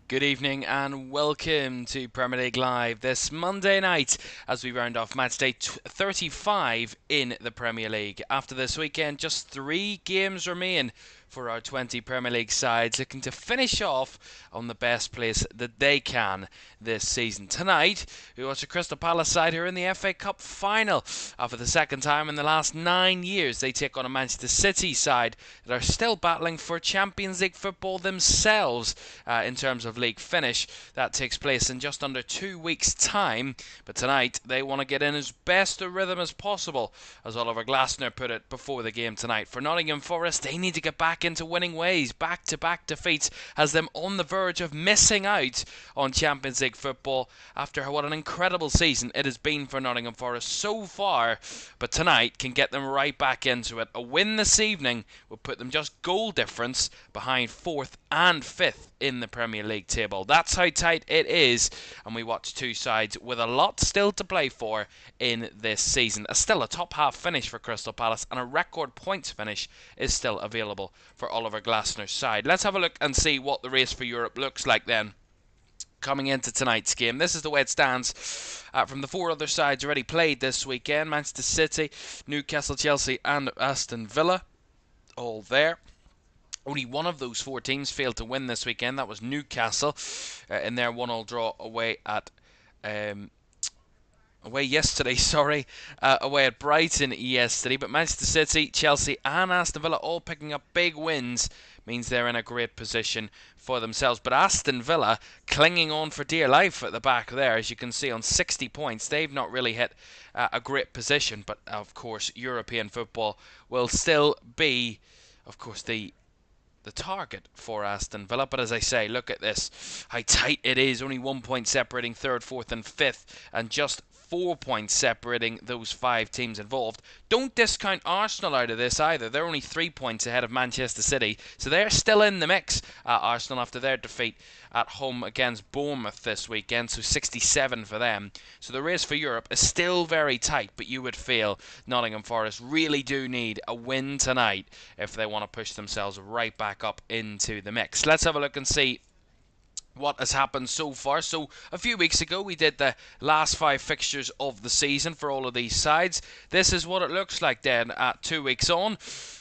Good evening and welcome to Premier League Live this Monday night as we round off Matchday 35 in the Premier League. After this weekend, just 3 games remain for our 20 Premier League sides looking to finish off on the best place that they can this season. Tonight, we watch a Crystal Palace side who are in the FA Cup final. For the second time in the last 9 years, they take on a Manchester City side that are still battling for Champions League football themselves in terms of league finish. That takes place in just under 2 weeks' time. But tonight, they want to get in as best a rhythm as possible, as Oliver Glasner put it before the game tonight. For Nottingham Forest, they need to get back into winning ways. Back-to-back defeats has them on the verge of missing out on Champions League football after what an incredible season it has been for Nottingham Forest so far. But tonight can get them right back into it. A win this evening will put them just goal difference behind 4th and 5th in the Premier League table. That's how tight it is, and we watch two sides with a lot still to play for in this season. Still a top half finish for Crystal Palace, and a record points finish is still available for Oliver Glasner's side. Let's have a look and see what the race for Europe looks like then coming into tonight's game. This is the way it stands from the 4 other sides already played this weekend. Manchester City, Newcastle, Chelsea and Aston Villa all there. Only one of those 4 teams failed to win this weekend. That was Newcastle in their 1-1 draw away at away at Brighton yesterday. But Manchester City, Chelsea and Aston Villa all picking up big wins means they're in a great position for themselves. But Aston Villa clinging on for dear life at the back there, as you can see, on 60 points. They've not really hit a great position, but of course European football will still be, of course, the target for Aston Villa. But as I say, look at this, how tight it is. Only 1 point separating 3rd, 4th and 5th, and just 4 points separating those 5 teams involved. Don't discount Arsenal out of this either. They're only 3 points ahead of Manchester City, so they're still in the mix. Arsenal, after their defeat at home against Bournemouth this weekend, so 67 for them. So the race for Europe is still very tight, but you would feel Nottingham Forest really do need a win tonight if they want to push themselves right back up into the mix. Let's have a look and see what has happened so far. So a few weeks ago we did the last 5 fixtures of the season for all of these sides. This is what it looks like then at 2 weeks on,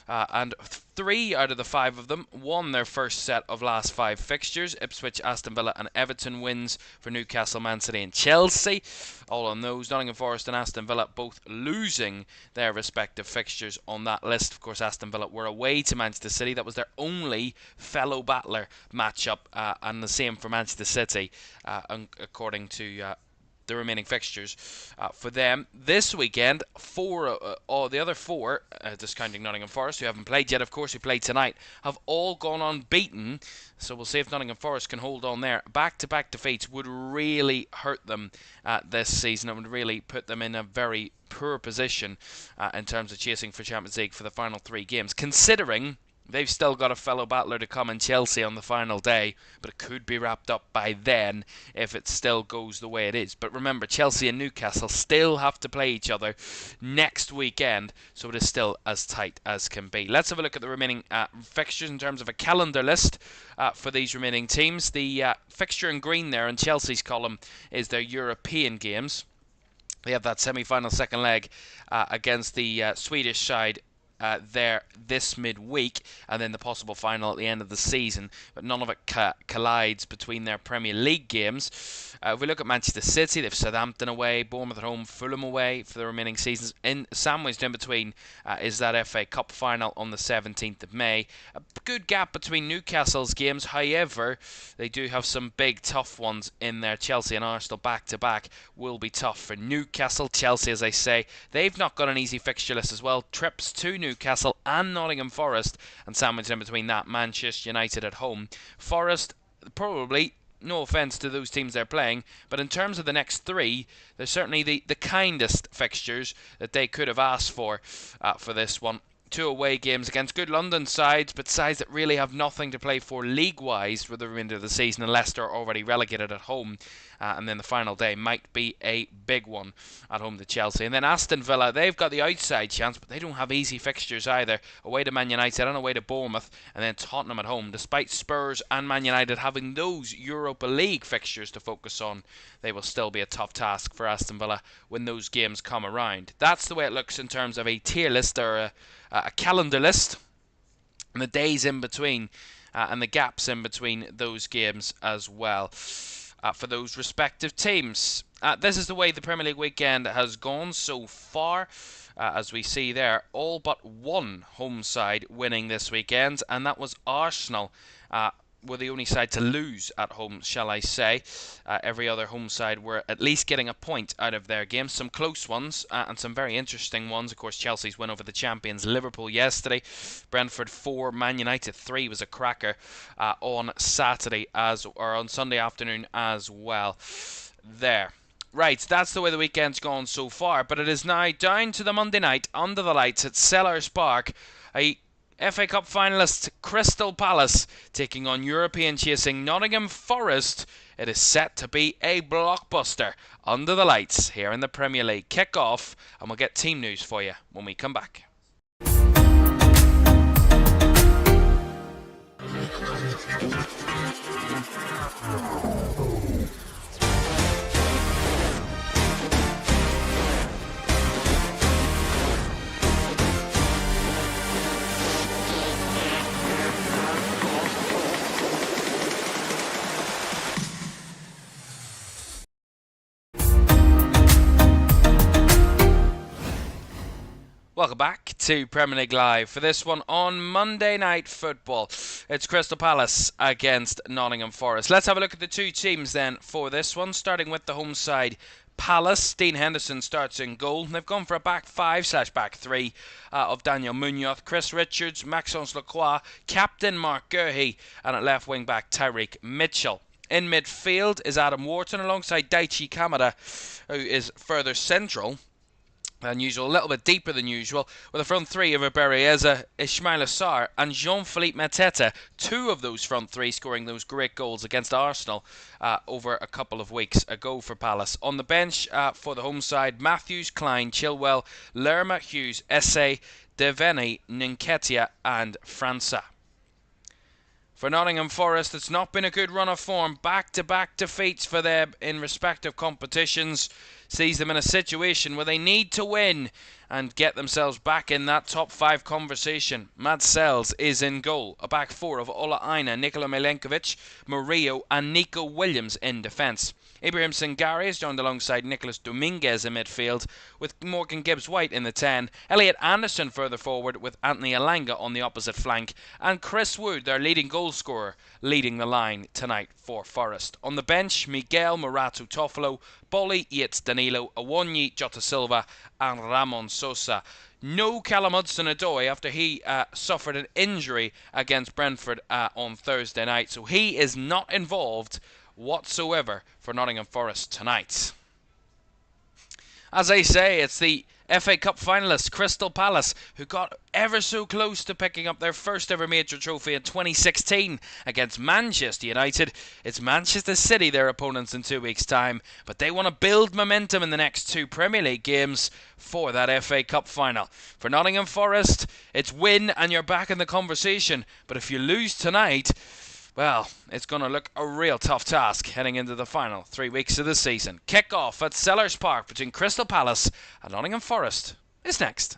and 3 out of the 5 of them won their first set of last 5 fixtures. Ipswich, Aston Villa and Everton wins for Newcastle, Man City and Chelsea. All on those. Nottingham Forest and Aston Villa both losing their respective fixtures on that list. Of course, Aston Villa were away to Manchester City. That was their only fellow battler matchup, and the same for Manchester City, according to the remaining fixtures for them. This weekend, the other 4, discounting Nottingham Forest, who haven't played yet, of course, who played tonight, have all gone unbeaten. So we'll see if Nottingham Forest can hold on there. Back-to-back defeats would really hurt them this season. It would really put them in a very poor position in terms of chasing for Champions League for the final 3 games, considering they've still got a fellow battler to come in Chelsea on the final day, but it could be wrapped up by then if it still goes the way it is. But remember, Chelsea and Newcastle still have to play each other next weekend, so it is still as tight as can be. Let's have a look at the remaining fixtures in terms of a calendar list for these remaining teams. The fixture in green there in Chelsea's column is their European games. They have that semi-final second leg against the Swedish side there this midweek, and then the possible final at the end of the season, but none of it collides between their Premier League games. If we look at Manchester City, they've Southampton away, Bournemouth at home, Fulham away for the remaining seasons. Sandwiched in between is that FA Cup final on the 17th of May. A good gap between Newcastle's games, however, they do have some big tough ones in there. Chelsea and Arsenal back-to-back will be tough for Newcastle. Chelsea, as I say, they've not got an easy fixture list as well. Trips to Newcastle and Nottingham Forest, and sandwiched in between that, Manchester United at home. Forest, probably, no offence to those teams they're playing, but in terms of the next 3, they're certainly the kindest fixtures that they could have asked for this one. two away games against good London sides, but sides that really have nothing to play for league-wise for the remainder of the season, and Leicester are already relegated at home. And then the final day might be a big one at home to Chelsea. And then Aston Villa, they've got the outside chance, but they don't have easy fixtures either. Away to Man United and away to Bournemouth, and then Tottenham at home. Despite Spurs and Man United having those Europa League fixtures to focus on, they will still be a tough task for Aston Villa when those games come around. That's the way it looks in terms of a tier list or a calendar list, and the days in between and the gaps in between those games as well for those respective teams. This is the way the Premier League weekend has gone so far. As we see there, all but one home side winning this weekend, and that was Arsenal. Were the only side to lose at home, shall I say. Every other home side were at least getting a point out of their games. Some close ones and some very interesting ones. Of course, Chelsea's win over the champions Liverpool yesterday. Brentford 4, Man United 3 was a cracker on Saturday or on Sunday afternoon as well. There. Right, that's the way the weekend's gone so far, but it is now down to the Monday night under the lights at Sellers Park. A FA Cup finalists Crystal Palace taking on European chasing Nottingham Forest. It is set to be a blockbuster under the lights here in the Premier League. Kick off, and we'll get team news for you when we come back. Welcome back to Premier League Live for this one on Monday Night Football. It's Crystal Palace against Nottingham Forest. Let's have a look at the two teams then for this one, starting with the home side. Palace, Dean Henderson starts in goal. They've gone for a back 5/back 3 of Daniel Munoz, Chris Richards, Maxence Lacroix, captain Mark Gurhey, and at left wing back Tyreek Mitchell. In midfield is Adam Wharton alongside Daichi Kamada, who is further central than usual, a little bit deeper than usual, with a front three of Berrieza, Ismail Assar and Jean-Philippe Mateta, two of those front three scoring those great goals against Arsenal over a couple of weeks ago for Palace. On the bench for the home side, Matthews, Klein, Chilwell, Lerma, Hughes, Esse, Deveni, Nketiah and França. For Nottingham Forest, it's not been a good run of form. Back-to-back defeats for them in respective competitions sees them in a situation where they need to win and get themselves back in that top 5 conversation. Matt Sells is in goal. A back 4 of Ola Aina, Nikola Milenkovic, Murillo and Nico Williams in defence. Ibrahim Sangare is joined alongside Nicolas Dominguez in midfield, with Morgan Gibbs-White in the 10, Elliot Anderson further forward with Anthony Elanga on the opposite flank, and Chris Wood, their leading goal scorer, leading the line tonight for Forest. On the bench, Miguel Morato Toffolo, Bolly Yates Danilo, Awonyi Jota Silva and Ramon Sosa. No Callum Hudson-Odoi after he suffered an injury against Brentford on Thursday night, so he is not involved whatsoever for Nottingham Forest tonight. As I say, it's the FA Cup finalists Crystal Palace, who got ever so close to picking up their first ever major trophy in 2016 against Manchester United. It's Manchester City, their opponents, in 2 weeks' time, but they want to build momentum in the next 2 Premier League games for that FA Cup final. For Nottingham Forest, it's win and you're back in the conversation, but if you lose tonight, well, it's going to look a real tough task heading into the final 3 weeks of the season. Kick-off at Sellers Park between Crystal Palace and Nottingham Forest is next.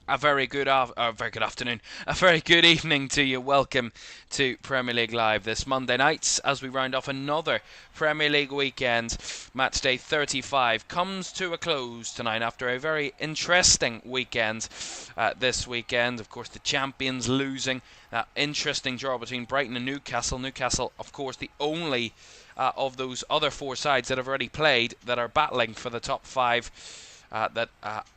A very good afternoon, a very good evening to you. Welcome to Premier League Live this Monday night as we round off another Premier League weekend. Matchday 35 comes to a close tonight after a very interesting weekend this weekend. Of course, the champions losing. That interesting draw between Brighton and Newcastle. Newcastle, of course, the only of those other 4 sides that have already played that are battling for the top 5. That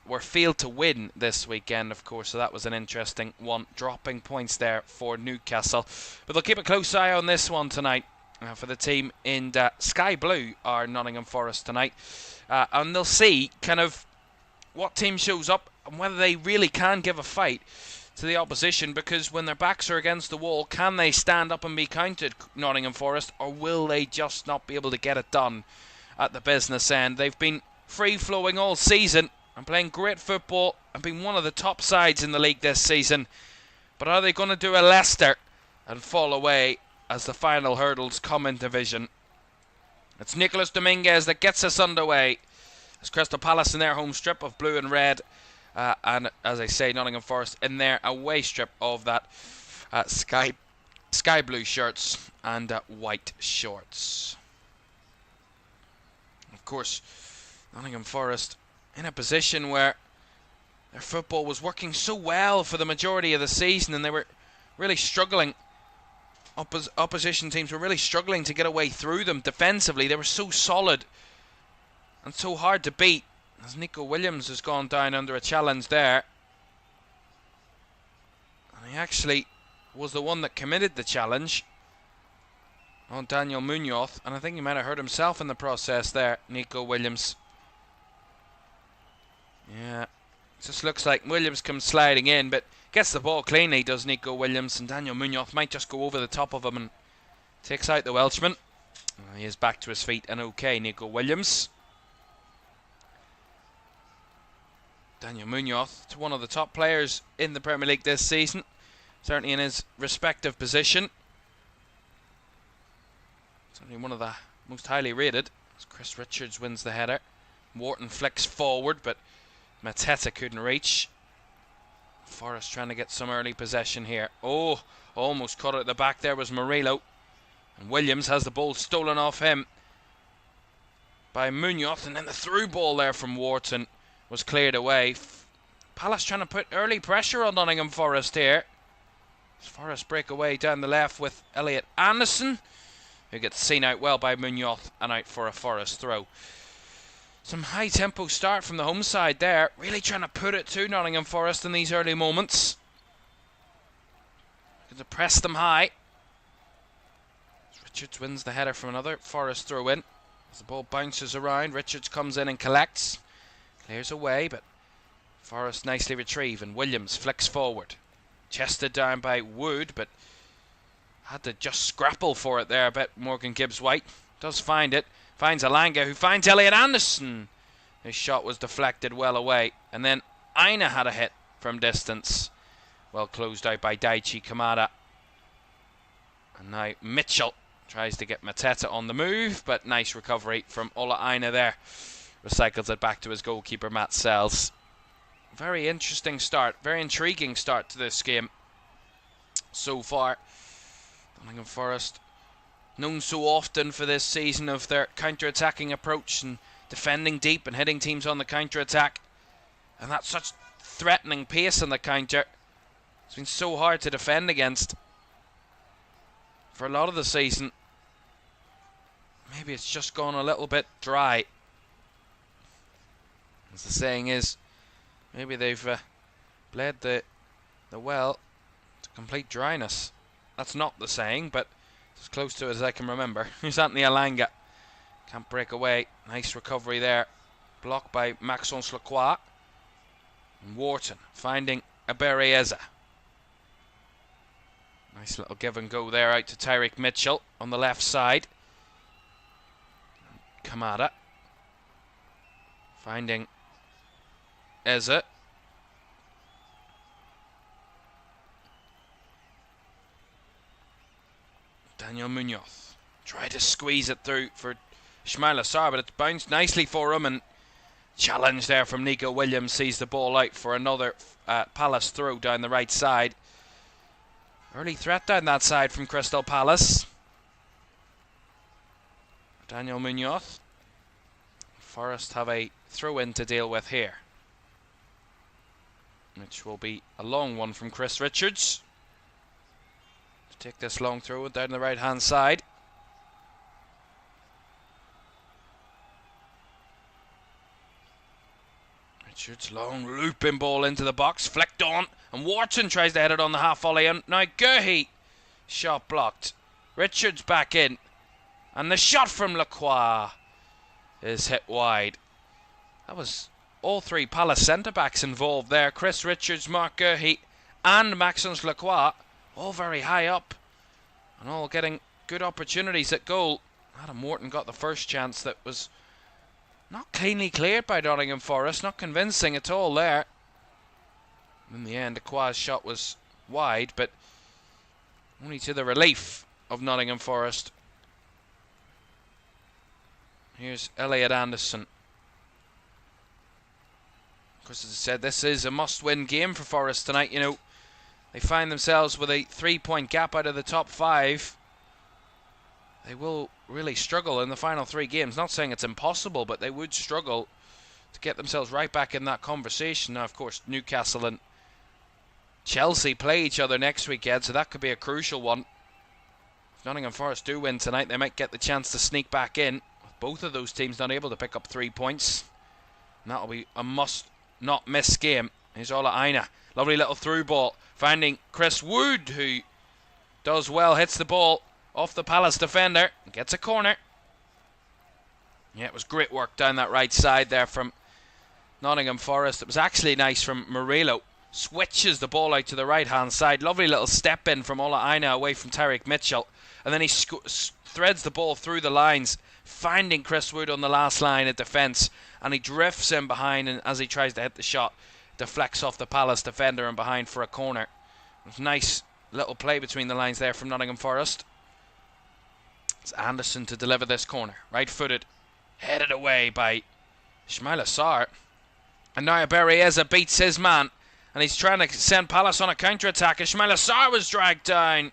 were failed to win this weekend, of course, so that was an interesting one, dropping points there for Newcastle. But they'll keep a close eye on this one tonight. for the team in sky blue are Nottingham Forest tonight. And they'll see kind of what team shows up and whether they really can give a fight to the opposition, because when their backs are against the wall, can they stand up and be counted, Nottingham Forest, or will they just not be able to get it done at the business end? They've been free-flowing all season and playing great football and been one of the top sides in the league this season. But are they going to do a Leicester and fall away as the final hurdles come into vision? It's Nicholas Dominguez that gets us underway. It's Crystal Palace in their home strip of blue and red. And as I say, Nottingham Forest in their away strip of that sky blue shirts and white shorts. Of course, Nottingham Forest in a position where their football was working so well for the majority of the season, and they were really struggling. Opposition teams were really struggling to get away through them defensively. They were so solid and so hard to beat, as Nico Williams has gone down under a challenge there. And he actually was the one that committed the challenge on Daniel Munoz, and I think he might have hurt himself in the process there, Nico Williams. Yeah, it just looks like Williams comes sliding in, but gets the ball cleanly, does Nico Williams, and Daniel Munoz might just go over the top of him and takes out the Welshman. He is back to his feet and okay, Nico Williams. Daniel Munoz, one of the top players in the Premier League this season, certainly in his respective position. Certainly one of the most highly rated, as Chris Richards wins the header. Wharton flicks forward, but Mateta couldn't reach. Forrest trying to get some early possession here. Oh, almost caught it at the back there was Murillo. And Williams has the ball stolen off him by Munoz, and then the through ball there from Wharton was cleared away. Palace trying to put early pressure on Nottingham Forest here. Forest break away down the left with Elliot Anderson, who gets seen out well by Munoz and out for a Forest throw. Some high tempo start from the home side there, really trying to put it to Nottingham Forest in these early moments. Going to press them high. Richards wins the header from another Forest throw in. As the ball bounces around, Richards comes in and collects. Clears away, but Forest nicely retrieve, and Williams flicks forward. Chested down by Wood, but had to just scrapple for it there. I bet Morgan Gibbs-White does find it. Finds Alanga, who finds Elliot Anderson. His shot was deflected well away. And then Aina had a hit from distance. Well closed out by Daichi Kamada. And now Mitchell tries to get Mateta on the move, but nice recovery from Ola Aina there. Recycles it back to his goalkeeper, Matt Sells. Very interesting start, very intriguing start to this game so far. Nottingham Forest, known so often for this season of their counter-attacking approach and defending deep and hitting teams on the counter-attack. And that's such threatening pace on the counter. It's been so hard to defend against for a lot of the season. Maybe it's just gone a little bit dry. As the saying is, maybe they've bled the well to complete dryness. That's not the saying, but as close to it as I can remember. Here's Anthony Alanga. Can't break away. Nice recovery there. Blocked by Maxence Lacroix. And Wharton finding Aberrieza. Nice little give and go there out to Tyreek Mitchell on the left side. Kamada finding Eza. Daniel Munoz tried to squeeze it through for Ismail Assar, but it's bounced nicely for him, and challenge there from Nico Williams sees the ball out for another Palace throw down the right side. Early threat down that side from Crystal Palace. Daniel Munoz. Forest have a throw in to deal with here, which will be a long one from Chris Richards. Take this long throw down the right hand side. Richards long looping ball into the box, flicked on, and Wharton tries to head it on the half volley, and now Guhi shot blocked. Richards back in, And the shot from Lacroix is hit wide. That was all three Palace centre-backs involved there. Chris Richards, Mark Gurhey and Maxence Lacroix, all very high up and all getting good opportunities at goal. Adam Morton got the first chance that was not cleanly cleared by Nottingham Forest. Not convincing at all there. In the end, Lacroix's shot was wide, but only to the relief of Nottingham Forest. Here's Elliot Anderson. Of course, as I said, this is a must-win game for Forest tonight. You know, they find themselves with a 3-point gap out of the top 5. They will really struggle in the final 3 games. Not saying it's impossible, but they would struggle to get themselves right back in that conversation. Now, of course, Newcastle and Chelsea play each other next weekend, so that could be a crucial one. If Nottingham Forest do win tonight, they might get the chance to sneak back in. With both of those teams not able to pick up 3 points. And that'll be a must-not-miss game. Here's Ola Aina. Lovely little through ball. Finding Chris Wood, who does well, hits the ball off the Palace defender, gets a corner. Yeah, it was great work down that right side there from Nottingham Forest. It was actually nice from Murillo. Switches the ball out to the right hand side. Lovely little step in from Ola Aina away from Tyreek Mitchell. And then he threads the ball through the lines, finding Chris Wood on the last line of defence. And he drifts in behind, and as he tries to hit the shot, deflects off the Palace defender and behind for a corner. It was nice little play between the lines there from Nottingham Forest. It's Anderson to deliver this corner. Right-footed. Headed away by Ismaila Sarr. And now Berrieza beats his man. And he's trying to send Palace on a counter-attack. Ismaila Sarr was dragged down.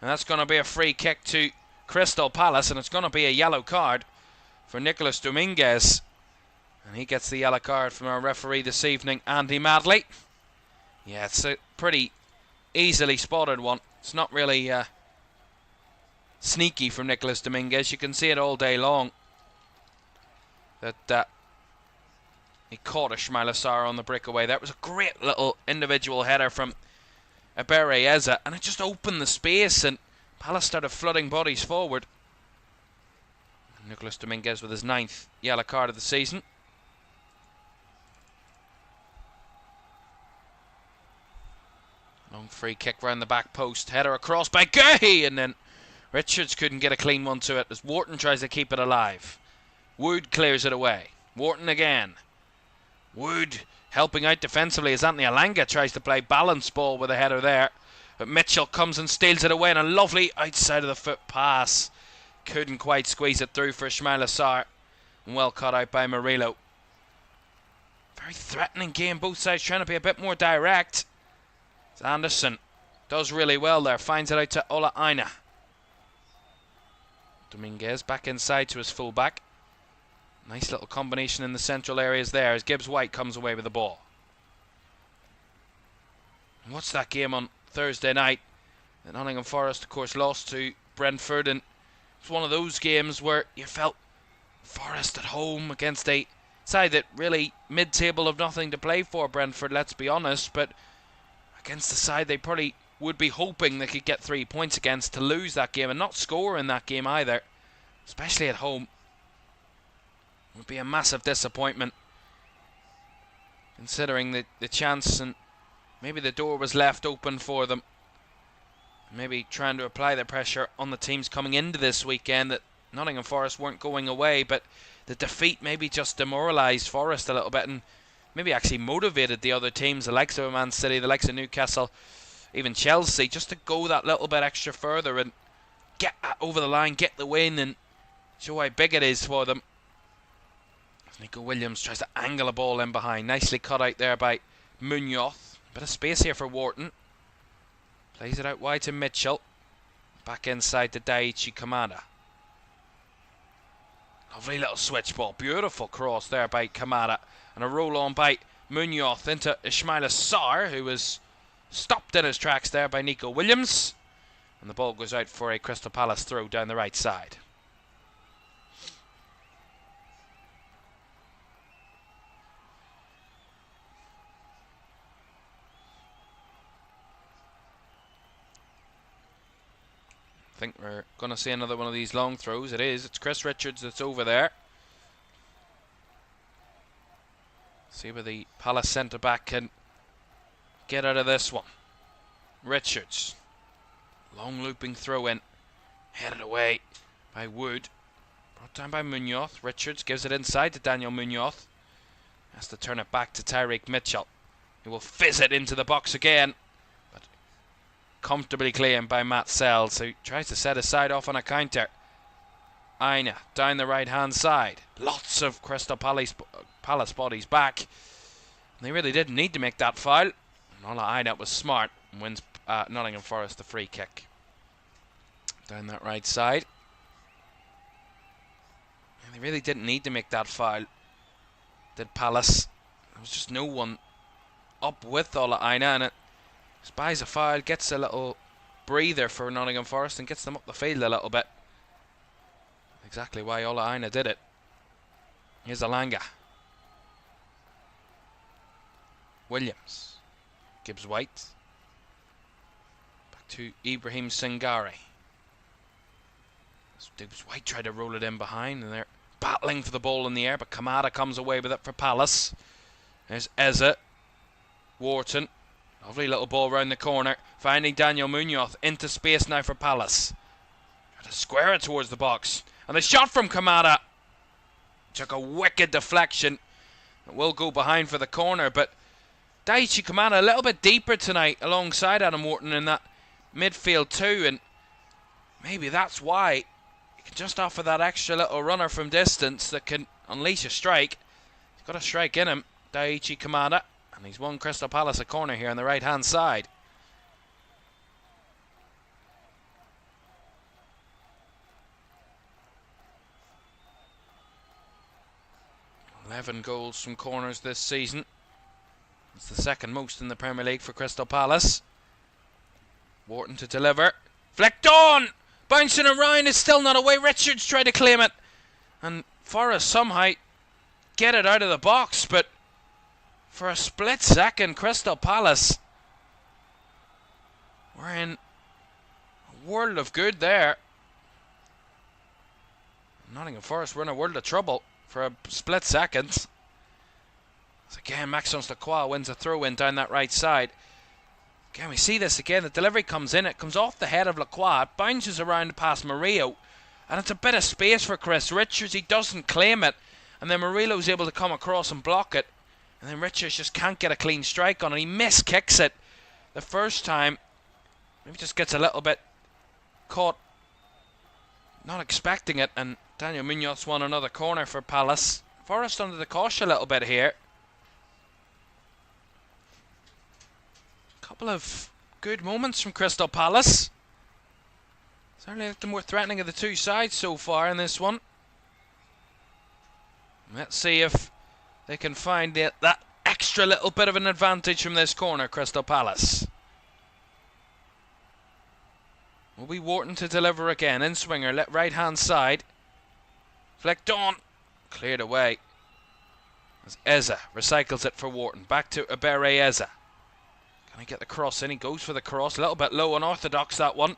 And that's going to be a free kick to Crystal Palace. And it's going to be a yellow card for Nicholas Dominguez. And he gets the yellow card from our referee this evening, Andy Madley. Yeah, it's a pretty easily spotted one. It's not really sneaky from Nicholas Dominguez. You can see it all day long that he caught Ismaila Sarr on the breakaway. That was a great little individual header from Berrieza, and it just opened the space, and Palace started flooding bodies forward. Nicholas Dominguez with his 9th yellow card of the season. Long free kick round the back post. Header across by Gurhey, and then Richards couldn't get a clean one to it as Wharton tries to keep it alive. Wood clears it away. Wharton again. Wood helping out defensively as Anthony Alanga tries to play balance ball with a header there. But Mitchell comes and steals it away, and a lovely outside of the foot pass. Couldn't quite squeeze it through for Ismaila Sarr. And well cut out by Murillo. Very threatening game, both sides trying to be a bit more direct. Anderson does really well there, finds it out to Ola Aina. Dominguez back inside to his fullback. Nice little combination in the central areas there as Gibbs White comes away with the ball. And what's that game on Thursday night? And Nottingham Forest, of course, lost to Brentford, and it's one of those games where you felt Forest at home against a side that really mid-table of nothing to play for, Brentford, let's be honest, but against the side they probably would be hoping they could get 3 points against, to lose that game and not score in that game either, especially at home, would be a massive disappointment considering the chance, and maybe the door was left open for them. Maybe trying to apply the pressure on the teams coming into this weekend that Nottingham Forest weren't going away, but the defeat maybe just demoralised Forest a little bit and maybe actually motivated the other teams, the likes of Man City, the likes of Newcastle, even Chelsea, just to go that little bit extra further and get over the line, get the win, and show how big it is for them. Nico Williams tries to angle a ball in behind. Nicely cut out there by Munoz. Bit of space here for Wharton. Plays it out wide to Mitchell. Back inside to Daichi Kamada. Lovely little switch ball. Beautiful cross there by Kamada. And a roll on by Munoz into Ismaila Sarr, who was stopped in his tracks there by Nico Williams. And the ball goes out for a Crystal Palace throw down the right side. think we're going to see another one of these long throws. It is. It's Chris Richards that's over there. See where the Palace centre-back can get out of this one. Richards. Long looping throw in. Headed away by Wood. Brought down by Munoz. Richards gives it inside to Daniel Munoz. Has to turn it back to Tyreek Mitchell. He will fizz it into the box again. But comfortably claimed by Matt Sells, who tries to set his side off on a counter. Aina down the right hand side. Lots of Crystal Palace bodies back. They really didn't need to make that foul. And Ola Aina was smart and wins Nottingham Forest the free kick. Down that right side. And they really didn't need to make that foul. Did Palace. There was just no one up with Ola Aina, and it spies a foul, gets a little breather for Nottingham Forest and gets them up the field a little bit. Exactly why Ola Aina did it. Here's Alanga. Williams. Gibbs White. Back to Ibrahim Singari. Gibbs White tried to roll it in behind, and they're battling for the ball in the air, but Kamada comes away with it for Palace. There's Eza. Wharton. Lovely little ball round the corner. Finding Daniel Munoz into space now for Palace. Try to square it towards the box. And the shot from Kamada. Took a wicked deflection. It will go behind for the corner, but Daichi Kamada a little bit deeper tonight alongside Adam Wharton in that midfield too, and maybe that's why he can just offer that extra little runner from distance that can unleash a strike. He's got a strike in him, Daichi Kamada, and he's won Crystal Palace a corner here on the right hand side. Goals from corners this season. It's the second most in the Premier League for Crystal Palace. Wharton to deliver. Flicked on! Bouncing around, it's still not away. Richards tried to claim it. And Forest somehow get it out of the box, but for a split second, Crystal Palace were in a world of good there. Nottingham Forest were in a world of trouble for a split second. So again, Maxence Lacroix wins a throw in down that right side. Again, we see this again. The delivery comes in. It comes off the head of Lacroix. It bounces around past Murillo. And it's a bit of space for Chris Richards. He doesn't claim it. And then Murillo's able to come across and block it. And then Richards just can't get a clean strike on it. He miskicks it the first time. Maybe just gets a little bit caught, not expecting it. And Daniel Munoz won another corner for Palace. Forest under the cosh a little bit here. Couple of good moments from Crystal Palace. Certainly the more threatening of the two sides so far in this one. Let's see if they can find that extra little bit of an advantage from this corner, Crystal Palace. Will be Wharton to deliver again. In swinger, right hand side. Flicked on. Cleared away. As Eza recycles it for Wharton. Back to Abere Eza. Can he get the cross in? He goes for the cross. A little bit low, unorthodox that one.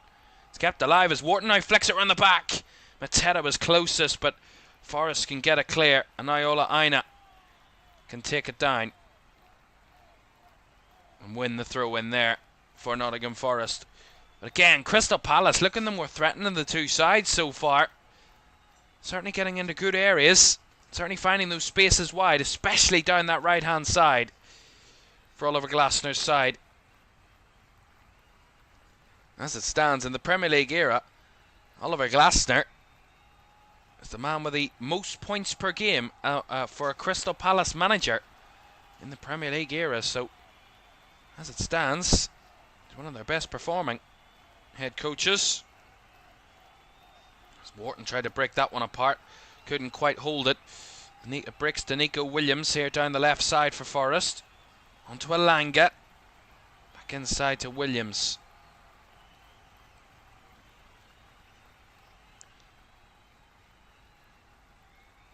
It's kept alive as Wharton now flicks it around the back. Matera was closest, but Forrest can get it clear. And now Ola Aina can take it down and win the throw in there for Nottingham Forest. But again, Crystal Palace looking the more threatening of the two sides so far. Certainly getting into good areas. Certainly finding those spaces wide, especially down that right hand side for Oliver Glasner's side. As it stands in the Premier League era, Oliver Glasner is the man with the most points per game for a Crystal Palace manager in the Premier League era. So, as it stands, he's one of their best performing head coaches. As Wharton tried to break that one apart, couldn't quite hold it. It breaks to Nico Williams here down the left side for Forest. Onto Alanga. Back inside to Williams.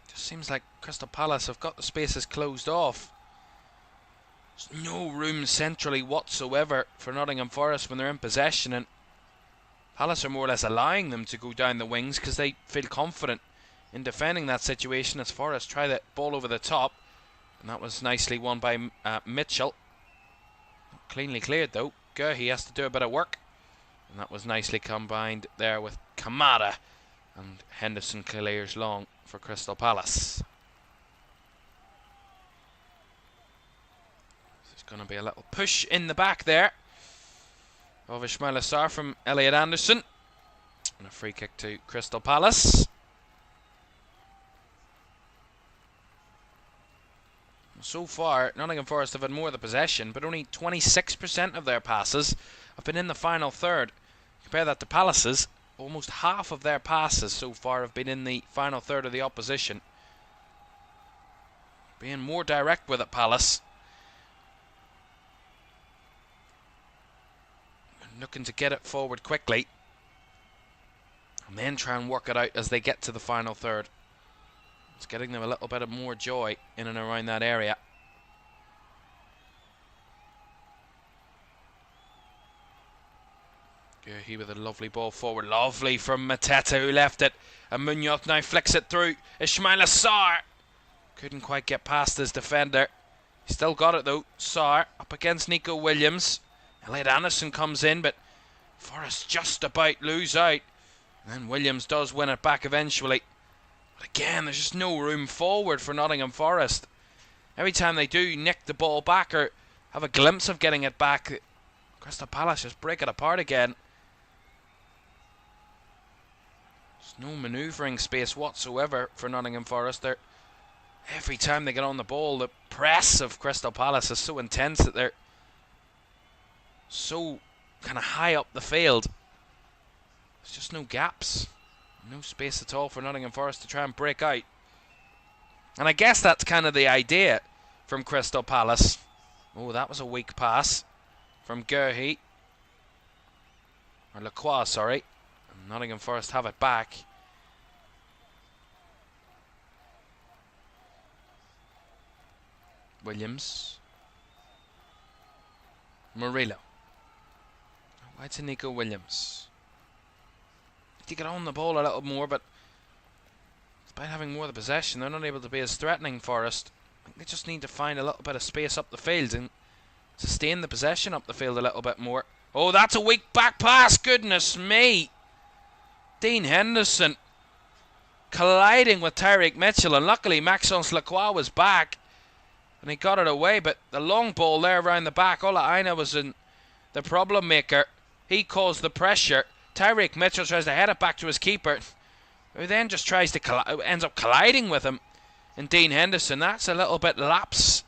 Just seems like Crystal Palace have got the spaces closed off. There's no room centrally whatsoever for Nottingham Forest when they're in possession, and Palace are more or less allowing them to go down the wings because they feel confident in defending that situation as Forest try that ball over the top. And that was nicely won by Mitchell. Cleanly cleared though. He has to do a bit of work. And that was nicely combined there with Kamara. And Henderson clears long for Crystal Palace. There's going to be a little push in the back there of Ismail Assar from Elliot Anderson. And a free kick to Crystal Palace. So far, Nottingham Forest have had more of the possession, but only 26% of their passes have been in the final third. Compare that to Palace's. Almost half of their passes so far have been in the final third of the opposition. Being more direct with it, Palace. Looking to get it forward quickly. And then try and work it out as they get to the final third. It's getting them a little bit of more joy in and around that area. He with a lovely ball forward. Lovely from Mateta, who left it. And Munoz now flicks it through. Ismail Assar couldn't quite get past his defender. He still got it though. Sarr up against Nico Williams. Elliot Anderson comes in, but Forrest just about lose out. And then Williams does win it back eventually. But again, there's just no room forward for Nottingham Forest. Every time they do nick the ball back or have a glimpse of getting it back, Crystal Palace just break it apart again. There's no manoeuvring space whatsoever for Nottingham Forest. Every time they get on the ball, the press of Crystal Palace is so intense that they're so kind of high up the field. There's just no gaps. No space at all for Nottingham Forest to try and break out. And I guess that's kind of the idea from Crystal Palace. Oh, that was a weak pass from Gerhi. Or Lacroix, sorry. And Nottingham Forest have it back. Williams. Murillo. Why to Nico Williams? To get on the ball a little more, but despite having more of the possession, they're not able to be as threatening. Forest. I think they just need to find a little bit of space up the field and sustain the possession up the field a little bit more. Oh, that's a weak back pass. Goodness me. Dean Henderson colliding with Tyreek Mitchell, and luckily Maxence Lacroix was back and he got it away, but the long ball there around the back, Ola Aina was in the problem maker. He caused the pressure. Tyreek Mitchell tries to head it back to his keeper, who then just tries to ends up colliding with him. And Dean Henderson, that's a little bit lapse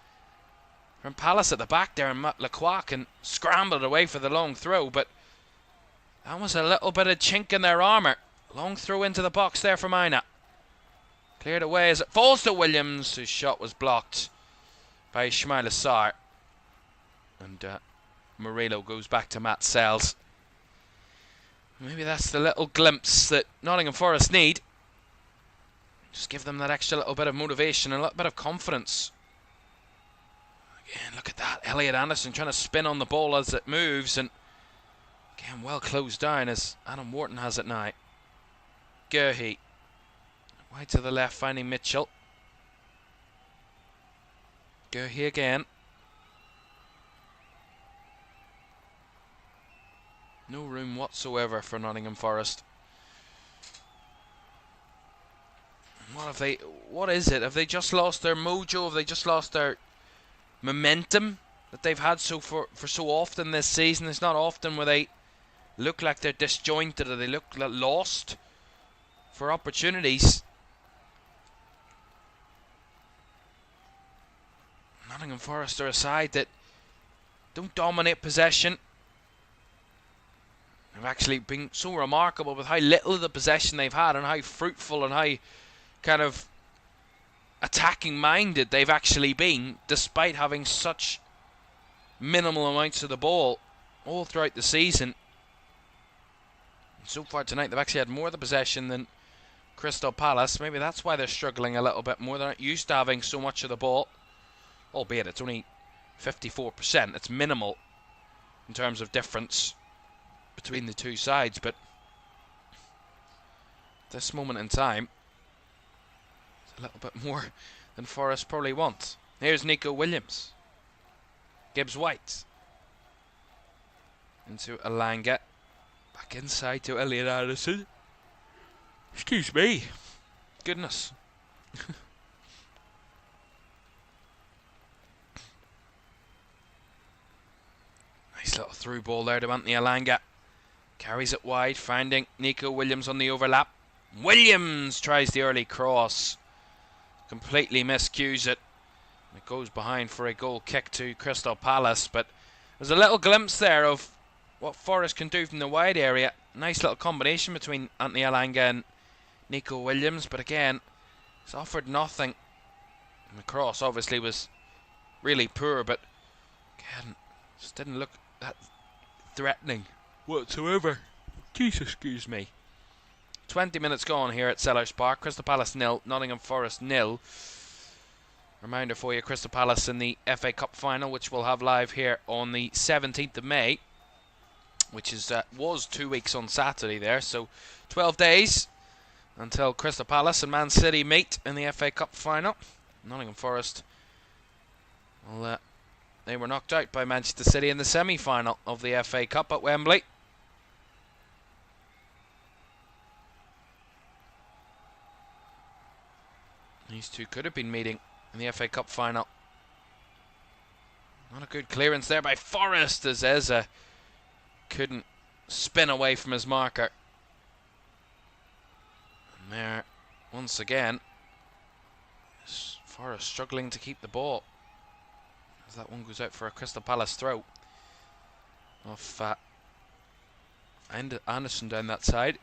from Palace at the back there, and Lacroix can scramble it away for the long throw, but that was a little bit of chink in their armour. Long throw into the box there from Aina. Cleared away as it falls to Williams, whose shot was blocked by Ismail Assar. And Murillo goes back to Matt Sells. Maybe that's the little glimpse that Nottingham Forest need. Just give them that extra little bit of motivation and a little bit of confidence. Again, look at that. Elliot Anderson trying to spin on the ball as it moves. And again, well closed down as Adam Wharton has it now. Gerhi. Wide to the left, finding Mitchell. Gerhi again. No room whatsoever for Nottingham Forest. What is it? Have they just lost their mojo? Have they just lost their momentum that they've had for so often this season? It's not often where they look like they're disjointed or they look lost for opportunities. Nottingham Forest are a side that don't dominate possession. They've actually been so remarkable with how little of the possession they've had and how fruitful and how kind of attacking minded they've actually been, despite having such minimal amounts of the ball all throughout the season. And so far tonight they've actually had more of the possession than Crystal Palace. Maybe that's why they're struggling a little bit more. They're not used to having so much of the ball, albeit it's only 54%. It's minimal in terms of difference between the two sides, but this moment in time, it's a little bit more than Forest probably wants. Here's Nico Williams. Gibbs White. Into Alanga. Back inside to Elliot Anderson. Excuse me. Goodness. Nice little through ball there to Anthony Alanga. Carries it wide, finding Nico Williams on the overlap. Williams tries the early cross. Completely miscues it. It goes behind for a goal kick to Crystal Palace, but there's a little glimpse there of what Forest can do from the wide area. Nice little combination between Anthony Alanga and Nico Williams, but again, it's offered nothing. And the cross obviously was really poor, but again, just didn't look that threatening whatsoever. Jesus, excuse me. 20 minutes gone here at Sellers Park. Crystal Palace 0, Nottingham Forest 0. Reminder for you, Crystal Palace in the FA Cup final, which we'll have live here on the 17th of May, which is was 2 weeks on Saturday there, so 12 days until Crystal Palace and Man City meet in the FA Cup final. Nottingham Forest, well, they were knocked out by Manchester City in the semi-final of the FA Cup at Wembley. These two could have been meeting in the FA Cup final. Not a good clearance there by Forest as Eza couldn't spin away from his marker. And there, once again, Forest struggling to keep the ball. As that one goes out for a Crystal Palace throw. Off Anderson down that side.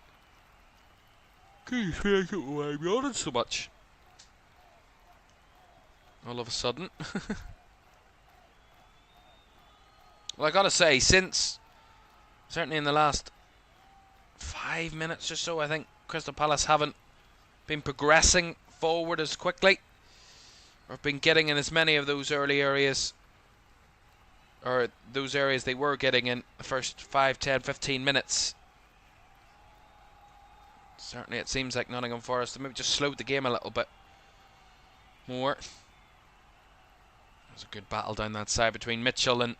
Goodness me, I don't know why I'm yawning so much. All of a sudden. Well, I gotta say, since certainly in the last 5 minutes or so, I think Crystal Palace haven't been progressing forward as quickly, or have been getting in as many of those early areas, or those areas they were getting in the first 5, 10, 15 minutes. Certainly it seems like Nottingham Forest have maybe just slowed the game a little bit more. There's a good battle down that side between Mitchell and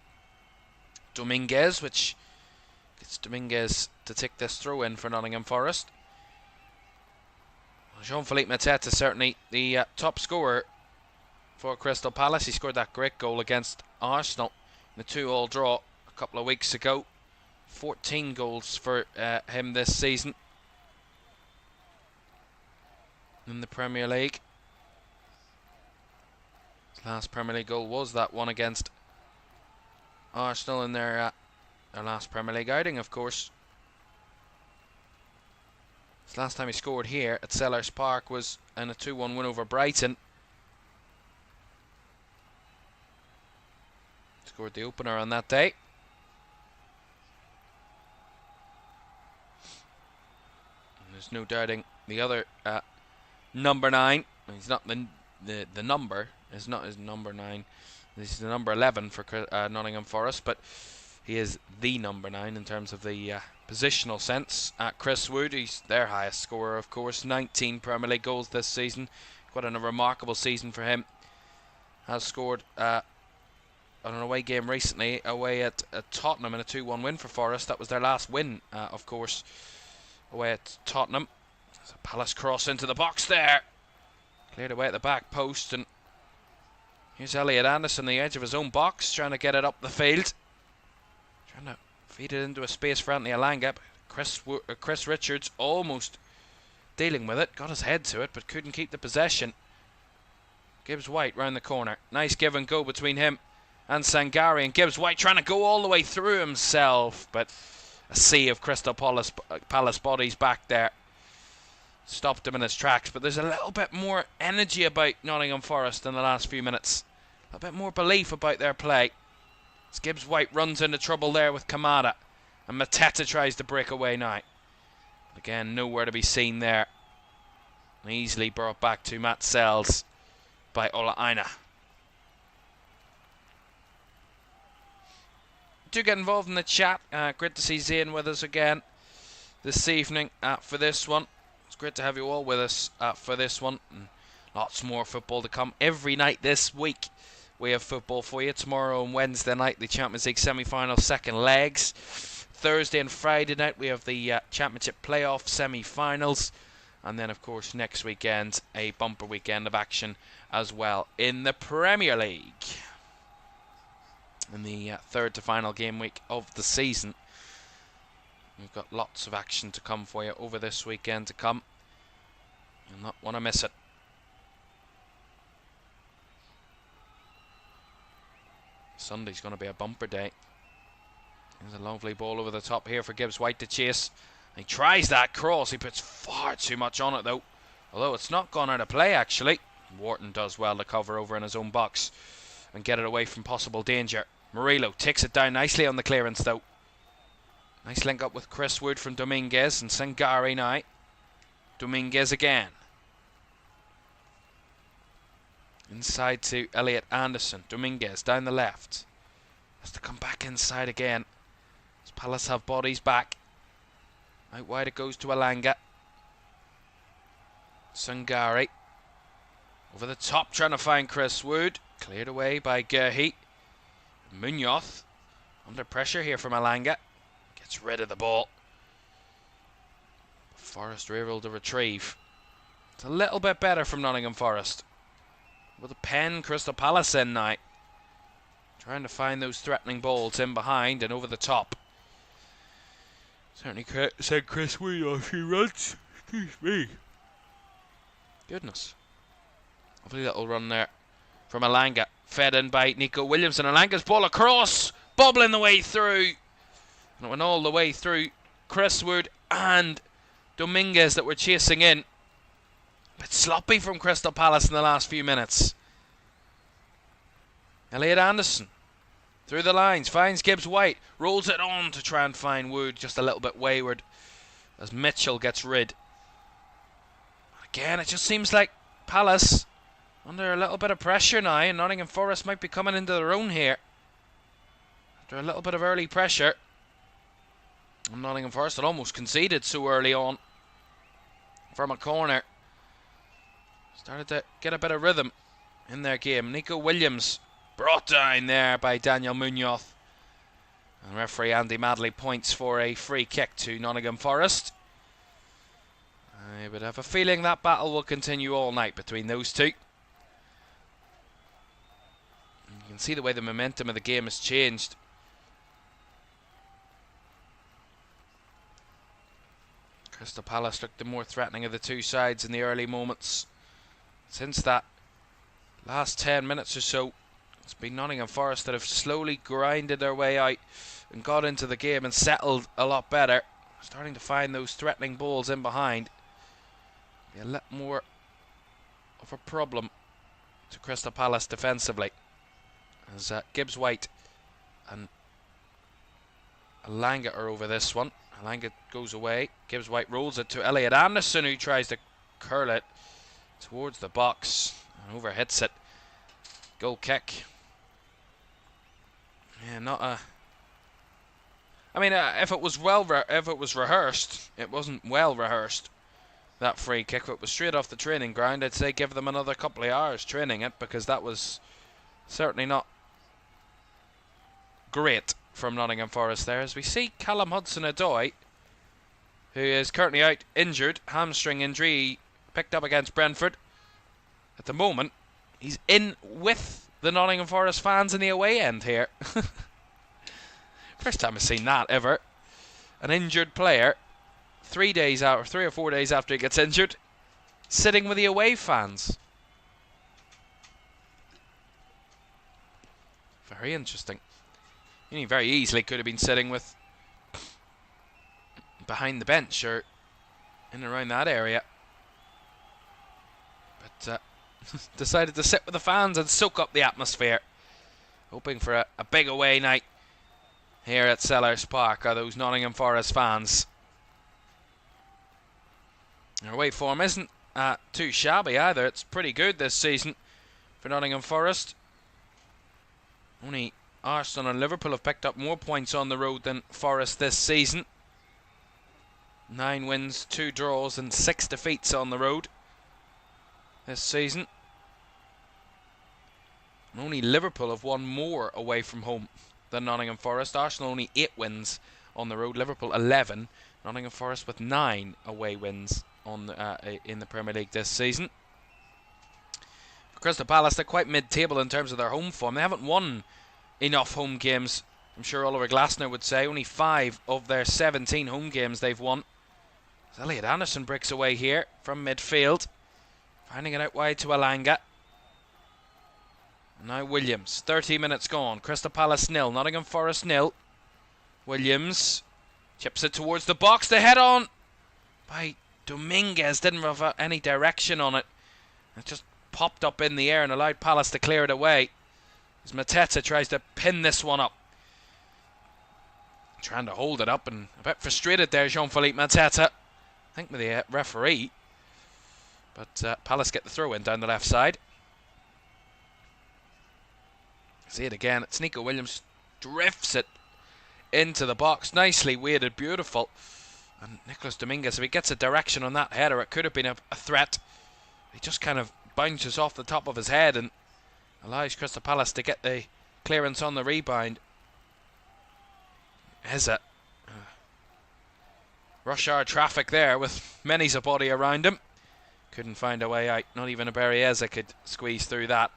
Dominguez, which gets Dominguez to take this throw in for Nottingham Forest. Jean-Philippe Mateta certainly the top scorer for Crystal Palace. He scored that great goal against Arsenal in the 2-2 draw a couple of weeks ago. 14 goals for him this season in the Premier League. His last Premier League goal was that one against Arsenal in their last Premier League outing, of course. His last time he scored here at Sellers Park was in a 2-1 win over Brighton. Scored the opener on that day. And there's no doubting the other number 9. He's not the number. It's not his number 9. This is the number 11 for Nottingham Forest, but he is the number 9 in terms of the positional sense. Chris Wood, he's their highest scorer, of course. 19 Premier League goals this season. Quite a remarkable season for him. Has scored on an away game recently, away at Tottenham in a 2-1 win for Forest. That was their last win, of course, away at Tottenham. There's a Palace cross into the box there. Cleared away at the back post, and here's Elliot Anderson, the edge of his own box, trying to get it up the field. Trying to feed it into a space for Anthony Alanga. Chris Richards almost dealing with it. Got his head to it, but couldn't keep the possession. Gibbs White round the corner. Nice give and go between him and Sangari. And Gibbs White trying to go all the way through himself. But a sea of Crystal Palace bodies back there stopped him in his tracks. But there's a little bit more energy about Nottingham Forest in the last few minutes. A bit more belief about their play. As Gibbs White runs into trouble there with Kamada. And Mateta tries to break away now. Again, nowhere to be seen there. Easily brought back to Matt Sells by Ola Aina. Do get involved in the chat. Great to see Zayn with us again this evening for this one. It's great to have you all with us for this one. And lots more football to come every night this week. We have football for you tomorrow and Wednesday night, the Champions League semi-final second legs. Thursday and Friday night we have the Championship playoff semi-finals. And then, of course, next weekend, a bumper weekend of action as well in the Premier League. In the third to final game week of the season. We've got lots of action to come for you over this weekend to come. You'll not want to miss it. Sunday's going to be a bumper day. There's a lovely ball over the top here for Gibbs White to chase. He tries that cross. He puts far too much on it though. Although it's not gone out of play actually. Wharton does well to cover over in his own box and get it away from possible danger. Murillo takes it down nicely on the clearance though. Nice link up with Chris Wood from Dominguez and Sangari now. Dominguez again. Inside to Elliot Anderson. Dominguez down the left. Has to come back inside again. As Palace have bodies back. Out wide it goes to Alanga. Sangari. Over the top trying to find Chris Wood. Cleared away by Gerhi. Munoz. Under pressure here from Alanga. Gets rid of the ball. Forest were able to retrieve. It's a little bit better from Nottingham Forest. With a pen Crystal Palace in now. Trying to find those threatening balls in behind and over the top. Certainly said Chris Wood off he runs. Excuse me. Goodness. Lovely little run there from Alanga. Fed in by Nico Williams and Alanga's ball across. Bobbling the way through. And it went all the way through Chris Wood and Dominguez that were chasing in. A bit sloppy from Crystal Palace in the last few minutes. Elliot Anderson through the lines, finds Gibbs White, rolls it on to try and find Wood, just a little bit wayward as Mitchell gets rid. Again, it just seems like Palace under a little bit of pressure now, and Nottingham Forest might be coming into their own here. After a little bit of early pressure. And Nottingham Forest had almost conceded so early on from a corner. Started to get a bit of rhythm in their game. Nico Williams brought down there by Daniel Munoz. And referee Andy Madley points for a free kick to Nottingham Forest. I would have a feeling that battle will continue all night between those two. You can see the way the momentum of the game has changed. Crystal Palace looked the more threatening of the two sides in the early moments. Since that last 10 minutes or so, it's been Nottingham Forest that have slowly grinded their way out and got into the game and settled a lot better. Starting to find those threatening balls in behind. Be a lot more of a problem to Crystal Palace defensively. As Gibbs White and Alanga are over this one. Alanga goes away. Gibbs White rolls it to Elliot Anderson, who tries to curl it towards the box and overhits it. Goal kick. Yeah, not a. I mean, if it was rehearsed, it wasn't well rehearsed. That free kick, if it was straight off the training ground, I'd say give them another couple of hours training it, because that was certainly not great from Nottingham Forest there. As we see Callum Hudson-Odoi, who is currently out injured, hamstring injury, picked up against Brentford. At the moment, he's in with the Nottingham Forest fans in the away end here. First time I've seen that ever. An injured player, 3 or 4 days after he gets injured, sitting with the away fans. Very interesting. He very easily could have been sitting with behind the bench or in and around that area, but decided to sit with the fans and soak up the atmosphere, hoping for a big away night here at Sellers Park are those Nottingham Forest fans. Their away form isn't too shabby either. It's pretty good this season for Nottingham Forest. Only Arsenal and Liverpool have picked up more points on the road than Forest this season. 9 wins, 2 draws and 6 defeats on the road this season. And only Liverpool have won more away from home than Nottingham Forest. Arsenal only 8 wins on the road, Liverpool 11. Nottingham Forest with 9 away wins on in the Premier League this season. For Crystal Palace, they're quite mid-table in terms of their home form. They haven't won enough home games. I'm sure Oliver Glasner would say only 5 of their 17 home games they've won. As Elliot Anderson breaks away here from midfield, finding it out wide to Alanga. Now Williams, 30 minutes gone. Crystal Palace 0, Nottingham Forest 0. Williams chips it towards the box. The head on by Dominguez, didn't have any direction on it. It just popped up in the air and allowed Palace to clear it away. As Mateta tries to pin this one up. Trying to hold it up and a bit frustrated there, Jean-Philippe Mateta. I think with the referee. But Palace get the throw in down the left side. See it again. It's Nico Williams drifts it into the box. Nicely weighted, beautiful. And Nicolas Dominguez, if he gets a direction on that header, it could have been a threat. He just kind of bounces off the top of his head and allows Crystal Palace to get the clearance on the rebound. Eza. Rush hour traffic there with many's a body around him. Couldn't find a way out. Not even a Berrieza could squeeze through that.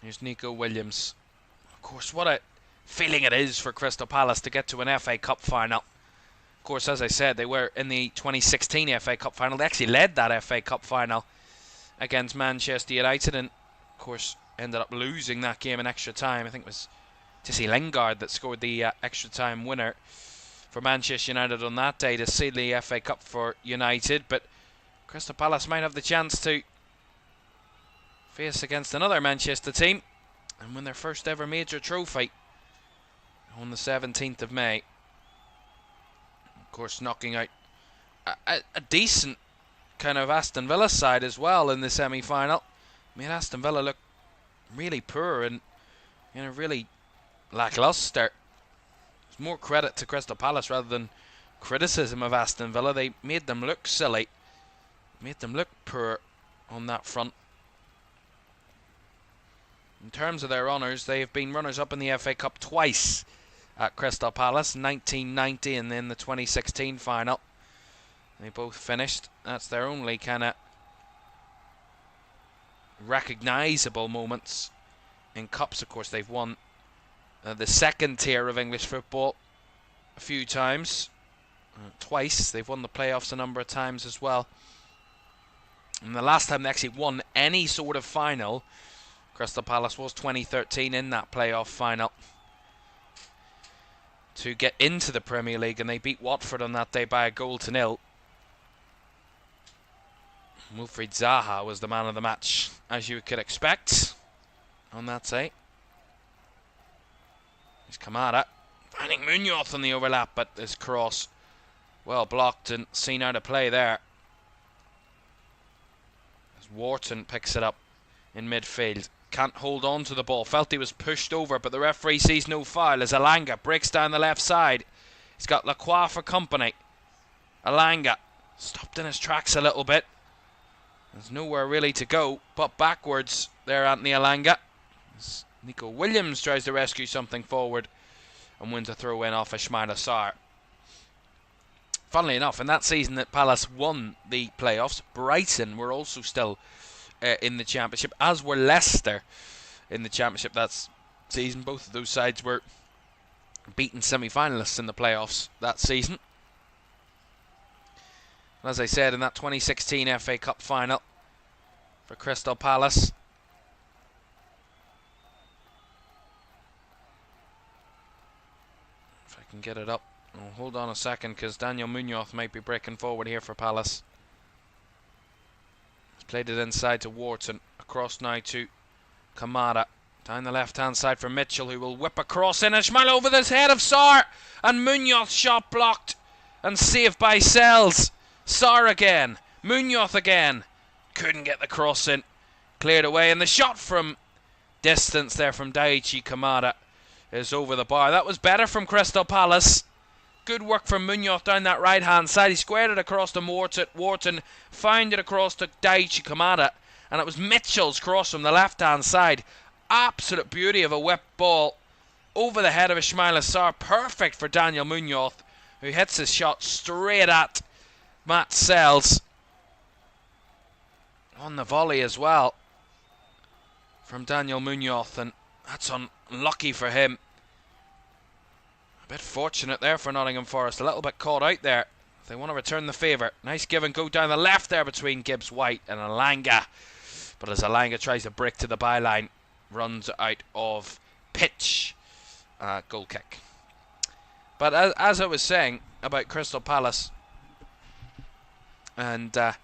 Here's Nico Williams. Of course, what a feeling it is for Crystal Palace to get to an FA Cup final. Of course, as I said, they were in the 2016 FA Cup final. They actually led that FA Cup final against Manchester United and, of course, ended up losing that game in extra time. I think it was Jesse Lingard that scored the extra time winner for Manchester United on that day to seal the FA Cup for United. But Crystal Palace might have the chance to face against another Manchester team and win their first ever major trophy on the 17th of May. Of course, knocking out a decent kind of Aston Villa side as well in the semi-final. I mean, Aston Villa look really poor and really lackluster. There's more credit to Crystal Palace rather than criticism of Aston Villa. They made them look silly, made them look poor on that front. In terms of their honours, they have been runners-up in the FA Cup twice at Crystal Palace, 1990 and then the 2016 final. They both finished. That's their only kind of recognisable moments in cups. Of course, they've won the second tier of English football a few times. Twice. They've won the playoffs a number of times as well. And the last time they actually won any sort of final, Crystal Palace, was 2013 in that playoff final to get into the Premier League, and they beat Watford on that day by a 1-0. Wilfried Zaha was the man of the match, as you could expect on that day. Here's Kamara finding Munoz on the overlap, but this cross well blocked and seen out of play there. As Wharton picks it up in midfield. Can't hold on to the ball. Felt he was pushed over, but the referee sees no foul as Alanga breaks down the left side. He's got Lacroix for company. Alanga stopped in his tracks a little bit. There's nowhere really to go but backwards there, Anthony Alanga. As Nico Williams tries to rescue something forward and wins a throw in off Ismaila Sarr. Funnily enough, in that season that Palace won the playoffs, Brighton were also still in the Championship, as were Leicester in the Championship that season. Both of those sides were beaten semi-finalists in the playoffs that season. And as I said, in that 2016 FA Cup final for Crystal Palace, if I can get it up. Oh, hold on a second, because Daniel Munoz might be breaking forward here for Palace. Played it inside to Wharton. Across now to Kamara. Down the left-hand side for Mitchell, who will whip across in. Ismail over the head of Sarr. And Munoz shot blocked. And saved by Sells. Sarr again. Munoz again. Couldn't get the cross in. Cleared away. And the shot from distance there from Daichi Kamara is over the bar. That was better from Crystal Palace. Good work from Munoz down that right-hand side. He squared it across to Wharton. Wharton found it across to Daichi Kamada. And it was Mitchell's cross from the left-hand side. Absolute beauty of a whip ball over the head of Ismail Assar. Perfect for Daniel Munoz, who hits his shot straight at Matt Sells. On the volley as well from Daniel Munoz. And that's unlucky for him. A bit fortunate there for Nottingham Forest. A little bit caught out there. They want to return the favour. Nice give and go down the left there between Gibbs White and Alanga. But as Alanga tries to break to the byline, runs out of pitch. Goal kick. But as I was saying about Crystal Palace, and of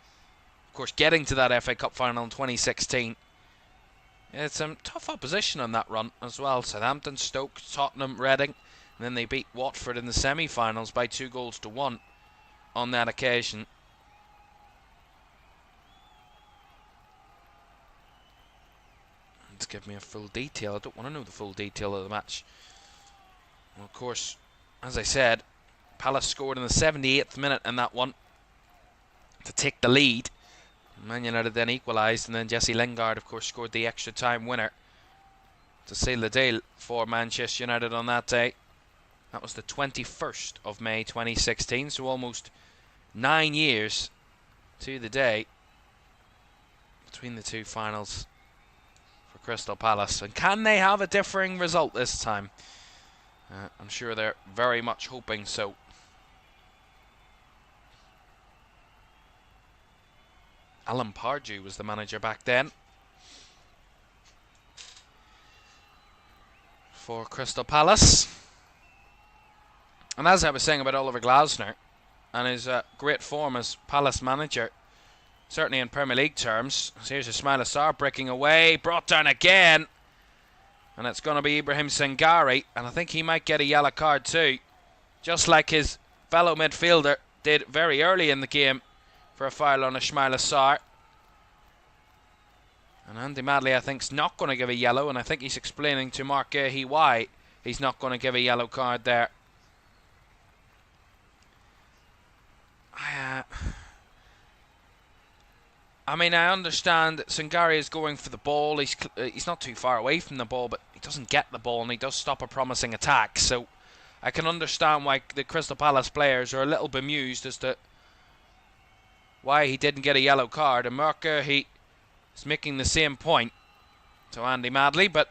course getting to that FA Cup final in 2016, it's some tough opposition on that run as well. Southampton, Stoke, Tottenham, Reading. And then they beat Watford in the semi-finals by 2-1 on that occasion. Let's give me a full detail. I don't want to know the full detail of the match. Well, of course, as I said, Palace scored in the 78th minute in that one to take the lead. Man United then equalised, and then Jesse Lingard, of course, scored the extra time winner to seal the deal for Manchester United on that day. That was the 21st of May 2016, so almost 9 years to the day between the two finals for Crystal Palace. And can they have a differing result this time? I'm sure they're very much hoping so. Alan Pardew was the manager back then for Crystal Palace. And as I was saying about Oliver Glasner and his great form as Palace manager, certainly in Premier League terms. So here's Ismail Assar breaking away, brought down again. And it's going to be Ibrahim Sangari, and I think he might get a yellow card too, just like his fellow midfielder did very early in the game for a foul on Ismail Assar. And Andy Madley, I think, is not going to give a yellow, and I think he's explaining to Mark Gahey why he's not going to give a yellow card there. I mean, I understand that Sangari is going for the ball. He's not too far away from the ball, but he doesn't get the ball, and he does stop a promising attack. So I can understand why the Crystal Palace players are a little bemused as to why he didn't get a yellow card. And Mark Gahey is making the same point to Andy Madley, but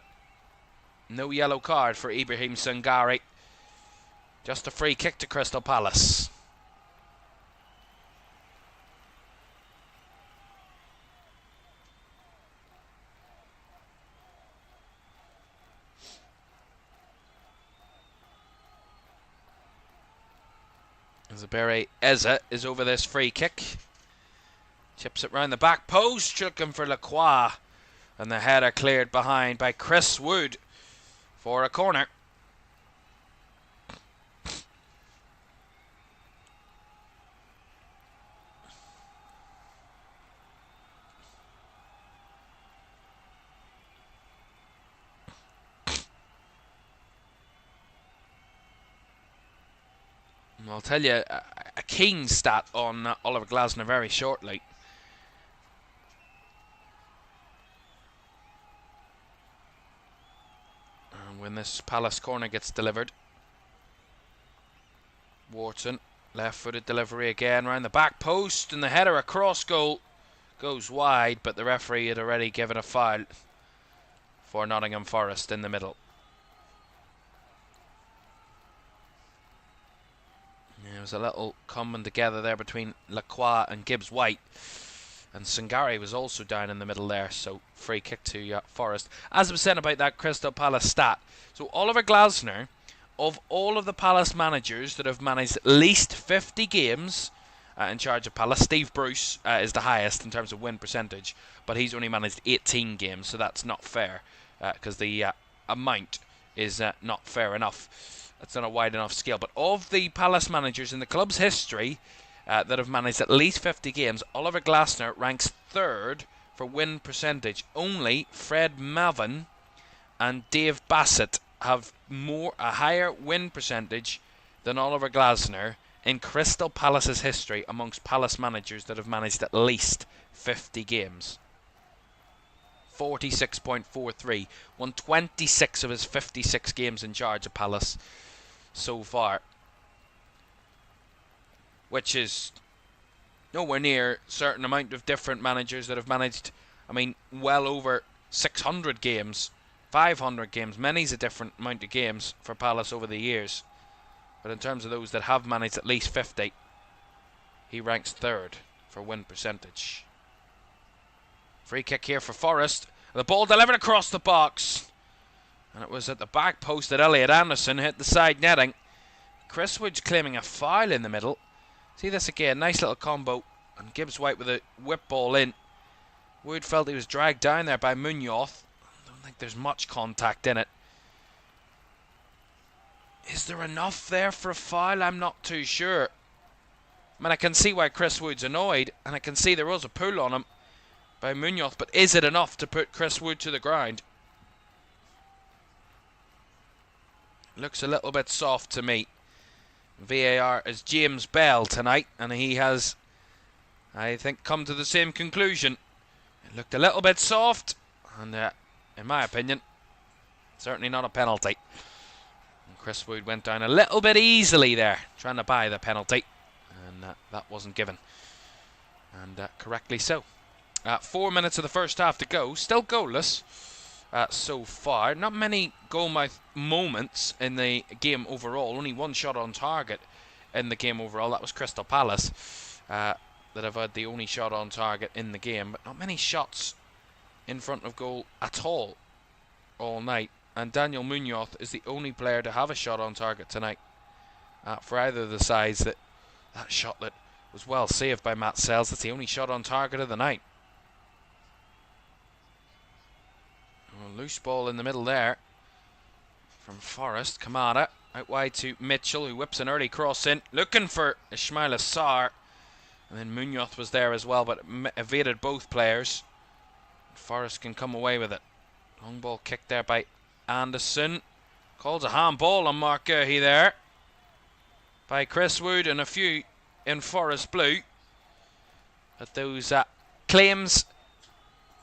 no yellow card for Ibrahim Sangari. Just a free kick to Crystal Palace. Zabere Eza is over this free kick. Chips it round the back post, looking for Lacroix. And the header cleared behind by Chris Wood for a corner. I'll tell you a keen stat on Oliver Glasner very shortly. And when this Palace corner gets delivered, Wharton, left-footed delivery again, round the back post, and the header across goal goes wide, but the referee had already given a foul for Nottingham Forest in the middle. There was a little coming together there between Lacroix and Gibbs White, and Sangari was also down in the middle there, so free kick to Forest. As I was saying about that Crystal Palace stat, so Oliver Glasner, of all of the Palace managers that have managed at least 50 games in charge of Palace, Steve Bruce is the highest in terms of win percentage, but he's only managed 18 games, so that's not fair, because the amount is not fair enough. That's not a wide enough scale. But of the Palace managers in the club's history that have managed at least 50 games, Oliver Glasner ranks third for win percentage. Only Fred Mavin and Dave Bassett have a higher win percentage than Oliver Glasner in Crystal Palace's history amongst Palace managers that have managed at least 50 games. 46.43. Won 26 of his 56 games in charge of Palace so far, which is nowhere near a certain amount of different managers that have managed, I mean, well over 600 games, 500 games. Many's a different amount of games for Palace over the years. But in terms of those that have managed at least 50, he ranks third for win percentage. Free kick here for Forest. The ball delivered across the box. And it was at the back post that Elliot Anderson hit the side netting. Chris Wood's claiming a foul in the middle. See this again, nice little combo. And Gibbs White with a whip ball in. Wood felt he was dragged down there by Munoz. I don't think there's much contact in it. Is there enough there for a foul? I'm not too sure. I mean, I can see why Chris Wood's annoyed, and I can see there was a pull on him by Munoz, but is it enough to put Chris Wood to the ground? Looks a little bit soft to me. VAR is James Bell tonight, and he has, I think, come to the same conclusion. It looked a little bit soft, and in my opinion, certainly not a penalty. And Chris Wood went down a little bit easily there, trying to buy the penalty, and that wasn't given, and correctly so. 4 minutes of the first half to go, still goalless so far. Not many goal-mouth moments in the game overall. Only one shot on target in the game overall. That was Crystal Palace that have had the only shot on target in the game. But not many shots in front of goal at all night. And Daniel Munoz is the only player to have a shot on target tonight for either of the sides. That shot that was well saved by Matt Sells. That's the only shot on target of the night. Loose ball in the middle there from Forest. Kamada out wide to Mitchell, who whips an early cross in, looking for Ismail Assar, and then Munoz was there as well, but evaded both players. Forest can come away with it. Long ball kicked there by Anderson. Calls a handball on Mark Gurhey there by Chris Wood, and a few in Forest blue. But those claims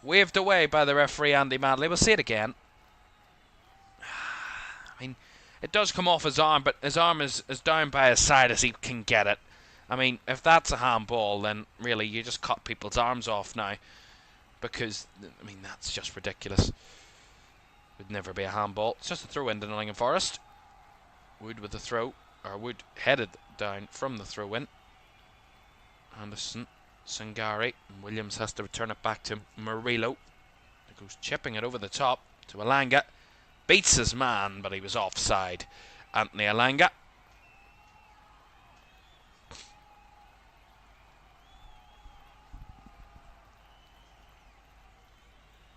waved away by the referee Andy Manley. We'll see it again. I mean, it does come off his arm, but his arm is as down by his side as he can get it. I mean, if that's a handball, then really you just cut people's arms off now. Because, I mean, that's just ridiculous. Would never be a handball. It's just a throw in to Nottingham Forest. Wood with the throw, or Wood headed down from the throw in. Anderson. Sangari, and Williams has to return it back to Murillo. He goes chipping it over the top to Alanga. Beats his man, but he was offside. Anthony Alanga.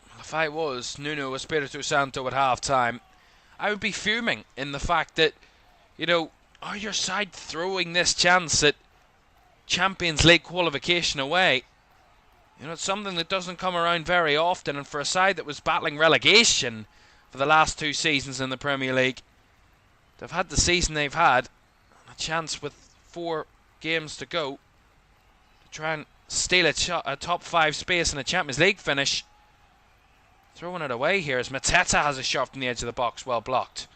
Well, if I was Nuno Espirito Santo at half-time, I would be fuming in the fact that, you know, are your side throwing this chance at Champions League qualification away? You know, it's something that doesn't come around very often, and for a side that was battling relegation for the last 2 seasons in the Premier League, they've had the season they've had, a chance with 4 games to go to try and steal a top 5 space in a Champions League finish. Throwing it away here as Mateta has a shot from the edge of the box, well blocked.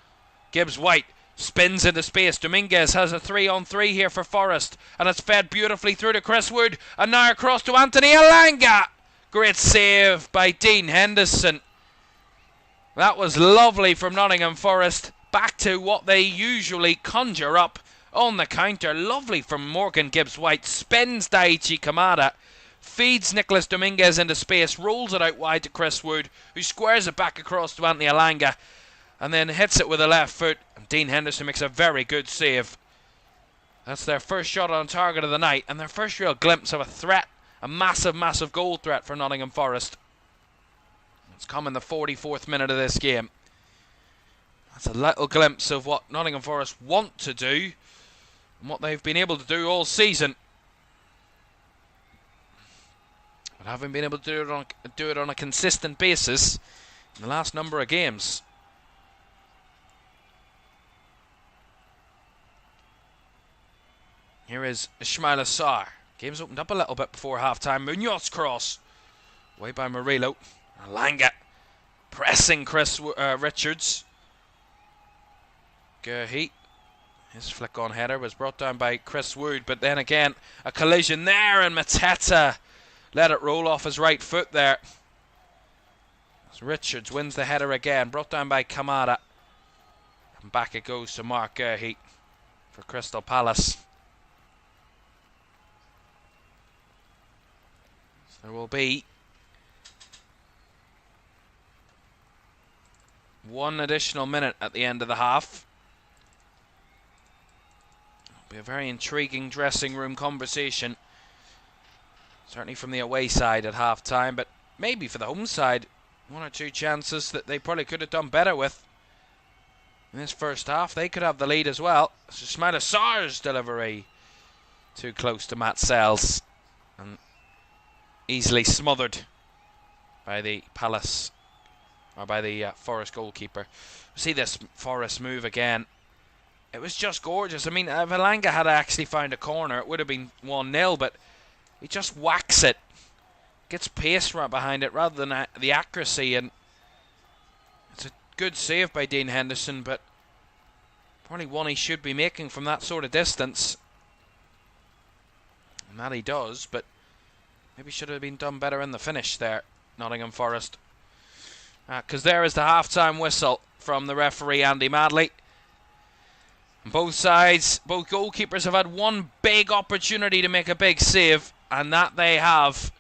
Gibbs White spins into space. Dominguez has a 3-on-3 here for Forest, and it's fed beautifully through to Chris Wood, and now across to Anthony Alanga. Great save by Dean Henderson. That was lovely from Nottingham Forest. Back to what they usually conjure up on the counter. Lovely from Morgan Gibbs White. Spins Daichi Kamada, feeds Nicholas Dominguez into space, rolls it out wide to Chris Wood, who squares it back across to Anthony Alanga, and then hits it with the left foot. And Dean Henderson makes a very good save. That's their first shot on target of the night, and their first real glimpse of a threat, a massive, massive goal threat for Nottingham Forest. It's come in the 44th minute of this game. That's a little glimpse of what Nottingham Forest want to do and what they've been able to do all season, but haven't been able to do it on a consistent basis in the last number of games. Here is Ismail Assar. Game's opened up a little bit before half-time. Munoz cross. Way by Murillo. Langa pressing Chris Richards. Gerheat. His flick-on header was brought down by Chris Wood, but then again, a collision there, and Mateta let it roll off his right foot there. As Richards wins the header again, brought down by Kamara. And back it goes to Mark Gerheat for Crystal Palace. So there will be one additional minute at the end of the half. Be a very intriguing dressing room conversation, certainly from the away side at half time, but maybe for the home side, one or two chances that they probably could have done better with in this first half. They could have the lead as well. It's Ismail Assar's delivery too close to Matt Sells and easily smothered by the Palace, or by the Forest goalkeeper. See this Forest move again. It was just gorgeous. I mean, if Alanga had actually found a corner, it would have been 1-0, but he just whacks it. Gets pace right behind it rather than the accuracy, and it's a good save by Dean Henderson, but probably one he should be making from that sort of distance. And that he does, but maybe should have been done better in the finish there, Nottingham Forest. Because there is the half-time whistle from the referee, Andy Madley. Both sides, both goalkeepers have had one big opportunity to make a big save, and that they have.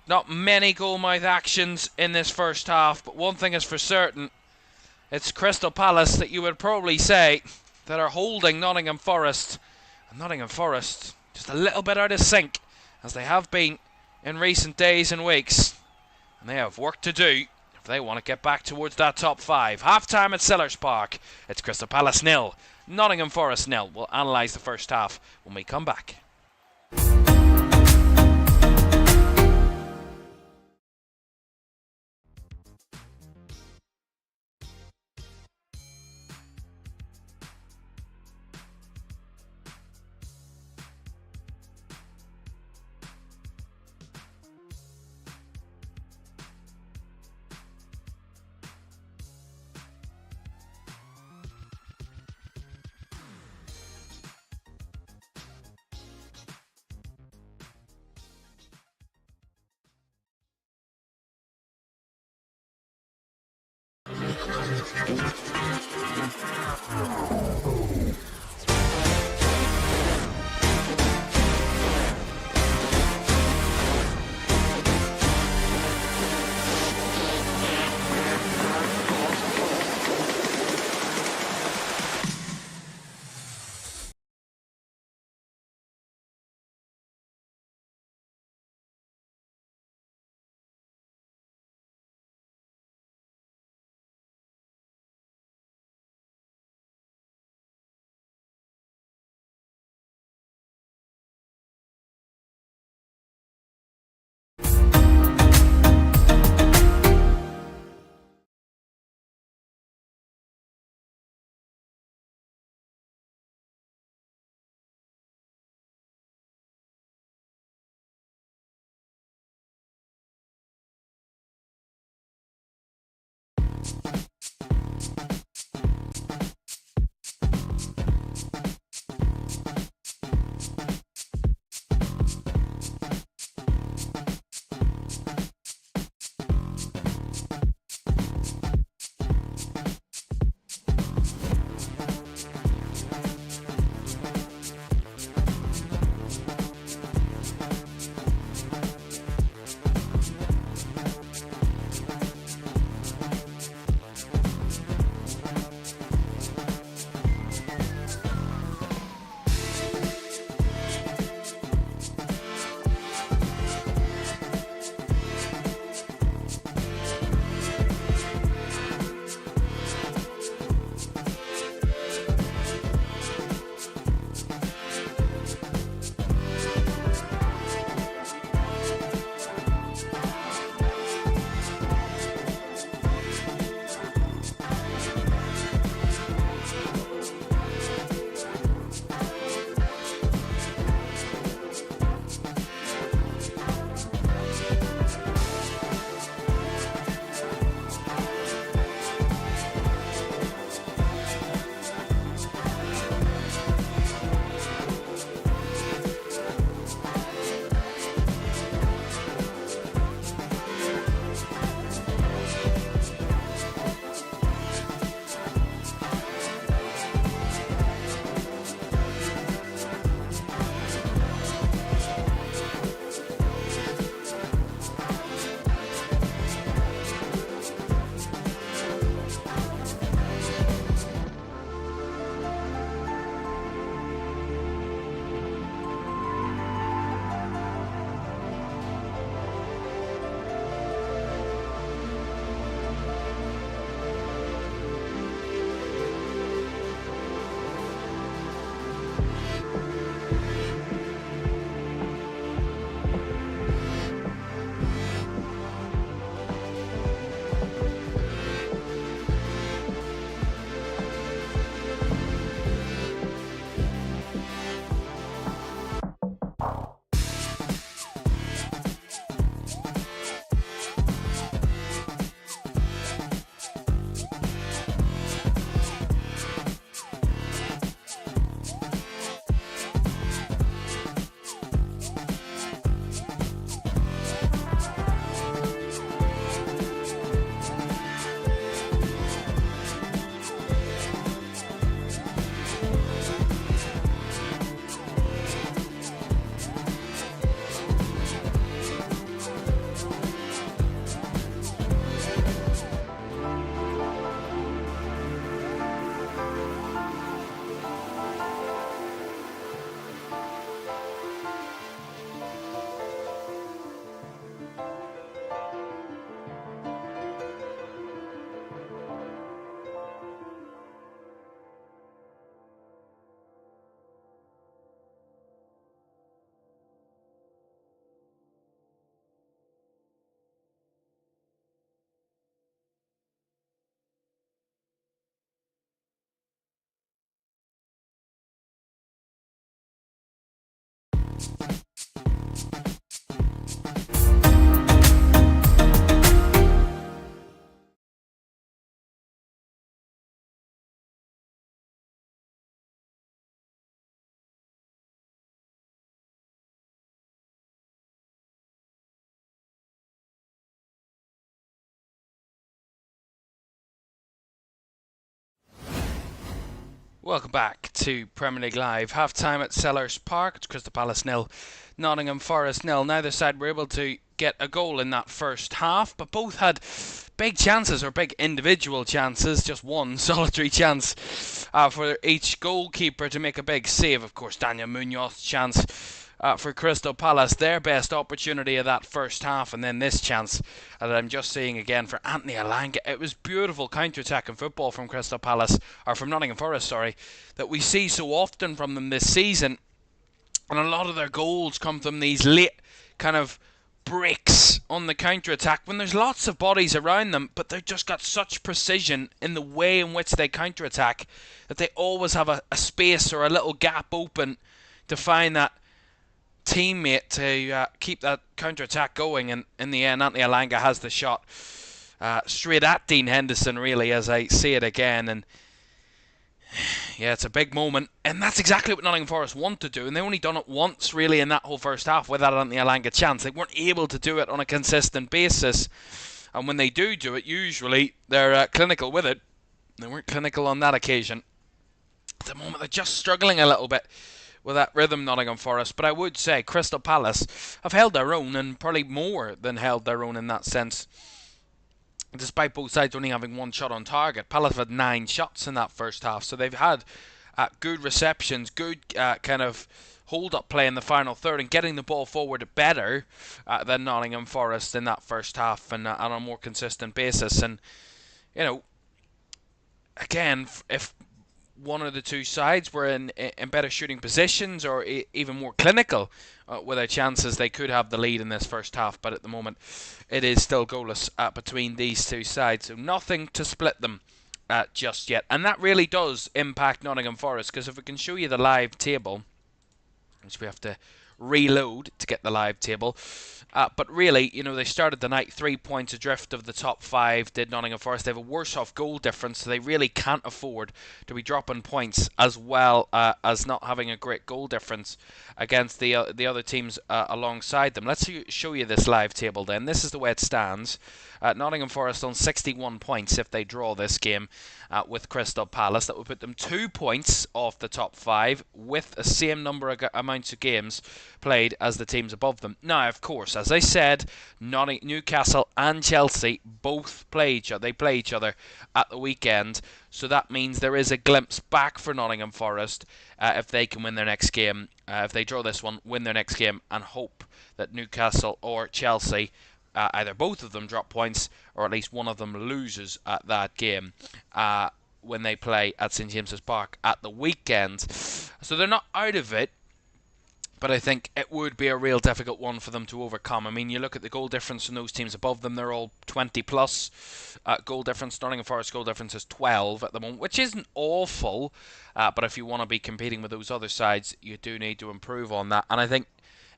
Not many goal-mouth actions in this first half, but one thing is for certain. It's Crystal Palace that you would probably say that are holding Nottingham Forest. And Nottingham Forest just a little bit out of sync, as they have been in recent days and weeks. And they have work to do if they want to get back towards that top 5. Half-time at Sellers Park. It's Crystal Palace 0. Nottingham Forest 0. We'll analyse the first half when we come back. Welcome back to Premier League Live. Half time at Sellers Park. It's Crystal Palace 0, Nottingham Forest 0. Neither side were able to get a goal in that first half, but both had big chances, or big individual chances. Just one solitary chance for each goalkeeper to make a big save. Of course, Daniel Munoz's chance for Crystal Palace, their best opportunity of that first half, and then this chance that I'm just seeing again for Anthony Elanga. It was beautiful counter-attacking football from Crystal Palace, or from Nottingham Forest, sorry, that we see so often from them this season, and a lot of their goals come from these late kind of breaks on the counter-attack when there's lots of bodies around them, but they've just got such precision in the way in which they counter-attack that they always have a space or a little gap open to find that teammate to keep that counter-attack going, and in the end Anthony Elanga has the shot straight at Dean Henderson, really, as I see it again. And yeah, it's a big moment, and that's exactly what Nottingham Forest want to do, and they only done it once really in that whole first half with that Anthony Elanga chance. They weren't able to do it on a consistent basis, and when they do it, usually they're clinical with it. They weren't clinical on that occasion. At the moment they're just struggling a little bit with that rhythm, Nottingham Forest. But I would say Crystal Palace have held their own, and probably more than held their own in that sense. Despite both sides only having one shot on target, Palace have had 9 shots in that first half. So they've had good receptions, good kind of hold-up play in the final third, and getting the ball forward better than Nottingham Forest in that first half, and on a more consistent basis. And, you know, again, if one of the two sides were in better shooting positions, or even more clinical with their chances, they could have the lead in this first half. But at the moment, it is still goalless between these two sides. So nothing to split them just yet. And that really does impact Nottingham Forest, because if we can show you the live table, which we have to reload to get the live table. But really, you know, they started the night 3 points adrift of the top 5, did Nottingham Forest. They have a worse off goal difference, so they really can't afford to be dropping points, as well as not having a great goal difference against the other teams alongside them. Let's show you this live table then. This is the way it stands. Nottingham Forest on 61 points if they draw this game with Crystal Palace. That would put them 2 points off the top 5, with the same number of amounts of games played as the teams above them. Now, of course, as I said, Newcastle and Chelsea both play each other. They play each other at the weekend, so that means there is a glimpse back for Nottingham Forest if they can win their next game. If they draw this one, win their next game, and hope that Newcastle or Chelsea, either both of them, drop points, or at least one of them loses at that game when they play at St James's Park at the weekend. So they're not out of it, but I think it would be a real difficult one for them to overcome. I mean, you look at the goal difference from those teams above them, they're all 20 plus goal difference. Nottingham Forest goal difference is 12 at the moment, which isn't awful, but if you want to be competing with those other sides, you do need to improve on that. And I think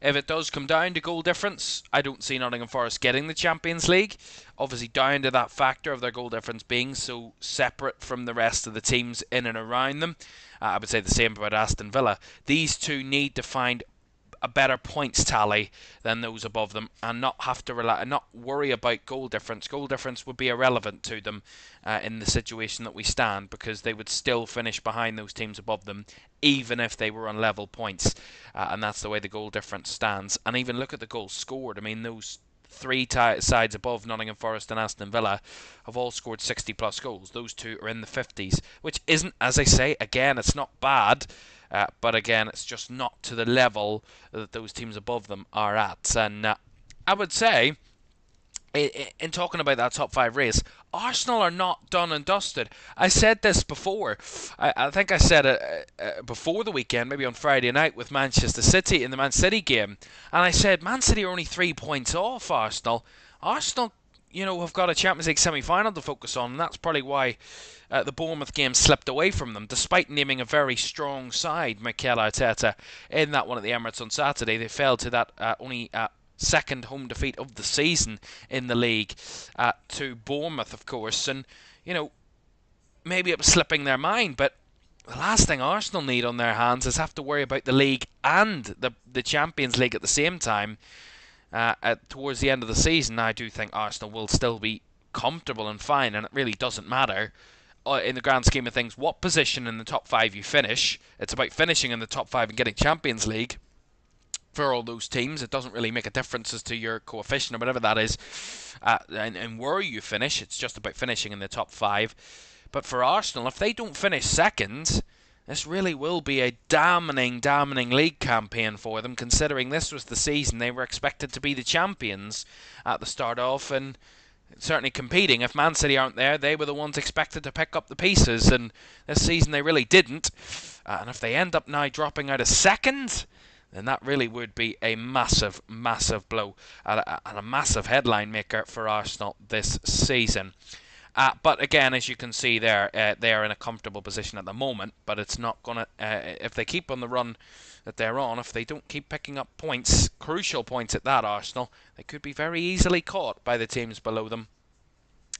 if it does come down to goal difference, I don't see Nottingham Forest getting the Champions League. Obviously down to that factor of their goal difference being so separate from the rest of the teams in and around them. I would say the same about Aston Villa. These two need to find a better points tally than those above them, and not have to not worry about goal difference. Goal difference would be irrelevant to them in the situation that we stand, because they would still finish behind those teams above them, even if they were on level points, and that's the way the goal difference stands. And even look at the goals scored. I mean, those three sides above Nottingham Forest and Aston Villa have all scored 60 plus goals. Those two are in the 50s, which isn't, as I say, again, it's not bad. But again, it's just not to the level that those teams above them are at. And I would say, in talking about that top 5 race, Arsenal are not done and dusted. I said this before. I think I said it before the weekend, maybe on Friday night with Manchester City in the Man City game. And I said Man City are only 3 points off Arsenal. Arsenal have got a Champions League semi-final to focus on, and that's probably why the Bournemouth game slipped away from them, despite naming a very strong side, Mikel Arteta, in that one at the Emirates on Saturday. They fell to that only second home defeat of the season in the league to Bournemouth, of course, and maybe it was slipping their mind, but the last thing Arsenal need on their hands is have to worry about the league and the Champions League at the same time towards the end of the season. I do think Arsenal will still be comfortable and fine, and it really doesn't matter in the grand scheme of things what position in the top 5 you finish. It's about finishing in the top 5 and getting Champions League for all those teams. It doesn't really make a difference as to your coefficient or whatever that is and where you finish. It's just about finishing in the top 5. But for Arsenal, if they don't finish second, this really will be a damning league campaign for them, considering this was the season they were expected to be the champions at the start off, and certainly competing. If Man City aren't there, they were the ones expected to pick up the pieces, and this season they really didn't. And if they end up now dropping out of second, then that really would be a massive blow and a massive headline maker for Arsenal this season. But again, as you can see there, they are in a comfortable position at the moment, but it's not going to, if they keep on the run that they're on, if they don't keep picking up points, crucial points at that, Arsenal, they could be very easily caught by the teams below them,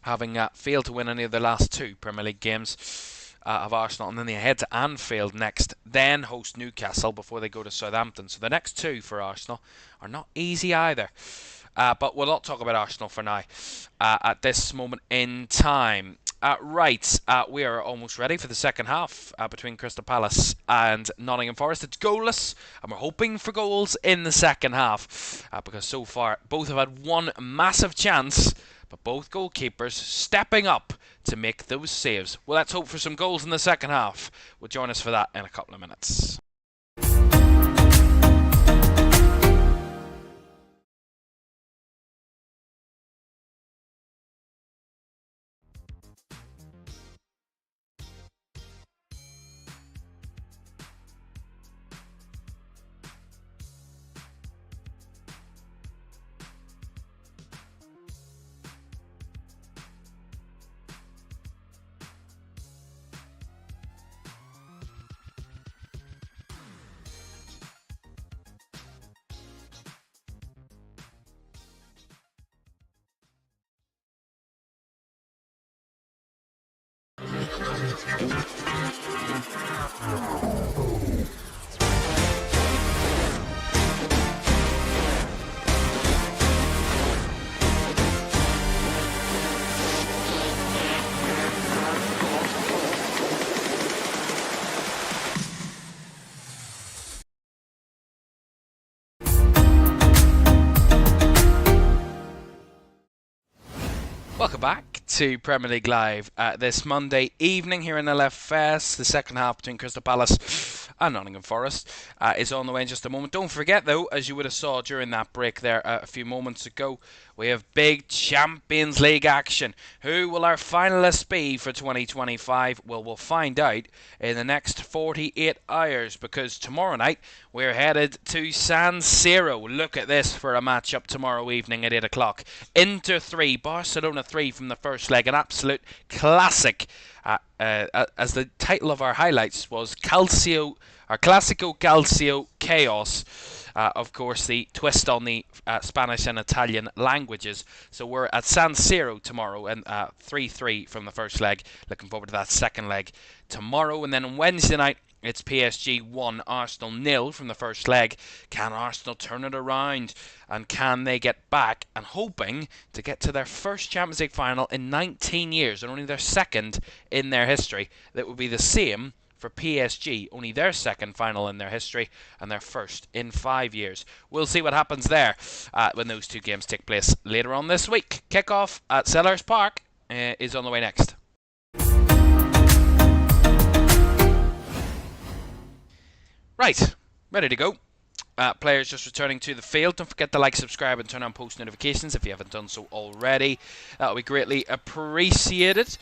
having failed to win any of the last 2 Premier League games of Arsenal, and then they head to Anfield next, then host Newcastle before they go to Southampton. So the next 2 for Arsenal are not easy either. But we'll not talk about Arsenal for now at this moment in time. We are almost ready for the second half between Crystal Palace and Nottingham Forest. It's goalless, and we're hoping for goals in the second half because so far both have had one massive chance, but both goalkeepers stepping up to make those saves. Well, let's hope for some goals in the second half. We'll join us for that in a couple of minutes. Welcome back to Premier League Live this Monday evening here in LFS. The second half between Crystal Palace and Nottingham Forest is on the way in just a moment. Don't forget though, as you would have saw during that break there a few moments ago, we have big Champions League action. Who will our finalists be for 2025? Well, we'll find out in the next 48 hours, because tomorrow night we're headed to San Siro. Look at this for a match-up tomorrow evening at 8 o'clock. Inter 3, Barcelona 3 from the first leg. An absolute classic, as the title of our highlights was Clásico Calcio Chaos. Of course, the twist on the Spanish and Italian languages. So we're at San Siro tomorrow, and 3-3 from the first leg. Looking forward to that second leg tomorrow. And then on Wednesday night, it's PSG 1, Arsenal 0 from the first leg. Can Arsenal turn it around? And can they get back? And hoping to get to their first Champions League final in 19 years, and only their second in their history. That would be the same for PSG, only their second final in their history and their first in 5 years. We'll see what happens there when those 2 games take place later on this week. Kickoff at Sellers Park is on the way next. Right, ready to go. Players just returning to the field. Don't forget to like, subscribe and turn on post notifications if you haven't done so already. That will be greatly appreciated.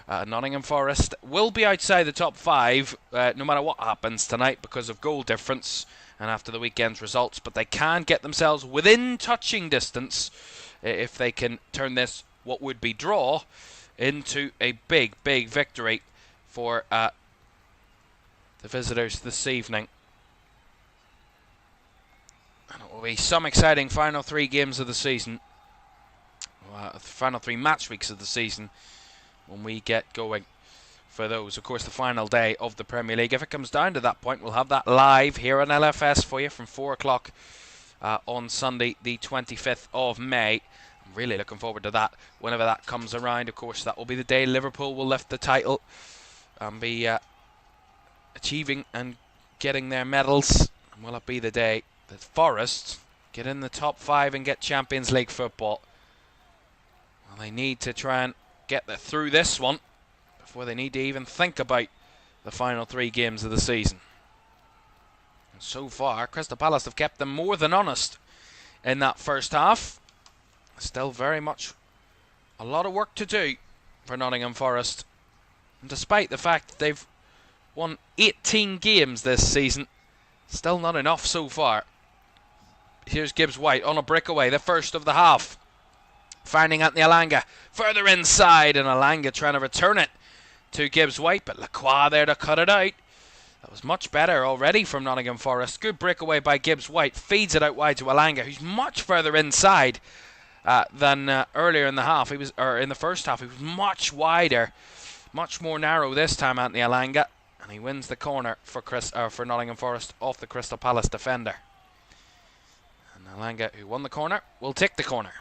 Nottingham Forest will be outside the top 5 no matter what happens tonight because of goal difference and after the weekend's results, but they can get themselves within touching distance if they can turn this, what would be draw, into a big, big victory for the visitors this evening. And it will be some exciting final 3 games of the season. Final 3 match weeks of the season when we get going for those. Of course, the final day of the Premier League. If it comes down to that point, we'll have that live here on LFS for you from 4 o'clock on Sunday, the 25th of May. I'm really looking forward to that whenever that comes around. Of course, that will be the day Liverpool will lift the title and be achieving and getting their medals. And will it be the day that Forest get in the top 5 and get Champions League football? Well, they need to try and get through this one before they need to even think about the final 3 games of the season. And so far, Crystal Palace have kept them more than honest in that first half. Still very much a lot of work to do for Nottingham Forest. And despite the fact that they've won 18 games this season, still not enough so far. Here's Gibbs-White on a breakaway, the first of the half. Finding Anthony Alanga further inside, and Alanga trying to return it to Gibbs-White, but Lacroix there to cut it out. That was much better already from Nottingham Forest. Good breakaway by Gibbs-White, feeds it out wide to Alanga, who's much further inside than earlier in the half. He was, or in the first half, he was much wider, much more narrow this time, Anthony Alanga, and he wins the corner for Nottingham Forest off the Crystal Palace defender. And Alanga, who won the corner, will take the corner.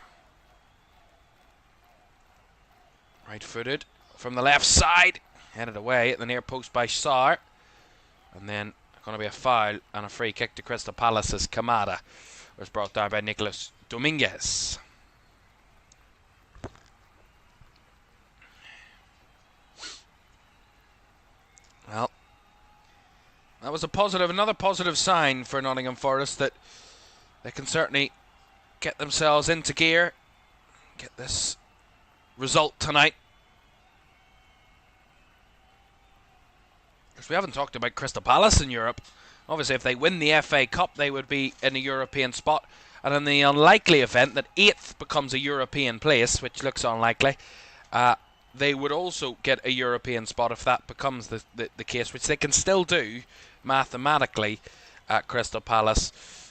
Right-footed from the left side, headed away at the near post by Sarr, and then going to be a foul and a free kick to Crystal Palace as Kamada was brought down by Nicolas Dominguez. Well, that was another positive sign for Nottingham Forest, that they can certainly get themselves into gear, get this result tonight. Because we haven't talked about Crystal Palace in Europe. Obviously, if they win the FA Cup, they would be in a European spot. And in the unlikely event that 8th becomes a European place, which looks unlikely, they would also get a European spot if that becomes the case, which they can still do mathematically at Crystal Palace.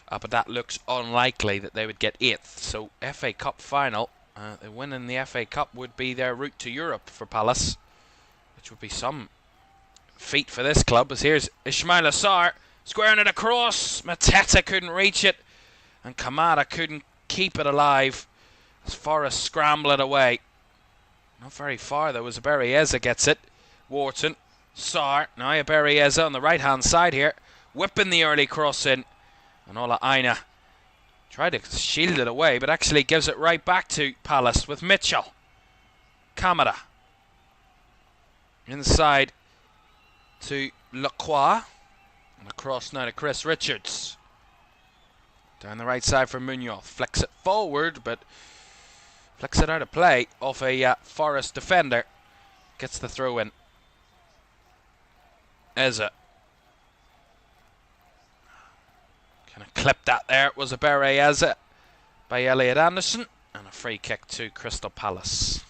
But that looks unlikely that they would get 8th. So FA Cup final, the win in the FA Cup would be their route to Europe for Palace, which would be some feat for this club. As here's Ismaila Sarr squaring it across. Mateta couldn't reach it, and Kamada couldn't keep it alive as Forrest scramble it away. Not very far though as Berrieza gets it. Wharton, Sarr, now Berrieza on the right hand side here, whipping the early cross in, and Ola Aina tried to shield it away, but actually gives it right back to Palace with Mitchell. Kamada inside to Lacroix, and across now to Chris Richards. Down the right side for Munoz, flicks it forward, but flicks it out of play off a Forest defender. Gets the throw in. Eza. Kind of clipped that there. It was a Berrieza by Elliot Anderson, and a free kick to Crystal Palace.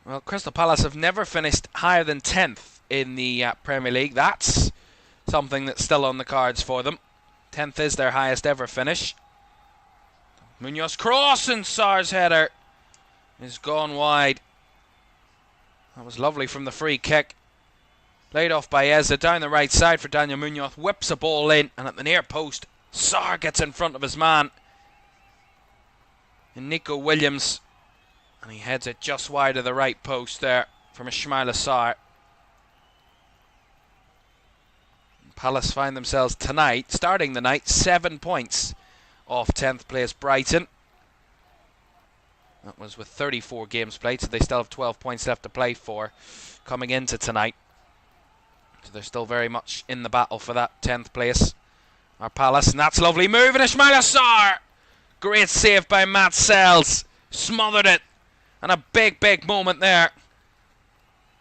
Well, Crystal Palace have never finished higher than 10th in the Premier League. That's something that's still on the cards for them. 10th is their highest ever finish. Munoz cross, and Sarr's header is gone wide. That was lovely from the free kick. Played off by Eza down the right side for Daniel Munoz. Whips a ball in, and at the near post, Sarr gets in front of his man. And Nico Williams, and he heads it just wide of the right post there from Ismaila Sarr. Palace find themselves tonight, starting the night, 7 points off 10th place Brighton. That was with 34 games played, so they still have 12 points left to play for coming into tonight. So they're still very much in the battle for that 10th place. Our Palace, and that's a lovely move, and Ismaila Sarr! Great save by Matt Sells. Smothered it. And a big, big moment there.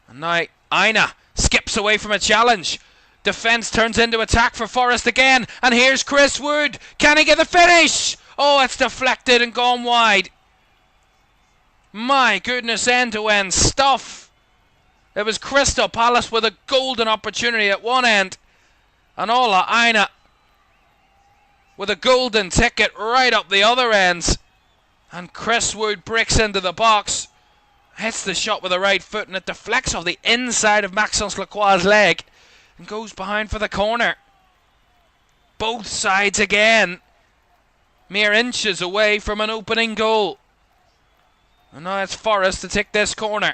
And now Aina skips away from a challenge. Defence turns into attack for Forest again. And here's Chris Wood. Can he get the finish? Oh, it's deflected and gone wide. My goodness, end-to-end stuff. It was Crystal Palace with a golden opportunity at one end. And Ola Aina with a golden ticket right up the other ends. And Chris Wood breaks into the box. Hits the shot with the right foot and it deflects off the inside of Maxence Lacroix's leg. And goes behind for the corner. Both sides again. Mere inches away from an opening goal. And now it's Forest to take this corner.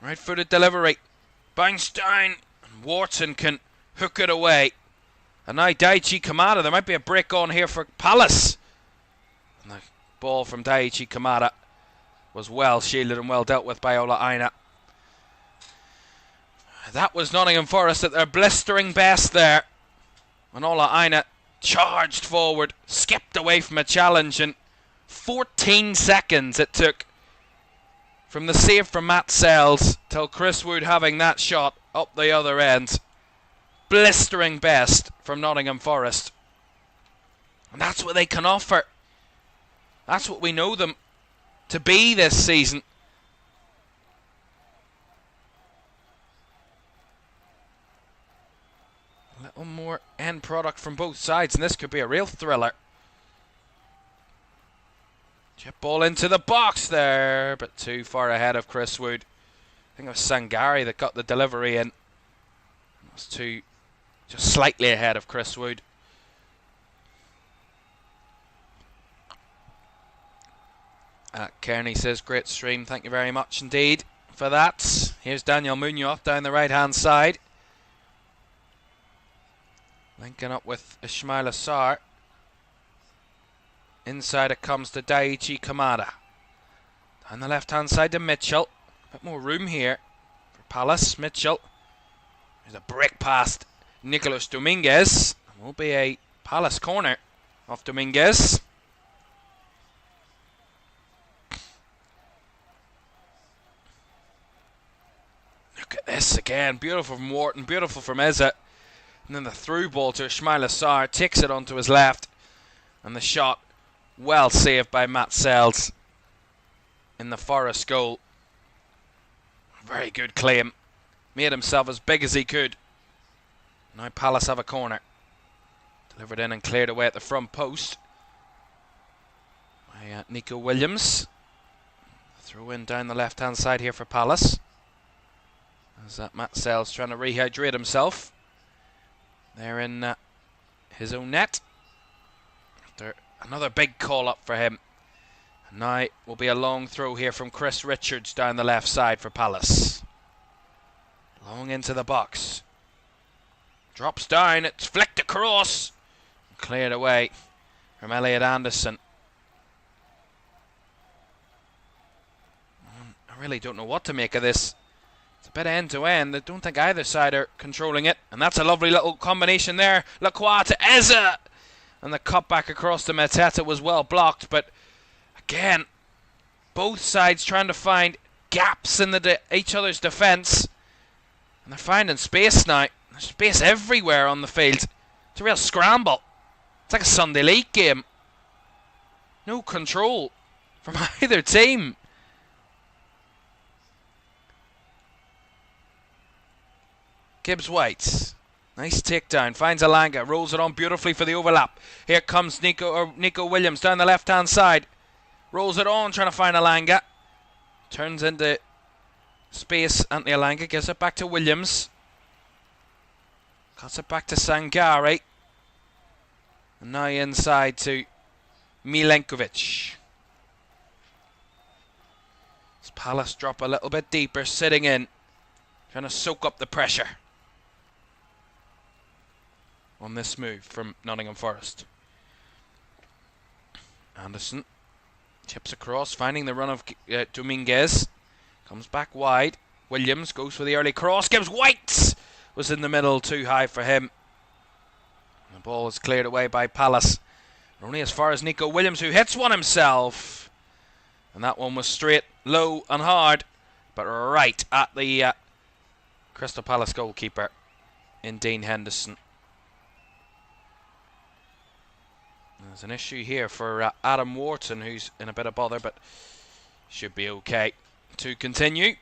Right-footed delivery. Bounce down. And Wharton can hook it away. And now Daichi Kamada. There might be a break on here for Palace. And the ball from Daichi Kamada was well shielded and well dealt with by Ola Aina. That was Nottingham Forest at their blistering best there. And Ola Aina charged forward, skipped away from a challenge, and 14 seconds it took from the save from Matt Sells till Chris Wood having that shot up the other end. Blistering best from Nottingham Forest. And that's what they can offer. That's what we know them to be this season. A little more end product from both sides, and this could be a real thriller. Chip ball into the box there, but too far ahead of Chris Wood. I think it was Sangari that got the delivery in. It was just slightly ahead of Chris Wood. Kearney says, great stream, thank you very much indeed for that. Here's Daniel Munoz down the right hand side. Linking up with Ismail Assar. Inside it comes to Daichi Kamada. Down the left hand side to Mitchell. A bit more room here for Palace. Mitchell. There's a break past Nicolas Dominguez. Will be a Palace corner off Dominguez. Look at this again. Beautiful from Wharton. Beautiful from Eza. And then the through ball to Ismail Assar. Takes it onto his left. And the shot well saved by Matt Sells in the Forest goal. Very good claim. Made himself as big as he could. Now Palace have a corner. Delivered in and cleared away at the front post by Nico Williams. Throw in down the left hand side here for Palace. As Matt Sells trying to rehydrate himself. They're in his own net. After another big call up for him. And now it will be a long throw here from Chris Richards down the left side for Palace. Long into the box. Drops down, it's flicked across. Cleared away from Elliot Anderson. I really don't know what to make of this. It's a bit end to end. I don't think either side are controlling it. And that's a lovely little combination there. Lacroix to Eza. And the cut back across to Mateta was well blocked. But again, both sides trying to find gaps in each other's defence. And they're finding space now. There's space everywhere on the field. It's a real scramble. It's like a Sunday League game. No control from either team. Gibbs-White. Nice takedown. Finds Alanga. Rolls it on beautifully for the overlap. Here comes Nico Williams down the left-hand side. Rolls it on, trying to find Alanga. Turns into space. Anthony Alanga gives it back to Williams. Cuts it back to Sangari. And now inside to Milenkovic. As Palace drop a little bit deeper, sitting in. Trying to soak up the pressure on this move from Nottingham Forest. Anderson chips across, finding the run of Dominguez. Comes back wide. Williams goes for the early cross. Gibbs-White was in the middle, too high for him. The ball is cleared away by Palace. Only as far as Nico Williams, who hits one himself. And that one was straight, low and hard, but right at the Crystal Palace goalkeeper in Dean Henderson. There's an issue here for Adam Wharton, who's in a bit of bother, but should be okay to continue.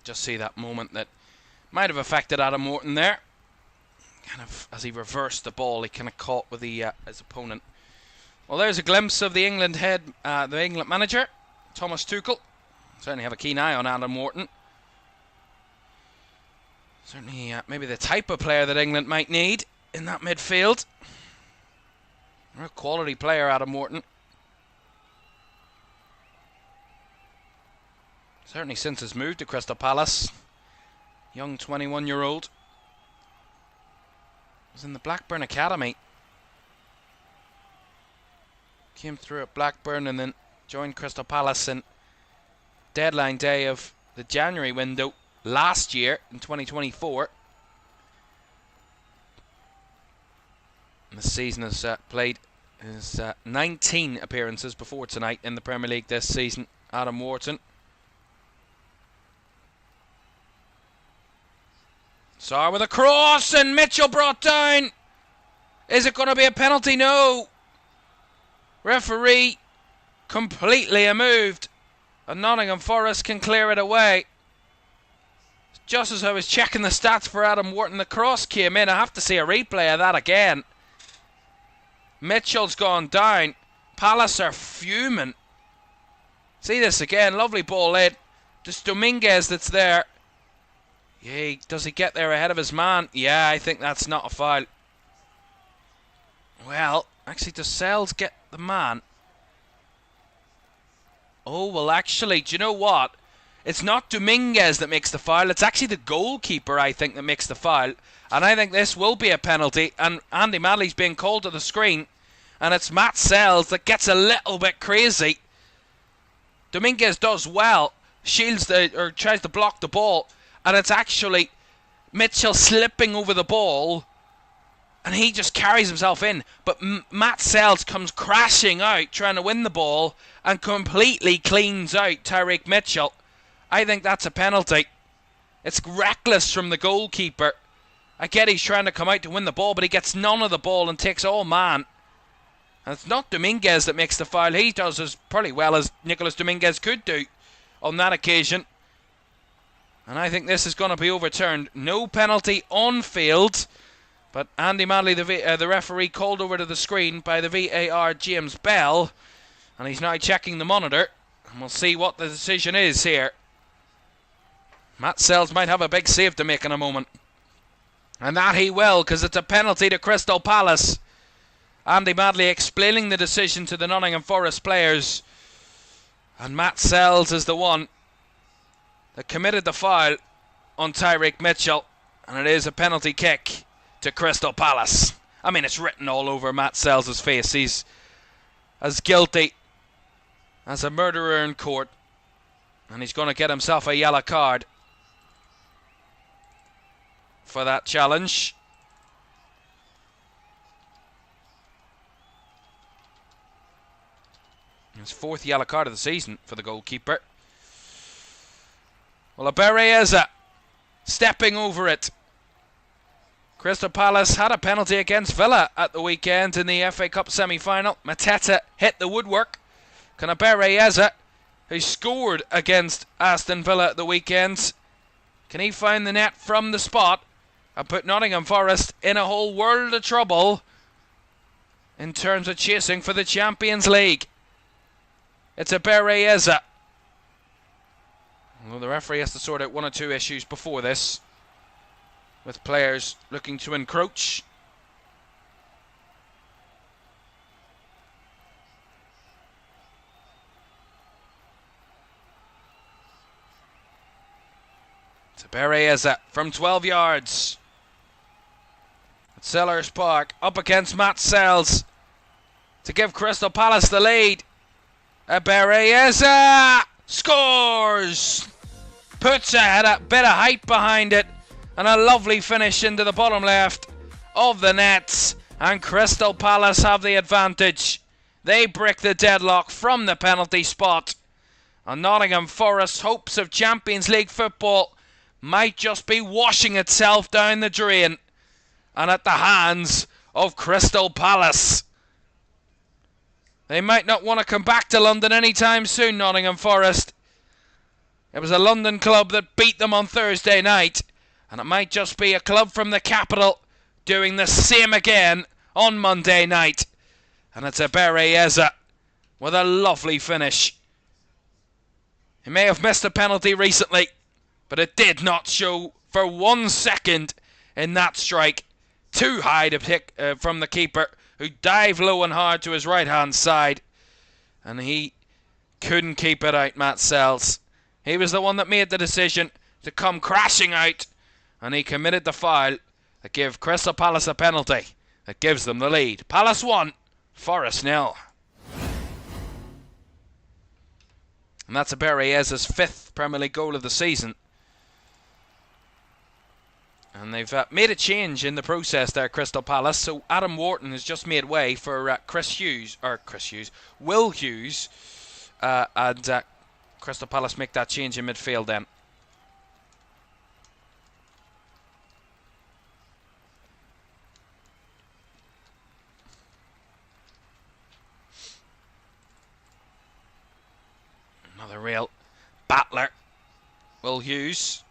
Just see that moment that might have affected Adam Wharton there. Kind of as he reversed the ball, he kind of caught with his opponent. Well, there's a glimpse of the England manager, Thomas Tuchel. Certainly have a keen eye on Adam Wharton. Certainly maybe the type of player that England might need in that midfield. A quality player, Adam Wharton. Certainly since his move to Crystal Palace. Young 21-year-old. Was in the Blackburn Academy. Came through at Blackburn and then joined Crystal Palace in deadline day of the January window last year in 2024. And the season has played his 19 appearances before tonight in the Premier League this season. Adam Wharton. Sarr with a cross and Mitchell brought down. Is it going to be a penalty? No. Referee completely immoved. And Nottingham Forest can clear it away. Just as I was checking the stats for Adam Wharton, the cross came in. I have to see a replay of that again. Mitchell's gone down. Palace are fuming. See this again. Lovely ball in. Just Dominguez that's there. Yeah, does he get there ahead of his man? Yeah, I think that's not a foul. Well, actually, does Sells get the man? Oh, well, actually, do you know what? It's not Dominguez that makes the foul. It's actually the goalkeeper, I think, that makes the foul. And I think this will be a penalty. And Andy Madley's being called to the screen. And it's Matt Sells that gets a little bit crazy. Dominguez does well. Tries to block the ball. And it's actually Mitchell slipping over the ball. And he just carries himself in. But Matt Sells comes crashing out trying to win the ball. And completely cleans out Tyreek Mitchell. I think that's a penalty. It's reckless from the goalkeeper. I get he's trying to come out to win the ball. But he gets none of the ball and takes all man. And it's not Dominguez that makes the foul. He does as pretty well as Nicolas Dominguez could do on that occasion. And I think this is going to be overturned. No penalty on field. But Andy Madley, the referee, called over to the screen by the VAR James Bell. And he's now checking the monitor. And we'll see what the decision is here. Matt Sells might have a big save to make in a moment. And that he will, because it's a penalty to Crystal Palace. Andy Madley explaining the decision to the Nottingham Forest players. And Matt Sells is the one that committed the foul on Tyreek Mitchell. And it is a penalty kick to Crystal Palace. I mean, it's written all over Matt Sells' face. He's as guilty as a murderer in court. And he's going to get himself a yellow card for that challenge. His fourth yellow card of the season for the goalkeeper. Well, Bereza stepping over it. Crystal Palace had a penalty against Villa at the weekend in the FA Cup semi-final. Mateta hit the woodwork. Bereza, who scored against Aston Villa at the weekend, can he find the net from the spot and put Nottingham Forest in a whole world of trouble in terms of chasing for the Champions League? It's a Bereza. Well, the referee has to sort out one or two issues before this, with players looking to encroach. It's a Bereza from 12 yards. At Sellers Park, up against Matt Sells. to give Crystal Palace the lead. Bereyeza scores! Puts a bit of height behind it, and a lovely finish into the bottom left of the nets, and Crystal Palace have the advantage. They break the deadlock from the penalty spot, and Nottingham Forest's hopes of Champions League football might just be washing itself down the drain, and at the hands of Crystal Palace. They might not want to come back to London anytime soon, Nottingham Forest. It was a London club that beat them on Thursday night, and it might just be a club from the capital doing the same again on Monday night. And it's a Bereyeza with a lovely finish. He may have missed a penalty recently, but it did not show for 1 second in that strike. Too high to pick from the keeper, who dived low and hard to his right-hand side. And he couldn't keep it out, Matt Sells. He was the one that made the decision to come crashing out, and he committed the foul that gave Crystal Palace a penalty that gives them the lead. Palace 1, Forest 0. And that's a Bereyeza's 5th Premier League goal of the season. And they've made a change in the process there, Crystal Palace. So Adam Wharton has just made way for Will Hughes, and Crystal Palace make that change in midfield then. Another real battler, Will Hughes.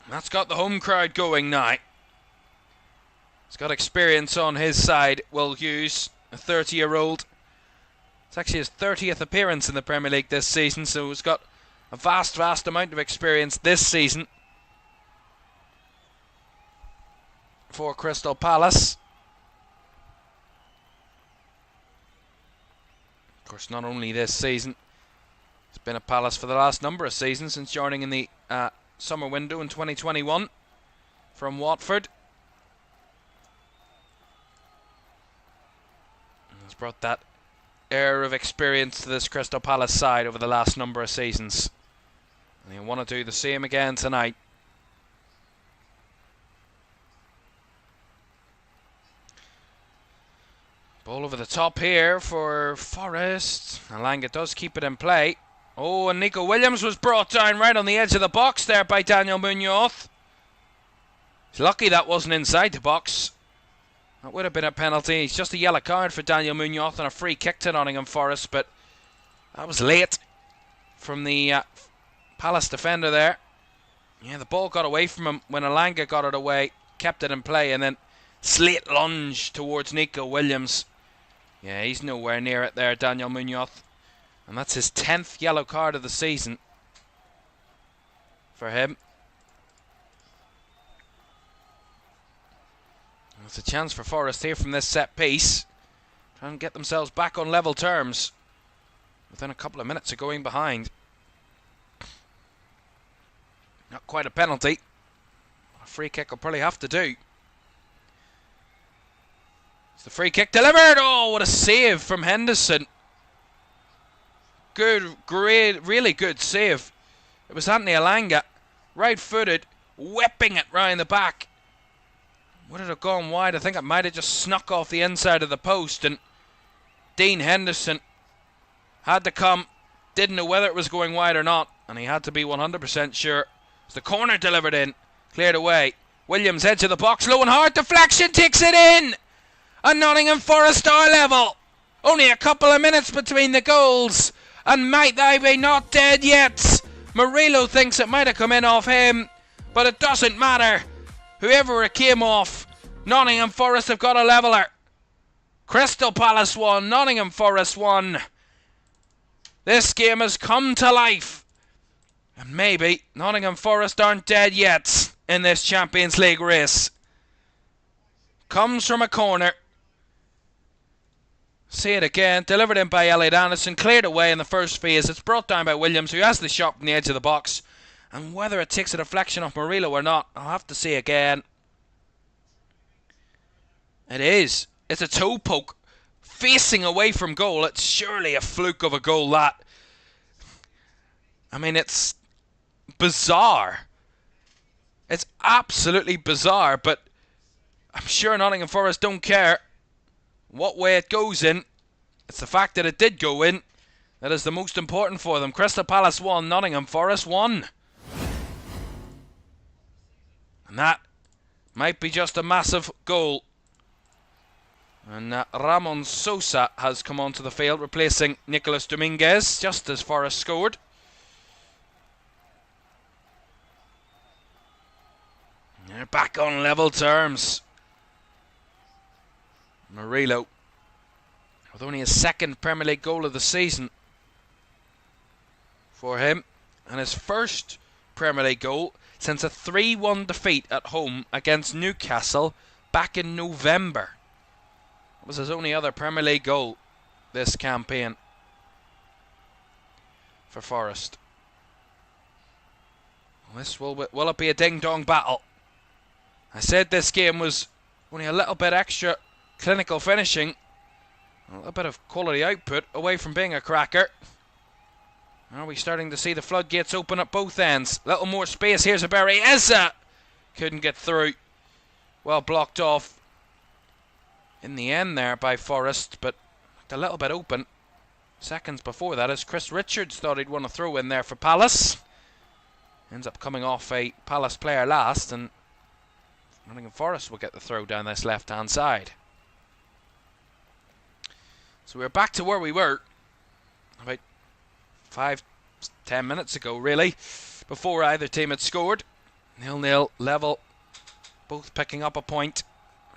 That's got the home crowd going now. He's got experience on his side, Will Hughes, a 30-year-old. It's actually his 30th appearance in the Premier League this season, so he's got a vast amount of experience this season for Crystal Palace. Of course, not only this season, he's been at Palace for the last number of seasons since joining in the summer window in 2021 from Watford. He's brought that air of experience to this Crystal Palace side over the last number of seasons, and he'll want to do the same again tonight. Ball over the top here for Forest. Alanga does keep it in play. Oh, and Nico Williams was brought down right on the edge of the box there by Daniel Munoz. He's lucky that wasn't inside the box. That would have been a penalty. It's just a yellow card for Daniel Munoz and a free kick to Nottingham Forest, but that was late from the Palace defender there. Yeah, the ball got away from him when Alanga got it away, kept it in play, and then slate lunge towards Nico Williams. Yeah, he's nowhere near it there, Daniel Munoz. And that's his 10th yellow card of the season for him. It's a chance for Forest here from this set piece. Try and get themselves back on level terms within a couple of minutes of going behind. Not quite a penalty. A free kick will probably have to do. It's the free kick delivered. Oh, what a save from Henderson. Good, great, really good save. It was Anthony Alanga, right-footed, whipping it round the back. Would it have gone wide? I think it might have just snuck off the inside of the post, and Dean Henderson had to come, didn't know whether it was going wide or not, and he had to be 100% sure. As the corner delivered in, cleared away. Williams, edge of the box, low and hard, deflection, takes it in! And Nottingham Forest are level. Only a couple of minutes between the goals. And might they be not dead yet? Murillo thinks it might have come in off him, but it doesn't matter. Whoever it came off, Nottingham Forest have got a leveller. Crystal Palace 1, Nottingham Forest 1. This game has come to life. And maybe Nottingham Forest aren't dead yet in this Champions League race. Comes from a corner. See it again, delivered in by Elliot Anderson, cleared away in the first phase. It's brought down by Williams, who has the shot from the edge of the box. And whether it takes a deflection off Murillo or not, I'll have to see again. It is. It's a toe poke. Facing away from goal. It's surely a fluke of a goal, that. I mean, it's bizarre. It's absolutely bizarre, but I'm sure Nottingham Forest don't care what way it goes in. It's the fact that it did go in that is the most important for them. Crystal Palace 1, Nottingham Forest 1. And that might be just a massive goal. And Ramon Sosa has come onto the field, replacing Nicolas Dominguez, just as Forest scored. They're back on level terms. Murillo, with only his second Premier League goal of the season for him, and his first Premier League goal since a 3-1 defeat at home against Newcastle back in November. It was his only other Premier League goal this campaign for Forest. This will it be a ding-dong battle? I said this game was only a little bit extra clinical finishing, a little bit of quality output away from being a cracker. Are we starting to see the floodgates open at both ends? A little more space. Here's a Berrieza. Couldn't get through. Well blocked off in the end there by Forest, but a little bit open. Seconds before that, as Chris Richards thought he'd want to throw in there for Palace. Ends up coming off a Palace player last, and Nottingham Forest will get the throw down this left-hand side. So we're back to where we were about 5-10 minutes ago, really, before either team had scored. 0-0 level, both picking up a point.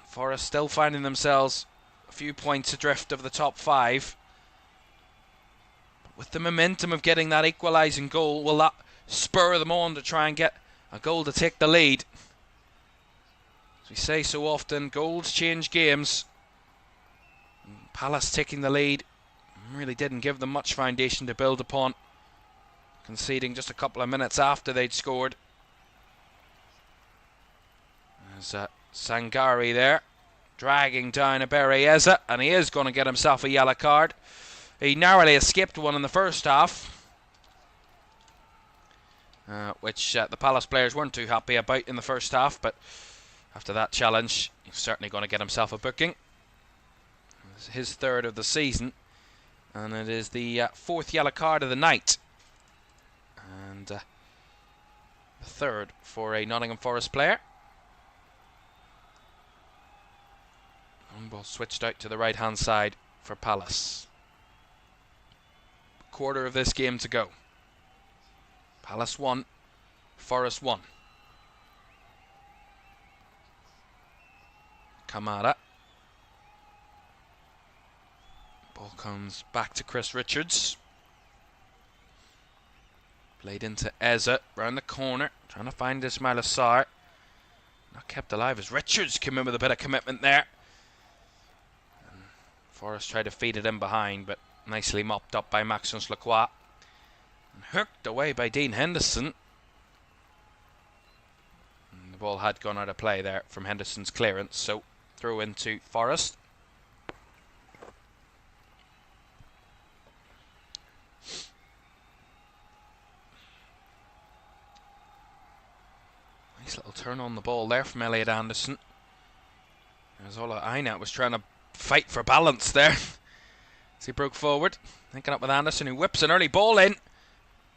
Forest still finding themselves a few points adrift of the top 5. But with the momentum of getting that equalising goal, will that spur them on to try and get a goal to take the lead? As we say so often, goals change games. Palace taking the lead really didn't give them much foundation to build upon, conceding just a couple of minutes after they'd scored. There's Sangari there, dragging down a Berrieza, and he is going to get himself a yellow card. He narrowly escaped one in the first half, which the Palace players weren't too happy about in the first half, but after that challenge, he's certainly going to get himself a booking. It's his third of the season, and it is the 4th yellow card of the night, and the 3rd for a Nottingham Forest player. And ball switched out to the right hand side for Palace. Quarter of this game to go. Palace 1, Forest 1. Kamara. Ball comes back to Chris Richards. Played into Eza, round the corner, trying to find Ismail Assar. Not kept alive as Richards came in with a bit of commitment there. And Forest tried to feed it in behind, but nicely mopped up by Maxence Lacroix. And hooked away by Dean Henderson. And the ball had gone out of play there from Henderson's clearance, so throw into Forest. Nice little turn on the ball there from Elliot Anderson. As Ola Aina was trying to fight for balance there as he broke forward. Linking up with Anderson, who whips an early ball in.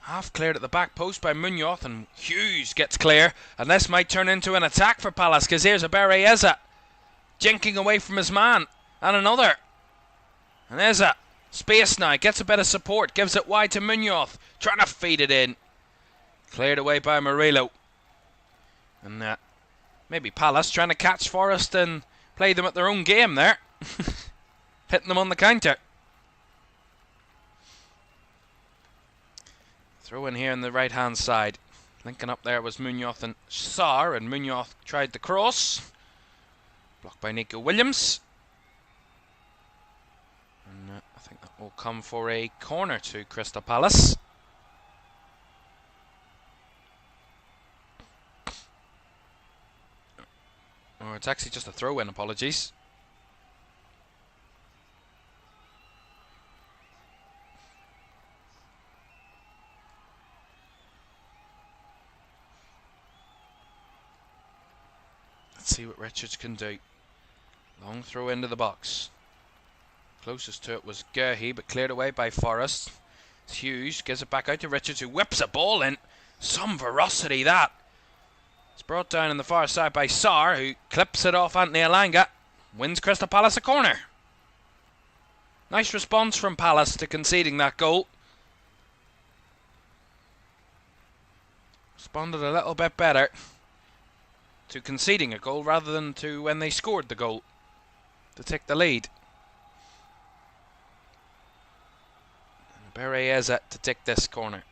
Half cleared at the back post by Munoz, and Hughes gets clear. And this might turn into an attack for Palace, because here's a Berrieza jinking away from his man. And another. And there's a space now. Gets a bit of support. Gives it wide to Munoz. Trying to feed it in. Cleared away by Murillo. And maybe Palace trying to catch Forest and play them at their own game there. Hitting them on the counter. Throw in here on the right hand side. Linking up there was Munoz and Sarr, and Munoz tried the cross. Blocked by Nico Williams. And I think that will come for a corner to Crystal Palace. Or it's actually just a throw-in, apologies. see what Richards can do. Long throw into the box. Closest to it was Gerhe, but cleared away by Forrest. Hughes gives it back out to Richards, who whips a ball in. Some ferocity, that. It's brought down on the far side by Sarr, who clips it off Anthony Alanga. Wins Crystal Palace a corner. Nice response from Palace to conceding that goal. Responded a little bit better to conceding a goal rather than to when they scored the goal to take the lead. Bereyeza to take this corner.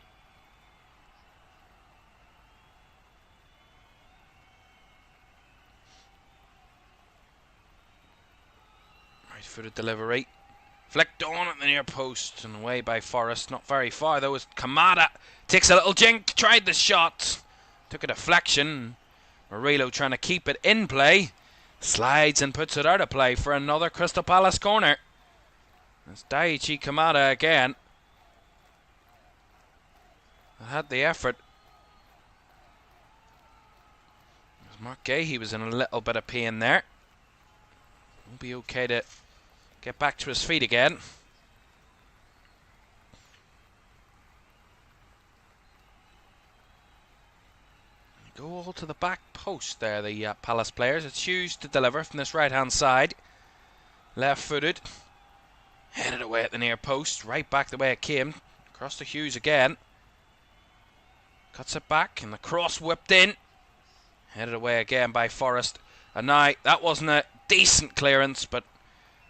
Right-footed delivery. Flicked on at the near post and away by Forrest. Not very far though, as Kamada takes a little jink, tried the shot. Took a deflection. Murillo trying to keep it in play. Slides and puts it out of play for another Crystal Palace corner. It's Daichi Kamada again. Had the effort. Mark Gahey was in a little bit of pain there. Will be okay to get back to his feet again. Go all to the back post there, the Palace players. It's Hughes to deliver from this right-hand side. Left-footed. Headed away at the near post. Right back the way it came. Across to Hughes again. Cuts it back and the cross whipped in. Headed away again by Forrest. And now, that wasn't a decent clearance, but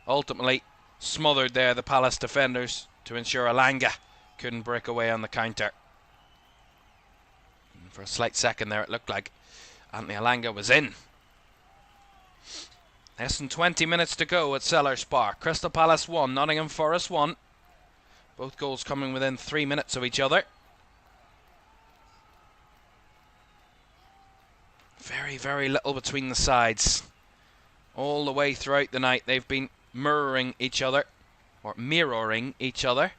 ultimately smothered there the Palace defenders to ensure Alanga couldn't break away on the counter. And for a slight second there, it looked like Anthony Alanga was in. Less than 20 minutes to go at Sellers Park. Crystal Palace 1, Nottingham Forest 1. Both goals coming within 3 minutes of each other. Very, very little between the sides. All the way throughout the night, they've been mirroring each other, or mirroring each other.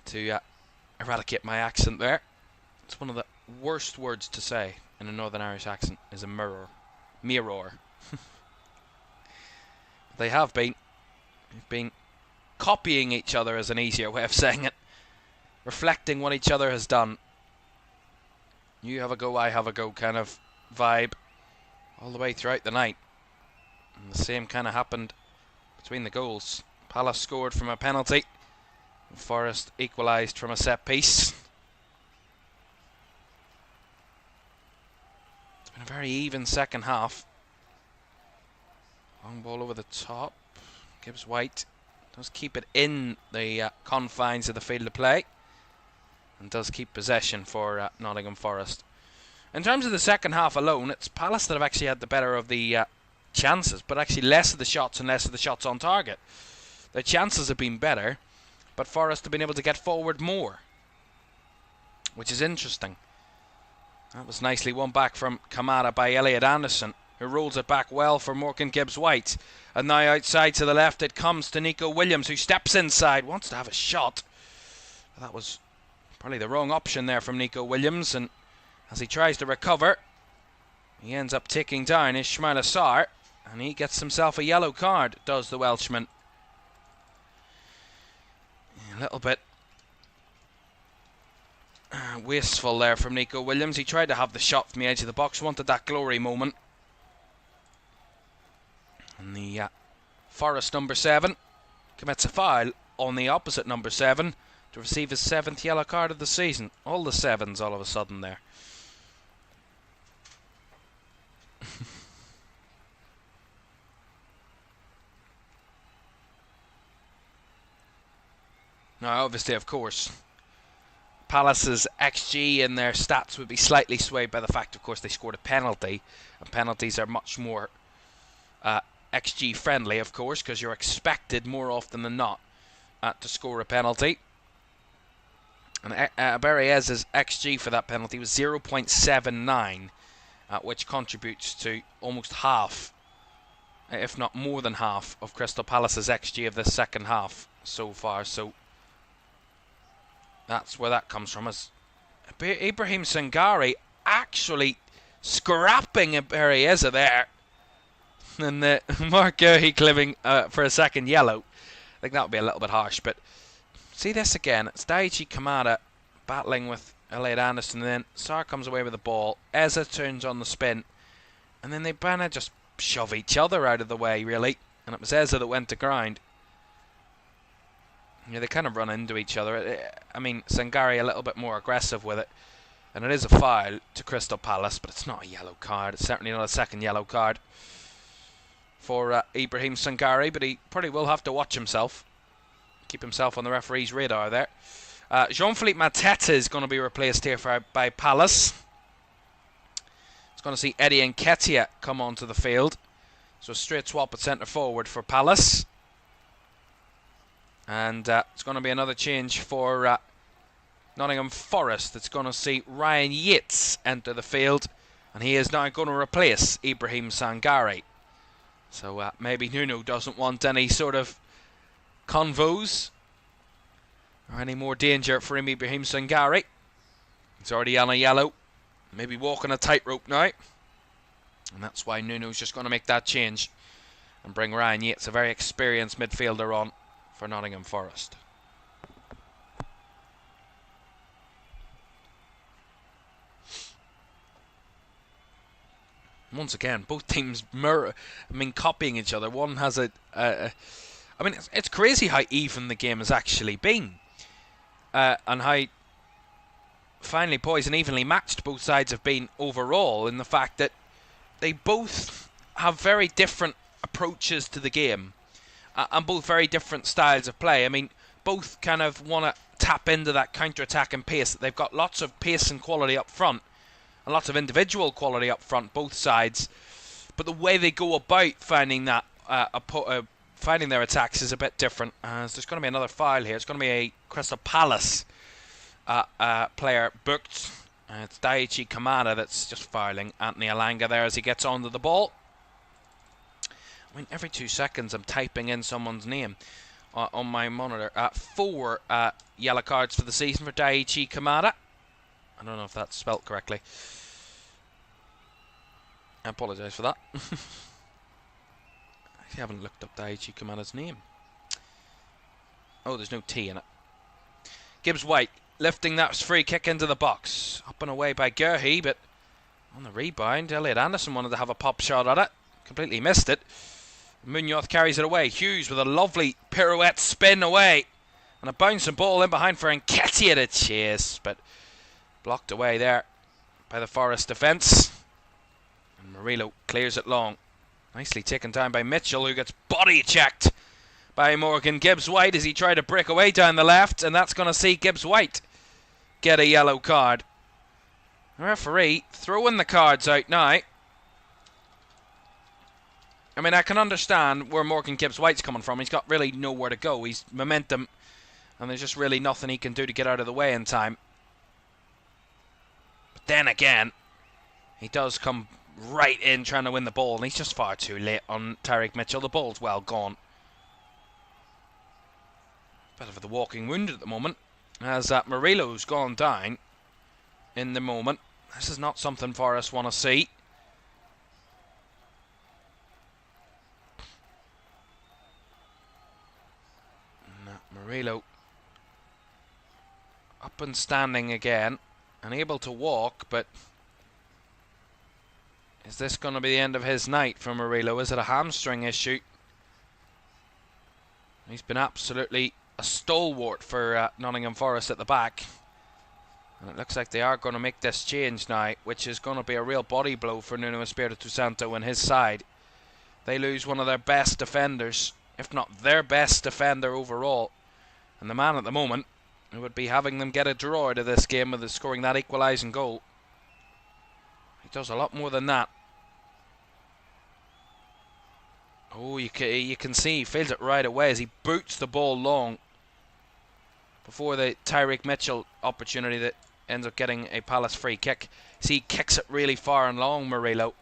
To eradicate my accent there. It's one of the worst words to say in a Northern Irish accent, is a mirror. Mirror. They have been. They've been copying each other, as an easier way of saying it. Reflecting what each other has done. You have a go, I have a go kind of vibe all the way throughout the night. And the same kind of happened between the goals. Palace scored from a penalty. Forest equalised from a set piece. It's been a very even second half. Long ball over the top. Gibbs White does keep it in the confines of the field of play. And does keep possession for Nottingham Forest. In terms of the second half alone, it's Palace that have actually had the better of the chances, but actually less of the shots and less of the shots on target. Their chances have been better, but Forest have been able to get forward more, which is interesting. That was nicely won back from Kamada by Elliot Anderson, who rolls it back well for Morgan Gibbs-White. And now outside to the left it comes to Nico Williams, who steps inside, wants to have a shot. That was probably the wrong option there from Nico Williams, and as he tries to recover, he ends up taking down Ismail Sarr, and he gets himself a yellow card, does the Welshman. A little bit wasteful there from Nico Williams. He tried to have the shot from the edge of the box, wanted that glory moment. And the Forest number 7 commits a foul on the opposite number 7 to receive his 7th yellow card of the season. All the 7s all of a sudden there. Now, obviously, of course, Palace's XG in their stats would be slightly swayed by the fact, of course, they scored a penalty. And penalties are much more XG friendly, of course, because you're expected more often than not to score a penalty. And Bereyeza's XG for that penalty was 0.79, which contributes to almost half, if not more than half, of Crystal Palace's XG of the second half so far. So that's where that comes from. As Ibrahim Sangare actually scrapping Bereyeza there. And Mark Gurhey clipping for a second yellow. I think that would be a little bit harsh, but see this again. It's Daichi Kamada battling with Elliot Anderson, and then Sar comes away with the ball. Eza turns on the spin, and then they kind of just shove each other out of the way, really. And it was Eza that went to ground. Yeah, they kind of run into each other. I mean, Sangari a little bit more aggressive with it. And it is a foul to Crystal Palace, but it's not a yellow card. It's certainly not a second yellow card for Ibrahim Sangari, but he probably will have to watch himself. Keep himself on the referee's radar there. Jean-Philippe Mateta is going to be replaced here by Palace. It's going to see Eddie Nketiah come onto the field. So a straight swap at centre forward for Palace. And it's going to be another change for Nottingham Forest. It's going to see Ryan Yates enter the field. And he is now going to replace Ibrahim Sangari. So maybe Nuno doesn't want any sort of convos or any more danger for Ibrahim Sangari. He's already on a yellow. Maybe walking a tightrope now. And that's why Nuno's just going to make that change and bring Ryan Yates, a very experienced midfielder, on for Nottingham Forest. Once again, both teams copying each other. One has I mean, it's crazy how even the game has actually been, and how finely poised and evenly matched both sides have been overall, in the fact that they both have very different approaches to the game, and both very different styles of play. I mean, both kind of want to tap into that counter-attack and pace. They've got lots of pace and quality up front, and lots of individual quality up front, both sides. But the way they go about finding that finding their attacks is a bit different. So there's going to be another foul here. It's going to be a Crystal Palace player booked. It's Daichi Kamada that's just fouling Anthony Alanga there as he gets onto the ball. I mean, every 2 seconds I'm typing in someone's name on my monitor. 4 yellow cards for the season for Daichi Kamada. I don't know if that's spelt correctly. I apologise for that. I haven't looked up Daichi Kamada's name. Oh, there's no T in it. Gibbs White lifting that free kick into the box. Up and away by Gurhey, but on the rebound, Elliot Anderson wanted to have a pop shot at it. Completely missed it. Munoz carries it away. Hughes with a lovely pirouette spin away. And a bouncing ball in behind for Nketiah to chase, but blocked away there by the Forest defence. And Murillo clears it long. Nicely taken down by Mitchell, who gets body checked by Morgan Gibbs White as he tried to break away down the left, and that's going to see Gibbs White get a yellow card. The referee throwing the cards out now. I mean, I can understand where Morgan Gibbs White's coming from. He's got really nowhere to go. He's momentum, and there's just really nothing he can do to get out of the way in time. But then again, he does come right in trying to win the ball, and he's just far too late on Tyreek Mitchell. The ball's well gone. Bit of the walking wounded at the moment, as Murillo's gone down in the moment. This is not something Forest want to see. Murillo up and standing again, unable to walk, but is this going to be the end of his night for Murillo? Is it a hamstring issue? He's been absolutely a stalwart for Nottingham Forest at the back. And it looks like they are going to make this change now, which is going to be a real body blow for Nuno Espirito Santo and his side. They lose one of their best defenders, if not their best defender overall. And the man at the moment who would be having them get a draw out of this game with scoring that equalising goal. He does a lot more than that. Oh, you can see he feels it right away as he boots the ball long before the Tyreek Mitchell opportunity that ends up getting a Palace free kick. See, he kicks it really far and long, Murillo,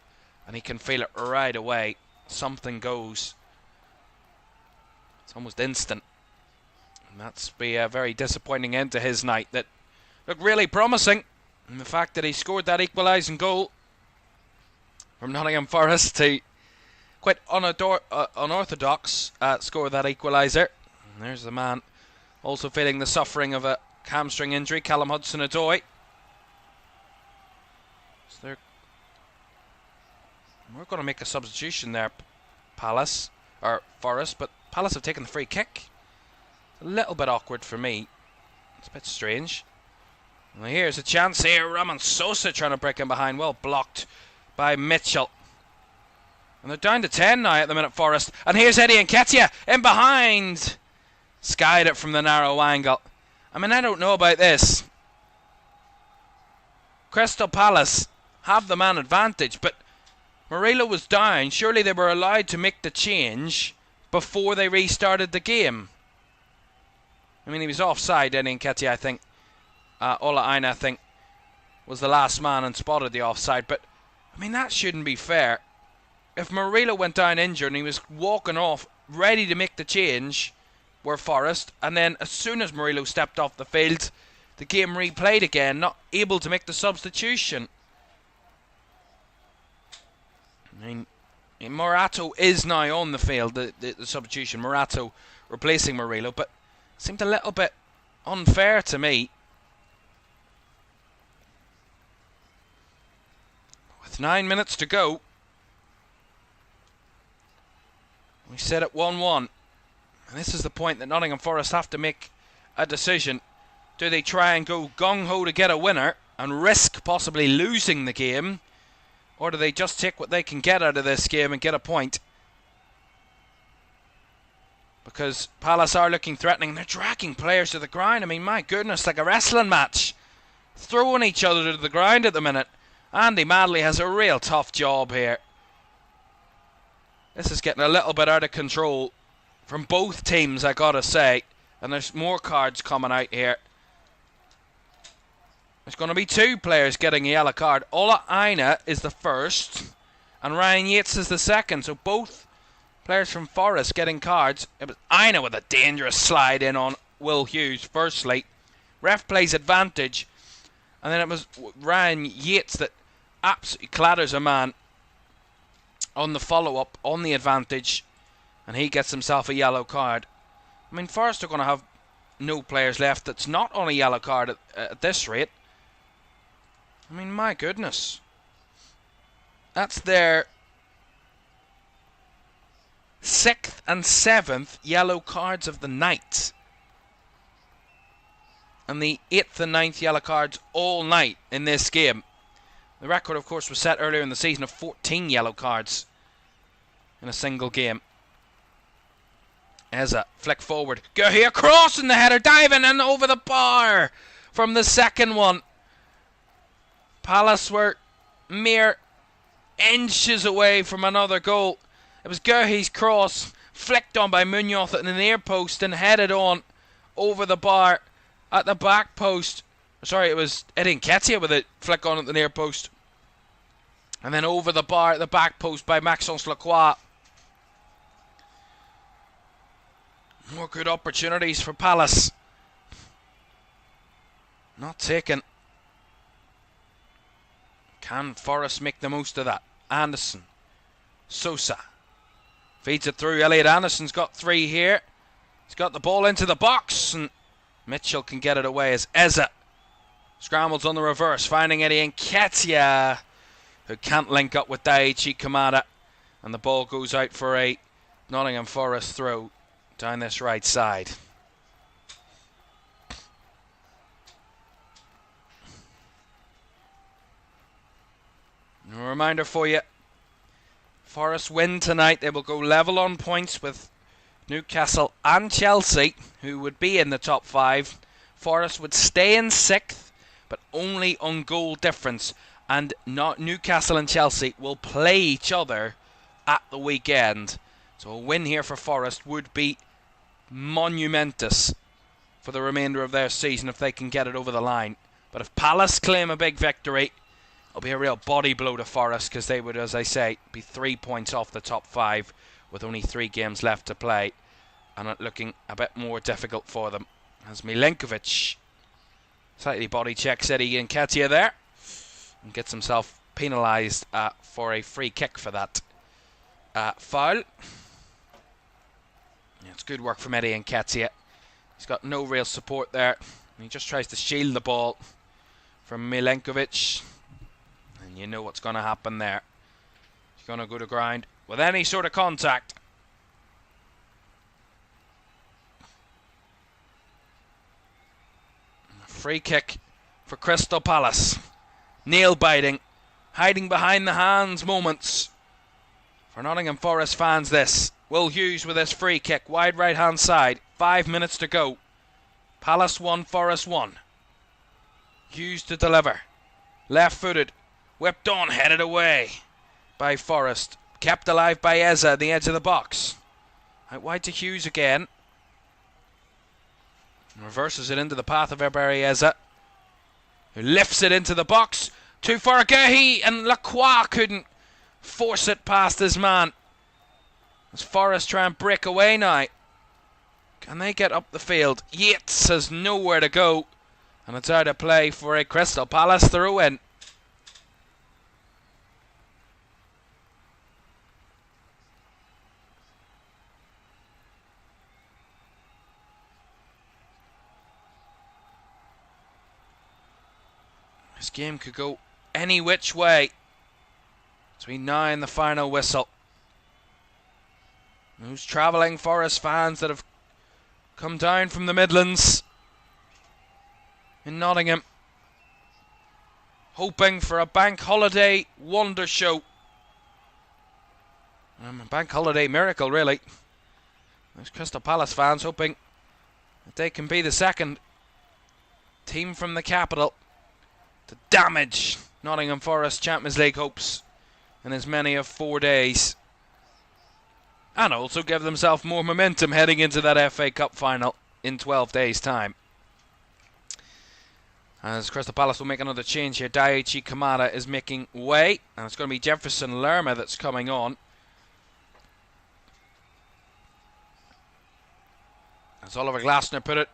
and he can feel it right away. Something goes. It's almost instant. And that's be a very disappointing end to his night that looked really promising. And the fact that he scored that equalising goal from Nottingham Forest to quite unorthodox score that equaliser. And there's the man also feeling the suffering of a hamstring injury, Callum Hudson-Odoi. So we're going to make a substitution there, Forest, but Palace have taken the free kick. It's a little bit awkward for me. It's a bit strange. Well, here's a chance here. Ramon Sosa trying to break in behind. Well blocked by Mitchell. And they're down to 10 now at the minute, Forest. And here's Eddie Nketiah in behind. Skied it from the narrow angle. I mean, I don't know about this. Crystal Palace have the man advantage, but Murillo was down. Surely they were allowed to make the change before they restarted the game. I mean, he was offside, Eddie Nketiah, I think. Ola Aina, I think, was the last man and spotted the offside. But, I mean, that shouldn't be fair. If Murillo went down injured and he was walking off, ready to make the change, were Forest, and then as soon as Murillo stepped off the field, the game replayed again, not able to make the substitution. I mean, Morato is now on the field, the substitution. Morato replacing Murillo, but it seemed a little bit unfair to me. With 9 minutes to go, we set at 1-1. And this is the point that Nottingham Forest have to make a decision. Do they try and go gung-ho to get a winner and risk possibly losing the game? Or do they just take what they can get out of this game and get a point? Because Palace are looking threatening. They're dragging players to the ground. I mean, my goodness, like a wrestling match. Throwing each other to the ground at the minute. Andy Madley has a real tough job here. This is getting a little bit out of control from both teams, I gotta say. And there's more cards coming out here. There's going to be 2 players getting a yellow card. Ola Aina is the first, and Ryan Yates is the second. So both players from Forest getting cards. It was Aina with a dangerous slide in on Will Hughes, firstly. Ref plays advantage. And then it was Ryan Yates that absolutely clatters a man on the follow-up, on the advantage. And he gets himself a yellow card. I mean, Forest are going to have no players left that's not on a yellow card at this rate. I mean, my goodness. That's their 6th and 7th yellow cards of the night. And the 8th and 9th yellow cards all night in this game. The record, of course, was set earlier in the season of 14 yellow cards in a single game. Eza, flick forward. Go here, crossing the header, diving and over the bar from the second one. Palace were mere inches away from another goal. It was Guhi's cross, flicked on by Munoz at the near post and headed on over the bar at the back post. Sorry, it was Eddie Nketiah with it, flick on at the near post. And then over the bar at the back post by Maxence Lacroix. More good opportunities for Palace. Not taken. Can Forest make the most of that? Anderson. Sosa. Feeds it through. Elliot Anderson's got 3 here. He's got the ball into the box. And Mitchell can get it away as Eza scrambles on the reverse. Finding Eddie Nketiah, who can't link up with Daichi Kamada. And the ball goes out for a Nottingham Forest throw down this right side. A reminder for you, Forest win tonight. They will go level on points with Newcastle and Chelsea, who would be in the top 5. Forest would stay in 6th, but only on goal difference. And not Newcastle and Chelsea will play each other at the weekend. So a win here for Forest would be monumentous for the remainder of their season if they can get it over the line. But if Palace claim a big victory, it'll be a real body blow to Forest, because they would, as I say, be 3 points off the top 5 with only 3 games left to play, and it looking a bit more difficult for them. As Milenkovic slightly body checks Eddie Nketiah there and gets himself penalised for a free kick for that. foul. Yeah, it's good work from Eddie Nketiah. He's got no real support there. He just tries to shield the ball from Milenkovic. And you know what's going to happen there. He's going to go to ground with any sort of contact. Free kick for Crystal Palace. Nail biting, hiding behind the hands moments. For Nottingham Forest fans this. Will Hughes with his free kick, wide right hand side. 5 minutes to go. Palace 1, Forest 1. Hughes to deliver. Left footed. Whipped on, headed away by Forest. Kept alive by Eza at the edge of the box. Out wide to Hughes again. Reverses it into the path of Ebery Eza, who lifts it into the box. Too far Gehi, and Lacroix couldn't force it past his man. As Forest try and break away now. Can they get up the field? Yates has nowhere to go. And it's out of play for a Crystal Palace throw-in. This game could go any which way between now and the final whistle. Those travelling Forest fans that have come down from the Midlands in Nottingham, hoping for a bank holiday wonder show. A bank holiday miracle, really. Those Crystal Palace fans hoping that they can be the second team from the capital to damage Nottingham Forest Champions League hopes in as many of 4 days. And also give themselves more momentum heading into that FA Cup final in 12 days' time. As Crystal Palace will make another change here, Daichi Kamada is making way, and it's going to be Jefferson Lerma that's coming on. As Oliver Glasner put it,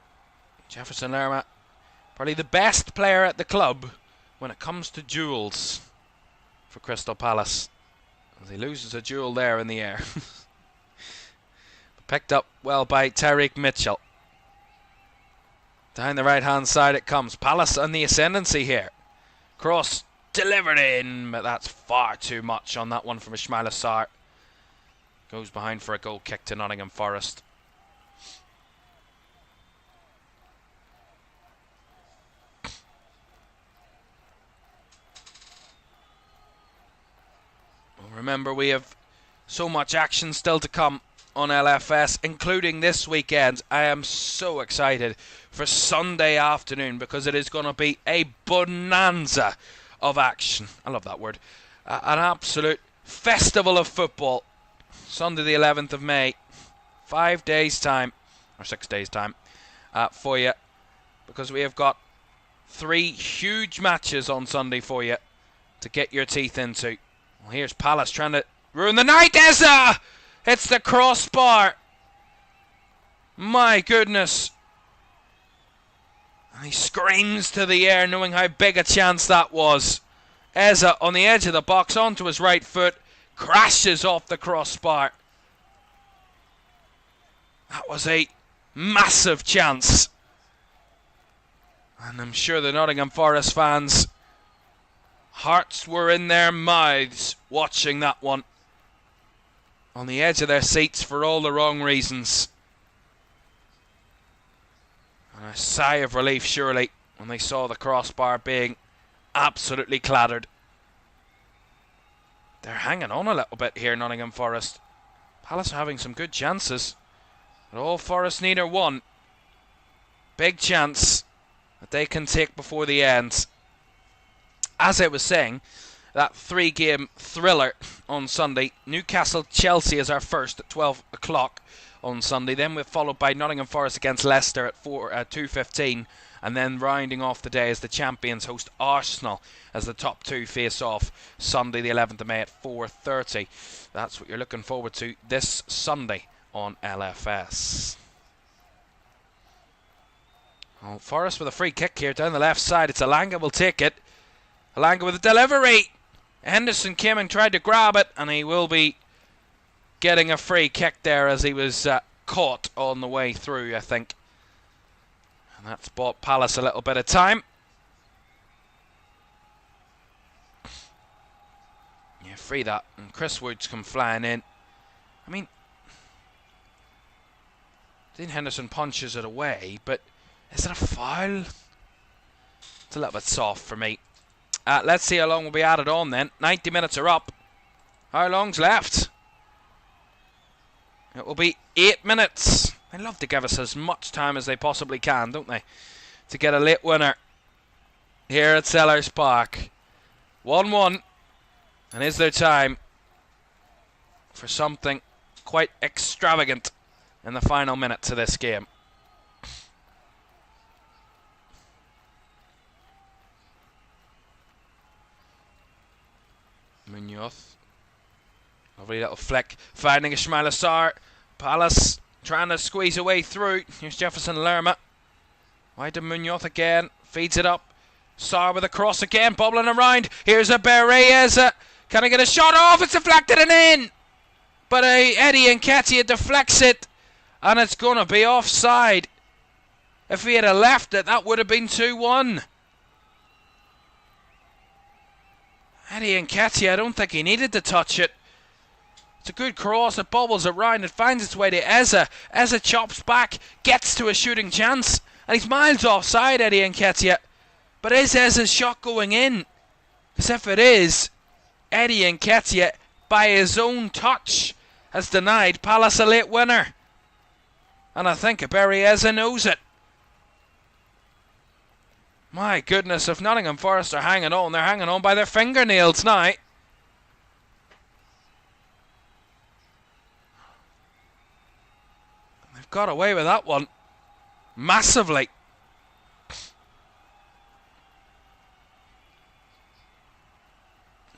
Jefferson Lerma, probably the best player at the club when it comes to duels for Crystal Palace. As he loses a duel there in the air. Picked up well by Tyreek Mitchell. Down the right hand side it comes. Palace on the ascendancy here. Cross delivered in, but that's far too much on that one from Ismail Assar. Goes behind for a goal kick to Nottingham Forest. Remember, we have so much action still to come on LFS, including this weekend. I am so excited for Sunday afternoon because it is going to be a bonanza of action. I love that word. An absolute festival of football. Sunday the 11th of May. 5 days time, or 6 days time, for you. Because we have got 3 huge matches on Sunday for you to get your teeth into. Well, here's Palace trying to ruin the night. Eza! It's the crossbar. My goodness. And he screams to the air knowing how big a chance that was. Eza on the edge of the box onto his right foot. Crashes off the crossbar. That was a massive chance. And I'm sure the Nottingham Forest fans' hearts were in their mouths watching that one. On the edge of their seats for all the wrong reasons. And a sigh of relief surely when they saw the crossbar being absolutely clattered. They're hanging on a little bit here, Nottingham Forest. Palace are having some good chances. But all Forest need are one. Big chance that they can take before the end. As I was saying, that 3-game thriller on Sunday. Newcastle-Chelsea is our first at 12 o'clock on Sunday. Then we're followed by Nottingham Forest against Leicester at 2:15. And then rounding off the day as the champions host Arsenal as the top 2 face off Sunday the 11th of May at 4:30. That's what you're looking forward to this Sunday on LFS. Oh, Forest with a free kick here down the left side. It's Alanga will take it. Alanga with a delivery. Henderson came and tried to grab it, and he will be getting a free kick there as he was caught on the way through, I think. And that's bought Palace a little bit of time. Yeah, free that. And Chris Wood's come flying in. I mean, Dean Henderson punches it away, but is it a foul? It's a little bit soft for me. Let's see how long will be added on then. 90 minutes are up. How long's left? It will be 8 minutes. They love to give us as much time as they possibly can, don't they? To get a late winner here at Sellers Park. 1-1. And is there time for something quite extravagant in the final minute to this game? Munoz. Lovely little flick. Finding Ismail Assar. Palace trying to squeeze away through. Here's Jefferson Lerma. Wide to Munoz again. Feeds it up. Sarr with a cross again. Bobbling around. Here's a Bereyes. Can I get a shot off? It's deflected and in. But Eddie Nketiah deflects it. And it's going to be offside. If he had left it, that would have been 2-1. Eddie Nketiah, I don't think he needed to touch it. It's a good cross. It bobbles around. It finds its way to Eza. Eza chops back. Gets to a shooting chance. And he's miles offside, Eddie Nketiah. But is Eza's shot going in? Because if it is, Eddie Nketiah, by his own touch, has denied Palace a late winner. And I think Bereyes knows it. My goodness, if Nottingham Forest are hanging on, they're hanging on by their fingernails now. They've got away with that one massively.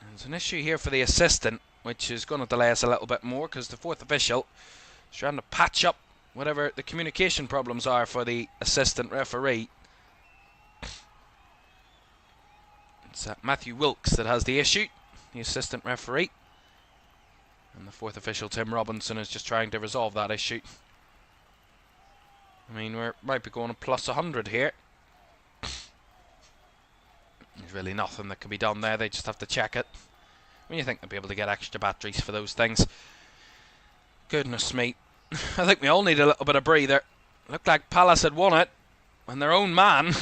There's an issue here for the assistant, which is going to delay us a little bit more because the fourth official is trying to patch up whatever the communication problems are for the assistant referee. It's Matthew Wilkes that has the issue, the assistant referee. And the fourth official, Tim Robinson, is just trying to resolve that issue. I mean, we might be going to plus 100 here. There's really nothing that can be done there. They just have to check it. When you think they'll be able to get extra batteries for those things. Goodness me. I think we all need a little bit of breather. Looked like Palace had won it when their own man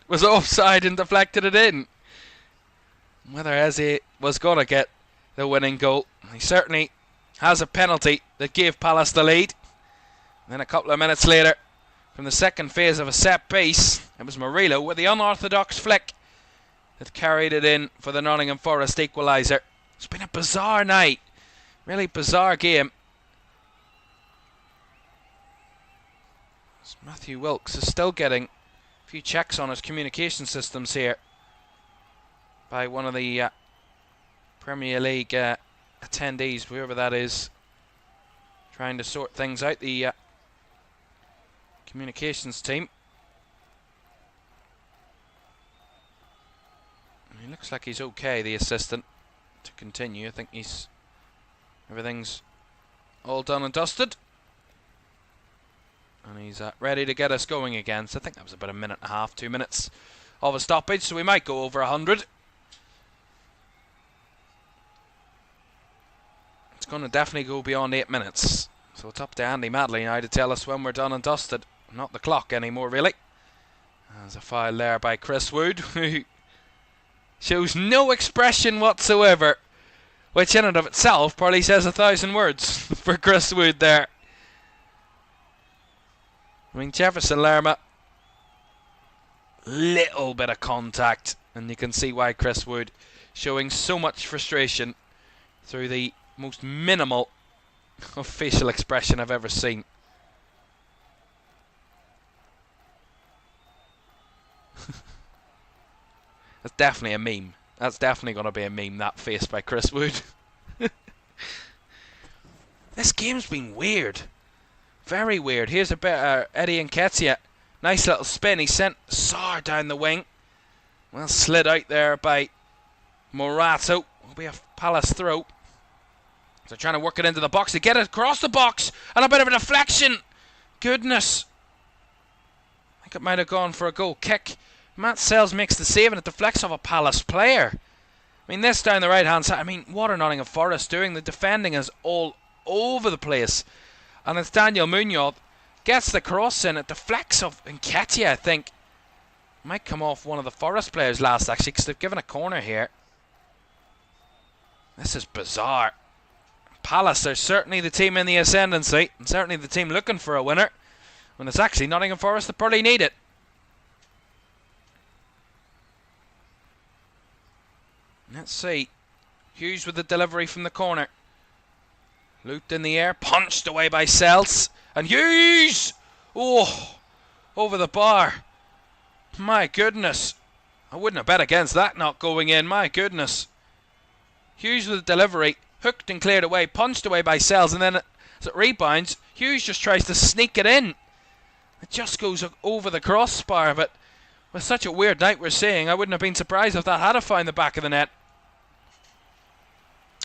was offside and deflected it in. Whether Eze was going to get the winning goal. He certainly has a penalty that gave Palace the lead. And then a couple of minutes later, from the second phase of a set piece, it was Murillo with the unorthodox flick that carried it in for the Nottingham Forest equaliser. It's been a bizarre night. Really bizarre game. Matthew Wilkes is still getting a few checks on his communication systems here by one of the Premier League attendees, whoever that is, trying to sort things out. The communications team. He looks like he's okay, the assistant, to continue. I think everything's all done and dusted. And he's ready to get us going again. So I think that was about a minute and a half, 2 minutes of a stoppage. So we might go over 100. It's going to definitely go beyond 8 minutes. So it's up to Andy Madley now to tell us when we're done and dusted. Not the clock anymore, really. There's a foul there by Chris Wood, who shows no expression whatsoever, which in and of itself probably says 1,000 words for Chris Wood there. I mean, Jefferson Lerma, little bit of contact, and you can see why Chris Wood showing so much frustration through the most minimal of facial expression I've ever seen. That's definitely a meme. That's definitely going to be a meme, that face by Chris Wood. This game's been weird. Very weird. Here's a bit Eddie Nketiah. Nice little spin. He sent Sarr down the wing. Well, slid out there by Morato. Will be a Palace throw. They're trying to work it into the box. They get it across the box. And a bit of a deflection. Goodness. I think it might have gone for a goal kick. Matt Sells makes the save and it deflects off a Palace player. I mean, this down the right-hand side. I mean, what are Nottingham Forest doing? The defending is all over the place. And it's Daniel Munoz. Gets the cross in. It deflects off Nketiah, I think. Might come off one of the Forest players last, actually, because they've given a corner here. This is bizarre. Palace are certainly the team in the ascendancy, and certainly the team looking for a winner, when it's actually Nottingham Forest that probably need it. Let's see. Hughes with the delivery from the corner. Looped in the air, punched away by Sells. And Hughes! Oh, over the bar. My goodness. I wouldn't have bet against that not going in. My goodness. Hughes with the delivery. Hooked and cleared away. Punched away by Sells. And then as it rebounds, Hughes just tries to sneak it in. It just goes over the crossbar. But with such a weird night we're seeing, I wouldn't have been surprised if that had found the back of the net.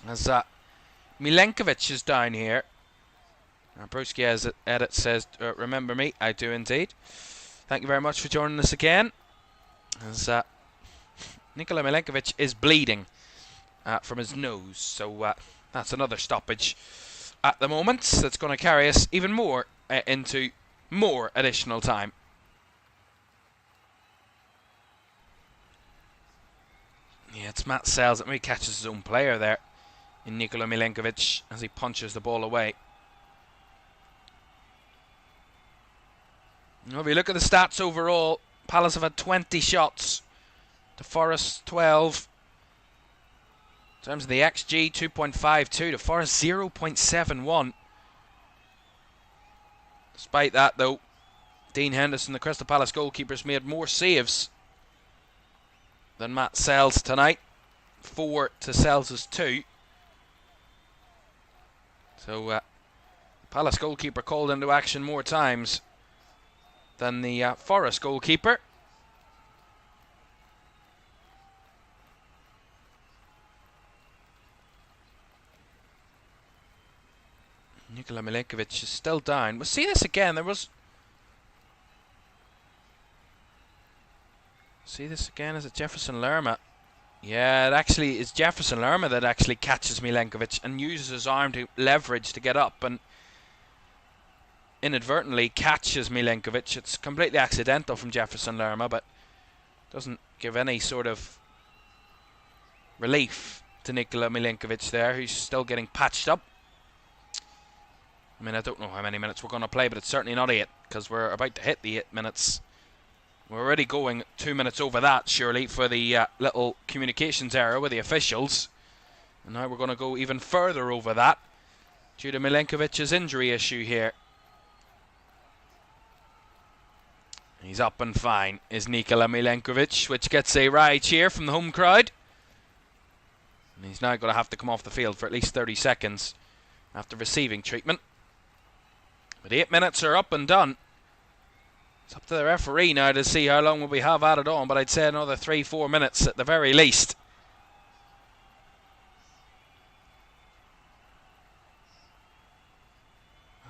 As Milenkovic is down here. Bruski as edit says, remember me, I do indeed. Thank you very much for joining us again. As Nikola Milenkovic is bleeding from his nose, so that's another stoppage at the moment. That's going to carry us even more into more additional time. Yeah, it's Matt Sells that maybe catches his own player there in Nikola Milenkovic as he punches the ball away. If you look at the stats overall, Palace have had 20 shots to Forest 12. In terms of the XG, 2.52 to Forest 0.71. Despite that though, Dean Henderson, the Crystal Palace goalkeeper, has made more saves than Matt Sells tonight. 4 to Sells' 2. So Palace goalkeeper called into action more times than the Forest goalkeeper. Nikola Milenkovic is still down. We'll see this again. See this again. Is it Jefferson Lerma? Yeah, it actually is Jefferson Lerma that actually catches Milenkovic and uses his arm to leverage to get up and inadvertently catches Milenkovic. It's completely accidental from Jefferson Lerma, but doesn't give any sort of relief to Nikola Milenkovic there, who's still getting patched up. I mean, I don't know how many minutes we're going to play, but it's certainly not 8, because we're about to hit the 8 minutes. We're already going 2 minutes over that, surely, for the little communications error with the officials. And now we're going to go even further over that due to Milenkovic's injury issue here. He's up and fine, is Nikola Milenkovic, which gets a wry cheer from the home crowd. And he's now going to have to come off the field for at least 30 seconds after receiving treatment. But 8 minutes are up and done. It's up to the referee now to see how long will we have added on, but I'd say another 3-4 minutes at the very least.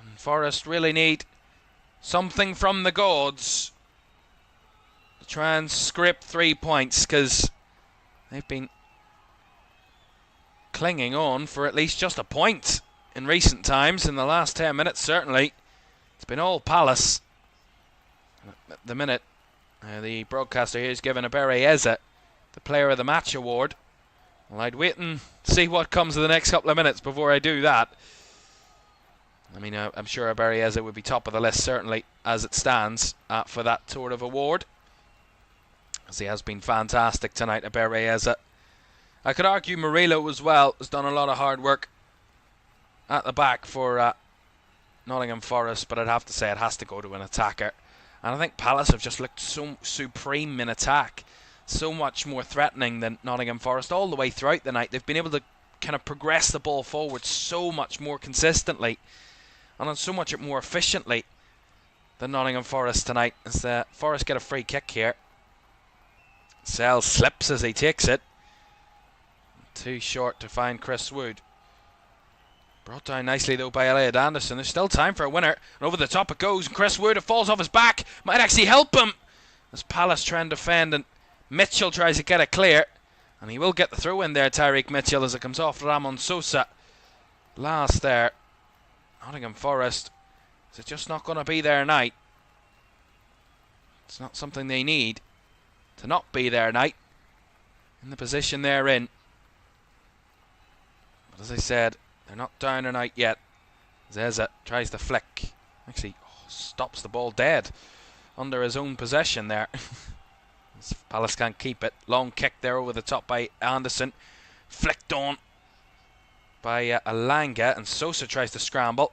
And Forest really need something from the gods to try and scrape 3 points, because they've been clinging on for at least just a point in recent times. In the last 10 minutes, certainly, it's been all Palace. At the minute, the broadcaster here is giving Eze the Player of the Match award. Well, I'd wait and see what comes in the next couple of minutes before I do that. I mean, I'm sure Eze would be top of the list, certainly, as it stands, for that sort of award, as he has been fantastic tonight, Eze. I could argue Murillo as well has done a lot of hard work at the back for Nottingham Forest, but I'd have to say it has to go to an attacker. And I think Palace have just looked so supreme in attack, so much more threatening than Nottingham Forest all the way throughout the night. They've been able to kind of progress the ball forward so much more consistently and so much more efficiently than Nottingham Forest tonight. As Forest get a free kick here. Sells slips as he takes it. Too short to find Chris Wood. Brought down nicely though by Elliot Anderson. There's still time for a winner. And over the top it goes. And Chris Wood, it falls off his back. Might actually help him. As Palace try and defend. And Mitchell tries to get it clear. And he will get the throw in there, Tyreek Mitchell, as it comes off Ramon Sosa. Last there. Nottingham Forest. Is it just not going to be their night? It's not something they need to not be their night in the position they're in. But as I said, they're not down and out yet. Zeza tries to flick. Actually, stops the ball dead under his own possession there. Palace can't keep it. Long kick there over the top by Anderson. Flicked on by Alanga. And Sosa tries to scramble.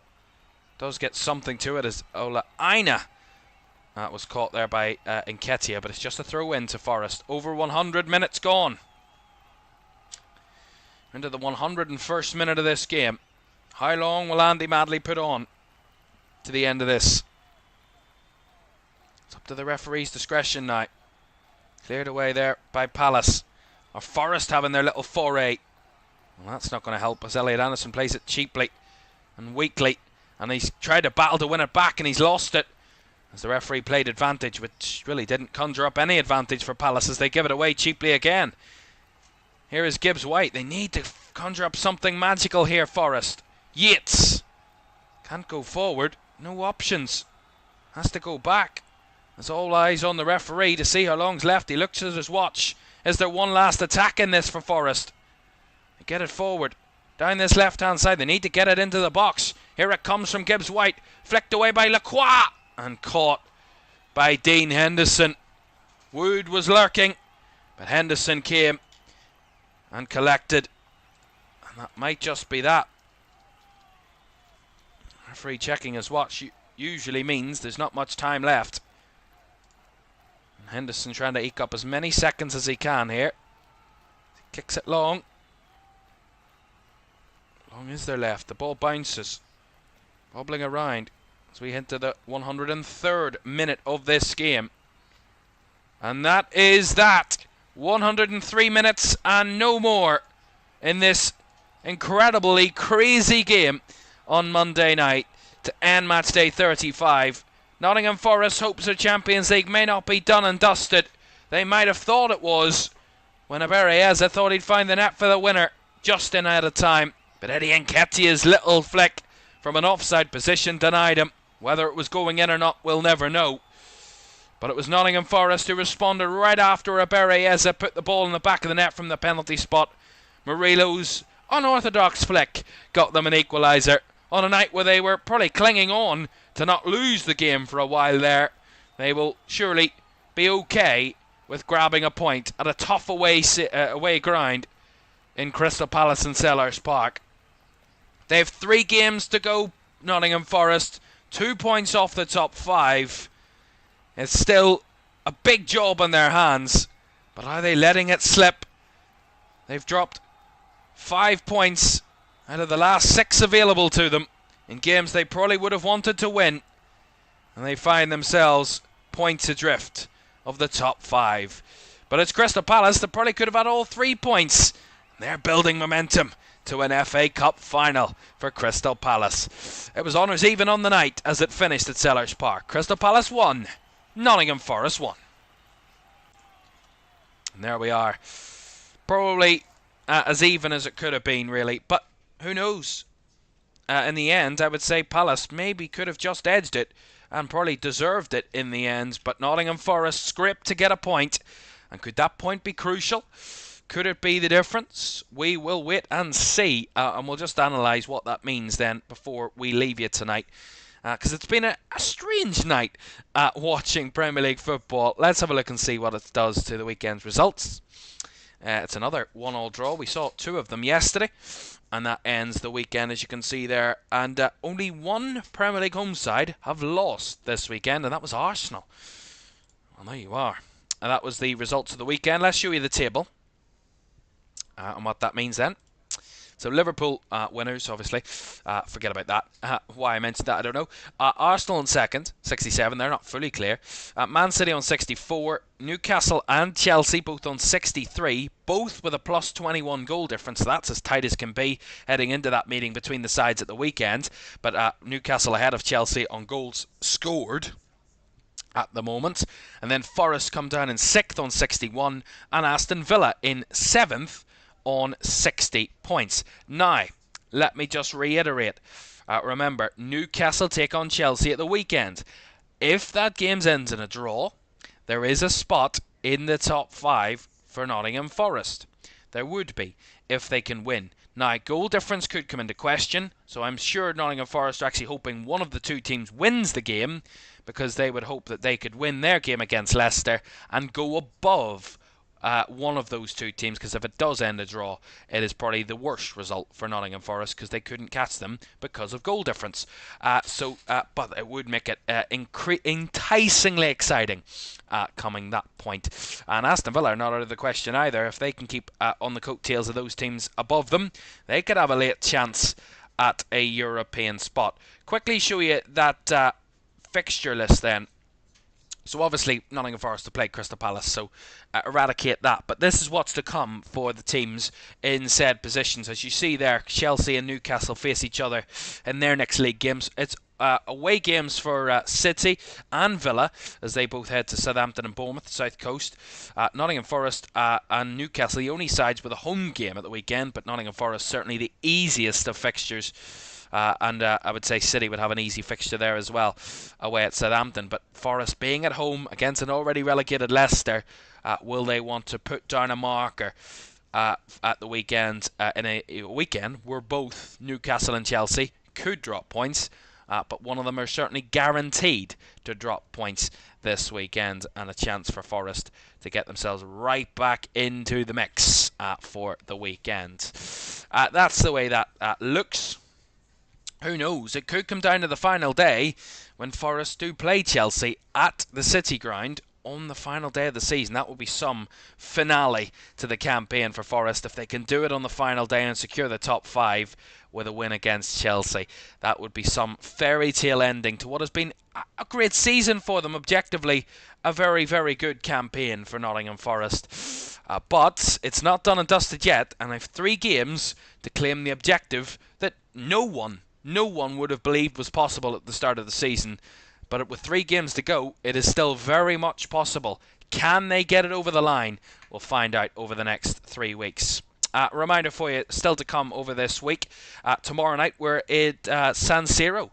Does get something to it as Ola Aina. That was caught there by Nketiah, but it's just a throw in to Forest. Over 100 minutes gone. Into the 101st minute of this game. How long will Andy Madley put on to the end of this? It's up to the referee's discretion now. Cleared away there by Palace. Or Forest having their little foray. Well, that's not going to help as Elliot Anderson plays it cheaply and weakly. And he's tried to battle to win it back and he's lost it. As the referee played advantage, which really didn't conjure up any advantage for Palace as they give it away cheaply again. Here is Gibbs White. They need to conjure up something magical here, Forest. Yates can't go forward. No options. Has to go back. There's all eyes on the referee to see how long's left. He looks at his watch. Is there one last attack in this for Forest? They get it forward. Down this left-hand side. They need to get it into the box. Here it comes from Gibbs White. Flicked away by Lacroix. And caught by Dean Henderson. Wood was lurking, but Henderson came and collected. And that might just be that. Referee checking his watch usually means there's not much time left. And Henderson trying to eke up as many seconds as he can here. He kicks it long. How long is there left? The ball bounces. Wobbling around. As we hit to the 103rd minute of this game. And that is that. 103 minutes and no more in this incredibly crazy game on Monday night to end match day 35. Nottingham Forest's hopes of Champions League may not be done and dusted. They might have thought it was when Abereyeza thought he'd find the net for the winner just in out of time. But Eddie Nketiah's little flick from an offside position denied him. Whether it was going in or not, we'll never know. But it was Nottingham Forest who responded right after Abereyeza put the ball in the back of the net from the penalty spot. Murillo's unorthodox flick got them an equaliser on a night where they were probably clinging on to not lose the game for a while there. They will surely be okay with grabbing a point at a tough away ground in Crystal Palace and Selhurst Park. They have 3 games to go, Nottingham Forest. 2 points off the top 5. It's still a big job on their hands. But are they letting it slip? They've dropped 5 points out of the last 6 available to them in games they probably would have wanted to win. And they find themselves points adrift of the top 5. But it's Crystal Palace that probably could have had all 3 points. They're building momentum to an FA Cup final for Crystal Palace. It was honours even on the night as it finished at Selhurst Park. Crystal Palace 1, Nottingham Forest 1. And there we are. Probably as even as it could have been, really. But who knows? In the end, I would say Palace maybe could have just edged it and probably deserved it in the end. But Nottingham Forest scraped to get a point. And could that point be crucial? Could it be the difference? We will wait and see. And we'll just analyse what that means then before we leave you tonight. Because it's been a strange night watching Premier League football. Let's have a look and see what it does to the weekend's results. It's another 1-1 draw. We saw 2 of them yesterday. And that ends the weekend, as you can see there. And only one Premier League home side have lost this weekend, and that was Arsenal. Well, there you are. And that was the results of the weekend. Let's show you the table. And what that means then. So Liverpool winners, obviously. Forget about that. Why I mentioned that, I don't know. Arsenal on second, 67. They're not fully clear. Man City on 64. Newcastle and Chelsea both on 63, both with a plus 21 goal difference. So that's as tight as can be heading into that meeting between the sides at the weekend. But Newcastle ahead of Chelsea on goals scored at the moment. And then Forest come down in 6th on 61, and Aston Villa in 7th on 60 points. Now, let me just reiterate. Remember, Newcastle take on Chelsea at the weekend. If that game ends in a draw, there is a spot in the top 5 for Nottingham Forest. There would be, if they can win. Now, goal difference could come into question, so I'm sure Nottingham Forest are actually hoping one of the two teams wins the game, because they would hope that they could win their game against Leicester and go above one of those two teams, because if it does end a draw, it is probably the worst result for Nottingham Forest, because they couldn't catch them because of goal difference. But it would make it enticingly exciting coming that point. And Aston Villa are not out of the question either. If they can keep on the coattails of those teams above them, they could have a late chance at a European spot. Quickly show you that fixture list then. So obviously Nottingham Forest to play Crystal Palace, so eradicate that. But this is what's to come for the teams in said positions. As you see there, Chelsea and Newcastle face each other in their next league games. It's away games for City and Villa, as they both head to Southampton and Bournemouth, South Coast. Nottingham Forest and Newcastle, the only sides with a home game at the weekend, but Nottingham Forest certainly the easiest of fixtures. And I would say City would have an easy fixture there as well, away at Southampton. But Forest being at home against an already relegated Leicester, will they want to put down a marker at the weekend, in a weekend where both Newcastle and Chelsea could drop points, but one of them are certainly guaranteed to drop points this weekend, and a chance for Forest to get themselves right back into the mix for the weekend. That's the way that looks. Who knows? It could come down to the final day when Forest do play Chelsea at the City Ground on the final day of the season. That will be some finale to the campaign for Forest if they can do it on the final day and secure the top 5 with a win against Chelsea. That would be some fairy tale ending to what has been a great season for them. Objectively, a very, very good campaign for Nottingham Forest. But it's not done and dusted yet, and I have 3 games to claim the objective that no one would have believed was possible at the start of the season. But with 3 games to go, it is still very much possible. Can they get it over the line? We'll find out over the next 3 weeks. Reminder for you, still to come over this week. Tomorrow night we're at San Siro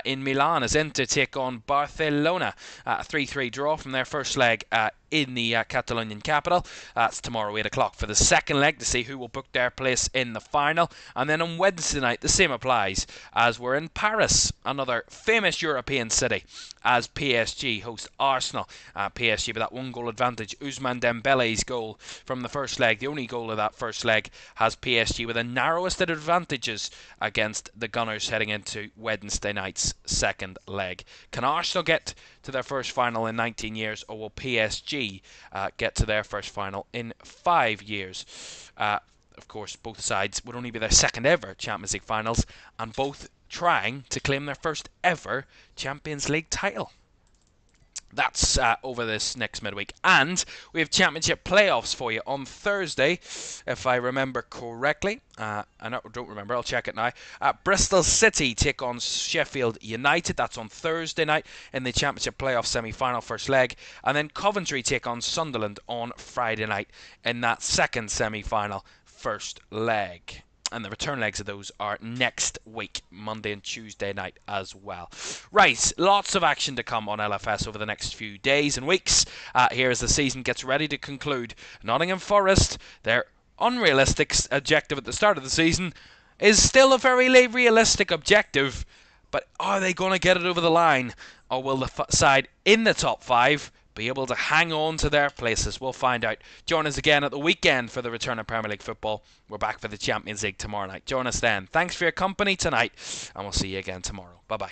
in Milan as Inter take on Barcelona. A 3-3 draw from their first leg in the Catalonian capital. It's tomorrow 8 o'clock for the second leg to see who will book their place in the final. And then on Wednesday night the same applies, as we're in Paris, another famous European city, as PSG host Arsenal. PSG with that 1 goal advantage. Ousmane Dembele's goal from the first leg, the only goal of that first leg, has PSG with the narrowest of advantages against the Gunners heading into Wednesday night's second leg. Can Arsenal get to their first final in 19 years, or will PSG get to their first final in 5 years? Of course, both sides would only be their second ever Champions League finals, and both trying to claim their first ever Champions League title. That's over this next midweek. And we have championship playoffs for you on Thursday, if I remember correctly. I don't remember, I'll check it now. Bristol City take on Sheffield United. That's on Thursday night in the championship playoff semi-final first leg. And then Coventry take on Sunderland on Friday night in that second semi-final first leg. And the return legs of those are next week, Monday and Tuesday night as well. Right, lots of action to come on LFS over the next few days and weeks. Here as the season gets ready to conclude. Nottingham Forest, their unrealistic objective at the start of the season, is still a very realistic objective. But are they going to get it over the line? Or will the side in the top 5 be able to hang on to their places? We'll find out. Join us again at the weekend for the return of Premier League football. We're back for the Champions League tomorrow night. Join us then. Thanks for your company tonight, and we'll see you again tomorrow. Bye-bye.